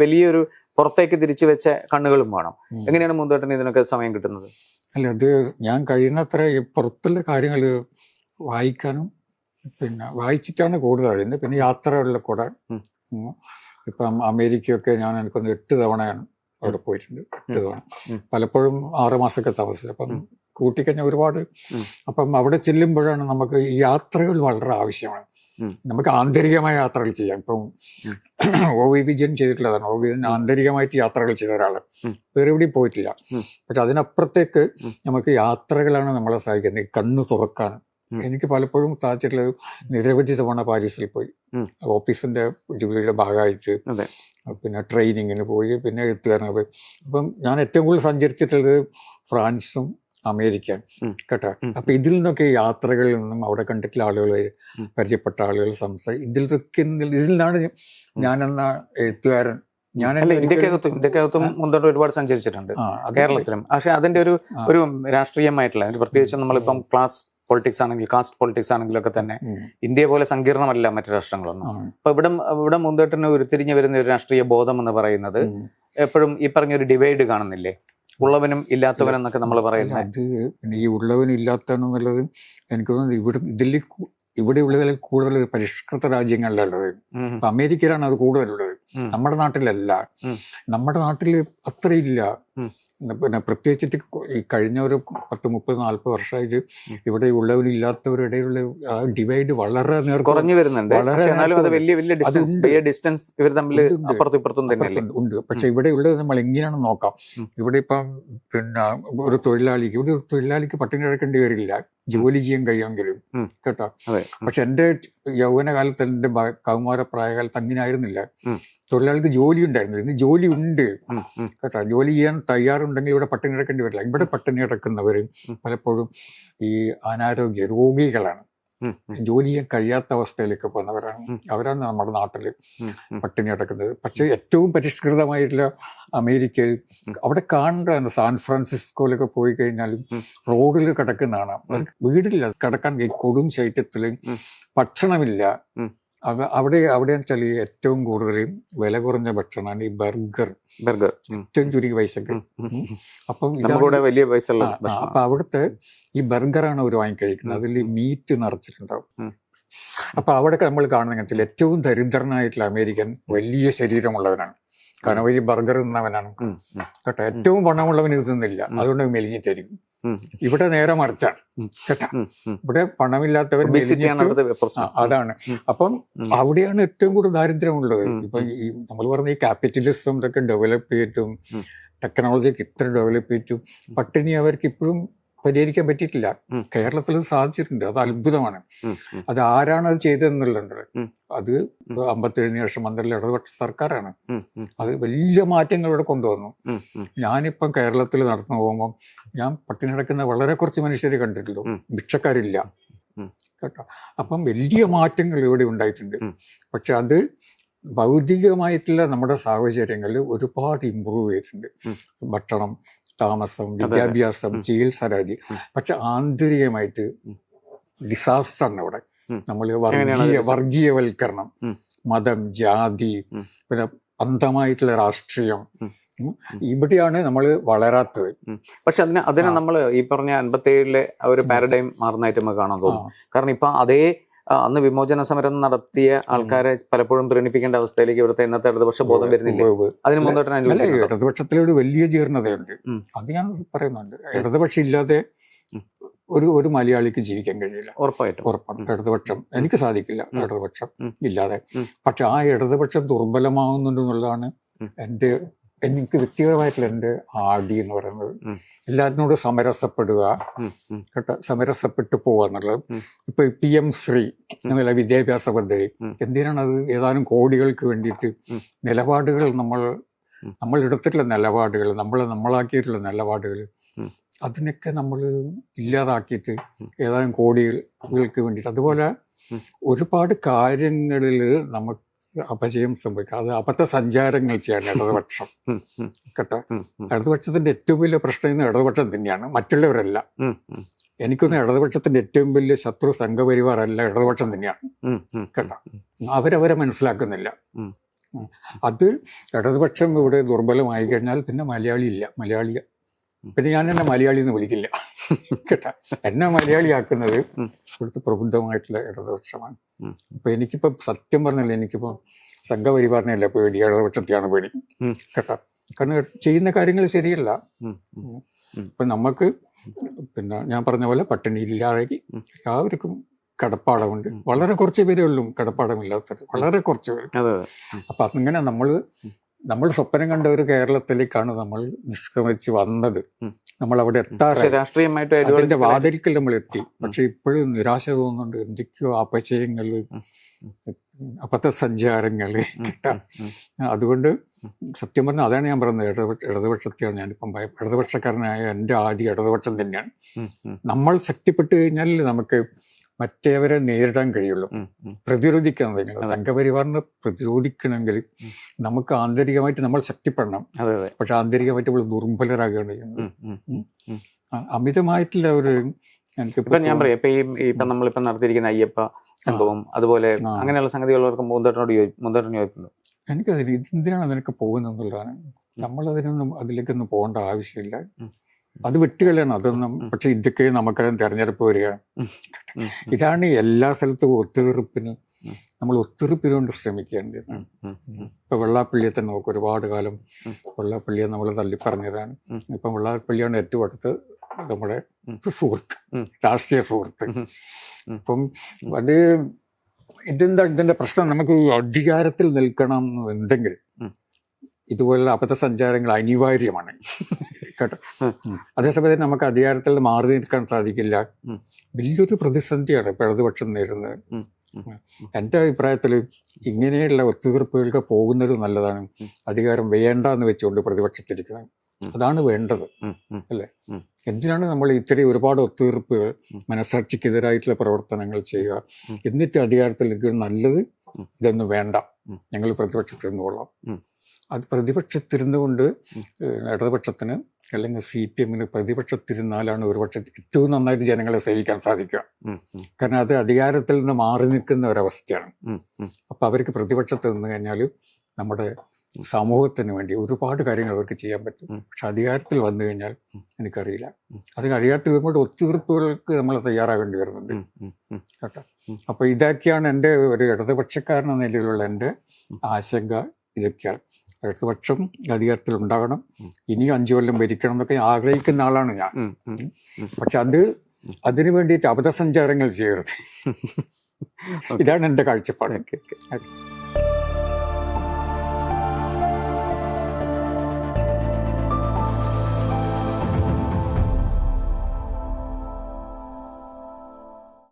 വലിയൊരു പുറത്തേക്ക് തിരിച്ചു വെച്ച കണ്ണുകളും വേണം. എങ്ങനെയാണ് മുന്തട്ടന് ഇതിനൊക്കെ സമയം കിട്ടുന്നത്? അല്ല, അത് ഞാൻ കഴിയുന്നത്ര ഈ പുറത്തുള്ള കാര്യങ്ങൾ വായിക്കാനും പിന്നെ വായിച്ചിട്ടാണ് കൂടുതൽ അറിയുന്നത്. പിന്നെ യാത്രകളിൽ കൂടെ ഇപ്പം അമേരിക്കയൊക്കെ ഞാൻ എനിക്കൊന്ന് 8 തവണയാണ് അവിടെ പോയിട്ടുണ്ട്. 8 തവണ, പലപ്പോഴും 6 മാസമൊക്കെ താമസിച്ചത്. അപ്പം കൂട്ടിക്കഴിഞ്ഞാൽ ഒരുപാട്. അപ്പം അവിടെ ചെല്ലുമ്പോഴാണ് നമുക്ക് ഈ യാത്രകൾ വളരെ ആവശ്യമാണ്. നമുക്ക് ആന്തരികമായ യാത്രകൾ ചെയ്യാം. ഇപ്പം OV വിജയൻ ചെയ്തിട്ടുള്ളതാണ്. OV വിജയൻ ആന്തരികമായിട്ട് യാത്രകൾ ചെയ്ത ഒരാള്, വേറെ എവിടെയും പോയിട്ടില്ല. പക്ഷെ അതിനപ്പുറത്തേക്ക് നമുക്ക് യാത്രകളാണ് നമ്മളെ സഹായിക്കുന്നത് കണ്ണു തുറക്കാൻ. എനിക്ക് പലപ്പോഴും സാധിച്ചിട്ടുള്ളത് നിരവധി തവണ പാരീസിൽ പോയി, ഓഫീസിന്റെ ജോലിയുടെ ഭാഗമായിട്ട്, പിന്നെ ട്രെയിനിങ്ങിന് പോയി, പിന്നെ എഴുത്തുകാരന് പോയി. അപ്പം ഞാൻ ഏറ്റവും കൂടുതൽ സഞ്ചരിച്ചിട്ടുള്ളത് ഫ്രാൻസും അമേരിക്കൻ കേട്ടോ. അപ്പൊ ഇതിൽ നിന്നൊക്കെ യാത്രകളിൽ നിന്നും അവിടെ കണ്ടിട്ടുള്ള ആളുകൾ, പരിചയപ്പെട്ട ആളുകൾ ഇതിൽ നിന്നാണ് ഞാനെന്ന എഴുത്തുകാരൻ. ഇന്ത്യക്കകത്തും മുന്തോട്ട് ഒരുപാട് സഞ്ചരിച്ചിട്ടുണ്ട്, കേരളത്തിലും. പക്ഷെ അതിന്റെ ഒരു രാഷ്ട്രീയമായിട്ടുള്ള പ്രത്യേകിച്ച് നമ്മളിപ്പം ക്ലാസ് പൊളിറ്റിക്സ് ആണെങ്കിൽ, കാസ്റ്റ് പൊളിറ്റിക്സ് ആണെങ്കിലൊക്കെ തന്നെ ഇന്ത്യ പോലെ സങ്കീർണമല്ല മറ്റു രാഷ്ട്രങ്ങളൊന്നും. അപ്പൊ ഇവിടെ മുന്തോട്ടിന് ഉരുത്തിരിഞ്ഞു വരുന്ന ഒരു രാഷ്ട്രീയ ബോധം എന്ന് പറയുന്നത് എപ്പോഴും ഈ പറഞ്ഞൊരു ഡിവൈഡ് കാണുന്നില്ലേ, ഉള്ളവനും ഇല്ലാത്തവനും എന്നൊക്കെ നമ്മൾ പറയുന്നത്. അത് ഈ ഉള്ളവനും ഇല്ലാത്തവനുള്ളത് എനിക്ക് തോന്നുന്നത് ഇവിടെ ഉള്ളതിൽ കൂടുതൽ പരിഷ്കൃത രാജ്യങ്ങളിലുള്ളത്. അമേരിക്കയിലാണ് അത് കൂടുതലുള്ളത്, നമ്മുടെ നാട്ടിലല്ല. നമ്മുടെ നാട്ടിൽ അത്രയില്ല. പിന്നെ പ്രത്യേകിച്ചിട്ട് ഈ കഴിഞ്ഞ ഒരു 10, 30, 40 വർഷമായിട്ട് ഇവിടെ ഉള്ളവരും ഇല്ലാത്തവരുടെ ഇടയിലുള്ള ഡിവൈഡ് വളരെ കുറഞ്ഞു വരുന്നുണ്ട്. ഉണ്ട്. പക്ഷെ ഇവിടെ ഉള്ളത് നമ്മൾ എങ്ങനെയാണെന്ന് നോക്കാം. ഇവിടെ ഇപ്പം പിന്നെ ഒരു തൊഴിലാളിക്ക് പട്ടിണി കിടക്കേണ്ടി വരില്ല, ജോലി ചെയ്യാൻ കഴിയുമെങ്കിലും കേട്ടോ. പക്ഷെ എൻ്റെ യൗവനകാലത്ത്, എൻ്റെ കൗമാര പ്രായകാലത്ത് അങ്ങനെ ആയിരുന്നില്ല. തൊഴിലാളിക്ക് ജോലി ഉണ്ടായിരുന്നില്ല. ഇന്ന് ജോലി ഉണ്ട് കേട്ടോ. ജോലി ചെയ്യാൻ തയ്യാറുണ്ടെങ്കിൽ ഇവിടെ പട്ടിണി കിടക്കേണ്ടി വരില്ല. ഇവിടെ പട്ടിണി കിടക്കുന്നവർ പലപ്പോഴും ഈ അനാരോഗ്യ രോഗികളാണ്, ജോലി ചെയ്യാൻ കഴിയാത്ത അവസ്ഥയിലേക്ക് പോകുന്നവരാണ്. അവരാണ് നമ്മുടെ നാട്ടിൽ പട്ടിണി കിടക്കുന്നത്. പക്ഷെ ഏറ്റവും പരിഷ്കൃതമായിട്ടുള്ള അമേരിക്കയിൽ അവിടെ കാണേണ്ടതാണ്. സാൻ ഫ്രാൻസിസ്കോയിലൊക്കെ പോയി കഴിഞ്ഞാലും റോഡിൽ കിടക്കുന്നതാണ്. വീടില്ല, കിടക്കാൻ കൊടും ശൈത്യത്തില്, ഭക്ഷണമില്ല. അവിടെ വെച്ചാൽ ഏറ്റവും കൂടുതൽ വില കുറഞ്ഞ ഭക്ഷണമാണ് ഈ ബർഗർ, ഏറ്റവും ചുരുങ്ങിയ പൈസക്ക്. അപ്പം വലിയ പൈസ. അപ്പൊ അവിടുത്തെ ഈ ബർഗറാണ് അവർ വാങ്ങിക്കഴിക്കുന്നത്, അതിൽ മീറ്റ് നിറച്ചിട്ടുണ്ടാവും. അപ്പൊ അവിടെ നമ്മൾ കാണുന്ന ഏറ്റവും ദരിദ്രനായിട്ടുള്ള അമേരിക്കൻ വലിയ ശരീരമുള്ളവനാണ്. കാരണം വലിയ ബർഗർ തിന്നവനാണ് കേട്ടോ. ഏറ്റവും പണമുള്ളവൻ ഇത് തിന്നില്ല, അതുകൊണ്ട് മെലിഞ്ഞിട്ടായിരിക്കും. ഇവിടെ നേരെ മറിച്ചാണ് കേട്ടാ. ഇവിടെ പണമില്ലാത്തവൻ അതാണ്. അപ്പം അവിടെയാണ് ഏറ്റവും കൂടുതൽ ദാരിദ്ര്യമുള്ളത്. ഇപ്പൊ ഈ നമ്മൾ പറഞ്ഞ ഈ ക്യാപിറ്റലിസം ഇതൊക്കെ ഡെവലപ്പ് ചെയ്തിട്ടും ടെക്നോളജിയൊക്കെ ഇത്ര ഡെവലപ്പ് ചെയ്തിട്ടും പട്ടിണി അവർക്ക് ഇപ്പോഴും പരിഹരിക്കാൻ പറ്റിയിട്ടില്ല. കേരളത്തിൽ സാധിച്ചിട്ടുണ്ട്. അത് അത്ഭുതമാണ്. അത് ആരാണ് അത് ചെയ്തതെന്നുള്ളത്. അത് 57 വർഷം മന്ത്രിയിൽ ഇടതുപക്ഷ സർക്കാരാണ്. അത് വലിയ മാറ്റങ്ങൾ ഇവിടെ കൊണ്ടുവന്നു. ഞാനിപ്പം കേരളത്തിൽ നടന്നു പോകുമ്പോൾ ഞാൻ പട്ടിണി കിടക്കുന്ന വളരെ കുറച്ച് മനുഷ്യരെ കണ്ടിട്ടുള്ളൂ. ഭിക്ഷക്കാരില്ല കേട്ടോ. അപ്പം വലിയ മാറ്റങ്ങൾ ഇവിടെ ഉണ്ടായിട്ടുണ്ട്. പക്ഷെ അത് ഭൗതികമായിട്ടുള്ള നമ്മുടെ സാഹചര്യങ്ങളിൽ ഒരുപാട് ഇമ്പ്രൂവ് ചെയ്തിട്ടുണ്ട്. ഭക്ഷണം, താമസം, വിദ്യാഭ്യാസം, ചികിത്സാ രീതി. പക്ഷെ ആന്തരികമായിട്ട് ഡിസാസ്റ്ററാണ് ഇവിടെ. നമ്മൾ വർഗീയവൽക്കരണം, മതം, ജാതി, പിന്നെ അന്ധമായിട്ടുള്ള രാഷ്ട്രീയം, ഇവിടെയാണ് നമ്മൾ വളരാത്തത്. പക്ഷെ അതിനെ നമ്മൾ ഈ പറഞ്ഞ 57-ലെ ഒരു പാരഡൈം മാറുന്നതായിട്ട് നമുക്ക് കാണാൻ തോന്നും. കാരണം ഇപ്പൊ അതേ അന്ന് വിമോചന സമരം നടത്തിയ ആൾക്കാരെ പലപ്പോഴും പ്രീണിപ്പിക്കേണ്ട അവസ്ഥയിലേക്ക് ഇവിടുത്തെ ഇന്നത്തെ ഇടതുപക്ഷ ബോധം വരുന്നില്ല. അതിന് മുന്നോട്ട് ഇടതുപക്ഷത്തിലൊരു വലിയ ജീർണതയുണ്ട്. അത് ഞാൻ പറയുന്നുണ്ട്. ഇടതുപക്ഷം ഇല്ലാതെ ഒരു മലയാളിക്ക് ജീവിക്കാൻ കഴിയില്ല. ഉറപ്പാണ്. ഇടതുപക്ഷം എനിക്ക് സാധിക്കില്ല, ഇടതുപക്ഷം ഇല്ലാതെ. പക്ഷെ ആ ഇടതുപക്ഷം ദുർബലമാകുന്നുണ്ടെന്നുള്ളതാണ് എനിക്ക് വ്യക്തിപരമായിട്ടുള്ള എൻ്റെ ആദി എന്ന് പറയുന്നത്. എല്ലാത്തിനോടും സമരസപ്പെടുക കേട്ടോ, സമരസപ്പെട്ടു പോവുക എന്നുള്ളത്. ഇപ്പൊ PM ശ്രീ എന്നുള്ള വിദ്യാഭ്യാസ പദ്ധതി എന്തിനാണ്? അത് ഏതാനും കോടികൾക്ക് വേണ്ടിയിട്ട് നിലപാടുകൾ നമ്മൾ എടുത്തിട്ടുള്ള നിലപാടുകൾ, നമ്മളാക്കിയിട്ടുള്ള നിലപാടുകൾ, അതിനൊക്കെ നമ്മൾ ഇല്ലാതാക്കിയിട്ട് ഏതാനും കോടികൾക്ക് വേണ്ടിയിട്ട്. അതുപോലെ ഒരുപാട് കാര്യങ്ങളിൽ നമുക്ക് അപജയം സംഭവിക്കുക. അത് അബദ്ധ സഞ്ചാരങ്ങൾ ചെയ്യാണ് ഇടതുപക്ഷം കേട്ടോ. ഇടതുപക്ഷത്തിന്റെ ഏറ്റവും വലിയ പ്രശ്നം ഇന്ന് ഇടതുപക്ഷം തന്നെയാണ്, മറ്റുള്ളവരല്ല. എനിക്കൊന്ന് ഇടതുപക്ഷത്തിന്റെ ഏറ്റവും വലിയ ശത്രു സംഘപരിവാറല്ല, ഇടതുപക്ഷം തന്നെയാണ് കേട്ടോ. അവരവരെ മനസ്സിലാക്കുന്നില്ല. അത് ഇടതുപക്ഷം ഇവിടെ ദുർബലമായി കഴിഞ്ഞാൽ പിന്നെ മലയാളി പിന്നെ ഞാൻ എന്നെ മലയാളി എന്ന് വിളിക്കില്ല കേട്ടാ. എന്നെ മലയാളിയാക്കുന്നത് ഇവിടുത്തെ പ്രബുദ്ധമായിട്ടുള്ള ഇടതുപക്ഷമാണ്. ഇപ്പൊ എനിക്കിപ്പം സത്യം പറഞ്ഞില്ല, എനിക്കിപ്പം സംഘപരിവാറിനല്ല പേടി, ഇടതുപക്ഷത്തെയാണ് പേടി കേട്ടാ. കാരണം ചെയ്യുന്ന കാര്യങ്ങൾ ശരിയല്ല. ഇപ്പൊ നമുക്ക് പിന്നെ ഞാൻ പറഞ്ഞ പോലെ പട്ടിണി ഇല്ലാതെ എല്ലാവർക്കും കടപ്പാടമുണ്ട്. വളരെ കുറച്ച് പേരേ ഉള്ളൂ കടപ്പാടമില്ലാത്തത്, വളരെ കുറച്ച് പേര്. അപ്പൊ അങ്ങനെ നമ്മൾ സ്വപ്നം കണ്ട ഒരു കേരളത്തിലേക്കാണ് നമ്മൾ നിഷ്ക്രമിച്ച് വന്നത്. നമ്മൾ അവിടെ എത്താറ് അതിന്റെ വാതിൽക്കൽ നമ്മൾ എത്തി. പക്ഷെ ഇപ്പോഴും നിരാശ തോന്നുന്നുണ്ട്. എന്തൊക്കെയോ അപചയങ്ങൾ, അബദ്ധ സഞ്ചാരങ്ങൾ കിട്ടാം. അതുകൊണ്ട് സത്യം പറഞ്ഞാൽ അതാണ് ഞാൻ പറയുന്നത്, ഇടതുപക്ഷത്തെയാണ് ഞാനിപ്പം ഇടതുപക്ഷക്കാരനായ എൻ്റെ ആദ്യ ഇടതുപക്ഷം തന്നെയാണ്. നമ്മൾ ശക്തിപ്പെട്ടു കഴിഞ്ഞാൽ നമുക്ക് മറ്റേവരെ നേരിടാൻ കഴിയുള്ളൂ, പ്രതിരോധിക്കാൻ കഴിയുള്ളൂ. സംഘപരിവാറിനെ പ്രതിരോധിക്കണമെങ്കിൽ നമുക്ക് ആന്തരികമായിട്ട് നമ്മൾ ശക്തിപ്പെടണം. പക്ഷെ ആന്തരികമായിട്ട് നമ്മൾ ദുർബലരാകുകയാണ് ചെയ്യുന്നത്. അമിതമായിട്ടുള്ള ഒരു ഞാൻ പറയാം ഇപ്പൊ നമ്മളിപ്പോ നടത്തിയിരിക്കുന്ന അയ്യപ്പ സംഭവം, അതുപോലെ അങ്ങനെയുള്ള സംഗതികളൊക്കെ മുന്തോട്ടിനോട് യോജിപ്പുണ്ട്. എനിക്കതിൽ എന്തിനാണ് അതിനൊക്കെ പോകുന്നതെന്നുള്ളതാണ്. നമ്മളതിനൊന്നും അതിലേക്കൊന്നും പോകേണ്ട ആവശ്യമില്ല. അത് വെട്ടുകളാണ് അതൊന്നും. പക്ഷെ ഇതൊക്കെ നമുക്കറിയാം, തെരഞ്ഞെടുപ്പ് വരികയാണ്. ഇതാണ് എല്ലാ സ്ഥലത്തും നമ്മൾ ഒത്തുതീർപ്പിനുകൊണ്ട് ശ്രമിക്കേണ്ടത്. ഇപ്പൊ വെള്ളാപ്പള്ളിയെ തന്നെ നോക്കും. ഒരുപാട് കാലം വെള്ളാപ്പള്ളിയെ നമ്മൾ തള്ളിപ്പറഞ്ഞതാണ്. ഇപ്പം വെള്ളാപ്പള്ളിയാണ് ഏറ്റവും അടുത്ത് നമ്മുടെ സുഹൃത്ത്, രാഷ്ട്രീയ സുഹൃത്ത്. അപ്പം അത് ഇതിന്റെ പ്രശ്നം, നമുക്ക് അധികാരത്തിൽ നിൽക്കണം എന്നുണ്ടെങ്കിൽ ഇതുപോലുള്ള അബദ്ധ സഞ്ചാരങ്ങൾ അനിവാര്യമാണ് കേട്ടോ. അതേസമയത്ത് നമുക്ക് അധികാരത്തിൽ മാറി നിൽക്കാൻ സാധിക്കില്ല. വലിയൊരു പ്രതിസന്ധിയാണ് ഇപ്പൊ ഇടതുപക്ഷം നേരിടുന്നത്. എൻ്റെ അഭിപ്രായത്തിൽ ഇങ്ങനെയുള്ള ഒത്തുതീർപ്പുകൾക്ക് പോകുന്നത് നല്ലതാണ്. അധികാരം വേണ്ട എന്ന് വെച്ചുകൊണ്ട് പ്രതിപക്ഷത്തിരിക്കുന്നത് അതാണ് വേണ്ടത്, അല്ലേ? എന്തിനാണ് നമ്മൾ ഇത്രയും ഒരുപാട് ഒത്തുതീർപ്പുകൾ, മനസാക്ഷിക്കെതിരായിട്ടുള്ള പ്രവർത്തനങ്ങൾ ചെയ്യുക, എന്നിട്ട് അധികാരത്തിൽ നിൽക്കുന്നത്? നല്ലത് ഇതൊന്നും വേണ്ട, ഞങ്ങൾ പ്രതിപക്ഷത്തിരുന്നു കൊള്ളാം. അത് പ്രതിപക്ഷത്തിരുന്നുകൊണ്ട് ഇടതുപക്ഷത്തിന് അല്ലെങ്കിൽ CPM-ന് പ്രതിപക്ഷത്തിരുന്നാലാണ് ഒരുപക്ഷെ ഏറ്റവും നന്നായിട്ട് ജനങ്ങളെ സേവിക്കാൻ സാധിക്കുക. കാരണം അത് അധികാരത്തിൽ നിന്ന് മാറി നിൽക്കുന്ന ഒരവസ്ഥയാണ്. അപ്പം അവർക്ക് പ്രതിപക്ഷത്ത് നിന്ന് കഴിഞ്ഞാൽ നമ്മുടെ സമൂഹത്തിന് വേണ്ടി ഒരുപാട് കാര്യങ്ങൾ അവർക്ക് ചെയ്യാൻ പറ്റും. പക്ഷെ അധികാരത്തിൽ വന്നു കഴിഞ്ഞാൽ എനിക്കറിയില്ല. അത് അധികാരത്തിൽ വരുമ്പോൾ ഒത്തുതീർപ്പുകൾക്ക് നമ്മൾ തയ്യാറാകേണ്ടി വരുന്നുണ്ട് കേട്ടോ. അപ്പോൾ ഇതൊക്കെയാണ് എൻ്റെ ഒരു ഇടതുപക്ഷക്കാരൻ എന്ന നിലയിലുള്ള എൻ്റെ ആശങ്ക. ഇതൊക്കെയാണ്. ഇടതുപക്ഷം അധികാരത്തിലുണ്ടാകണം, ഇനിയും 5 കൊല്ലം ഭരിക്കണം എന്നൊക്കെ ആഗ്രഹിക്കുന്ന ആളാണ് ഞാൻ. പക്ഷെ അതിനു വേണ്ടിയിട്ട് അബദ്ധസഞ്ചാരങ്ങൾ ചെയ്യരുത്. ഇതാണ് എൻ്റെ കാഴ്ചപ്പാട്.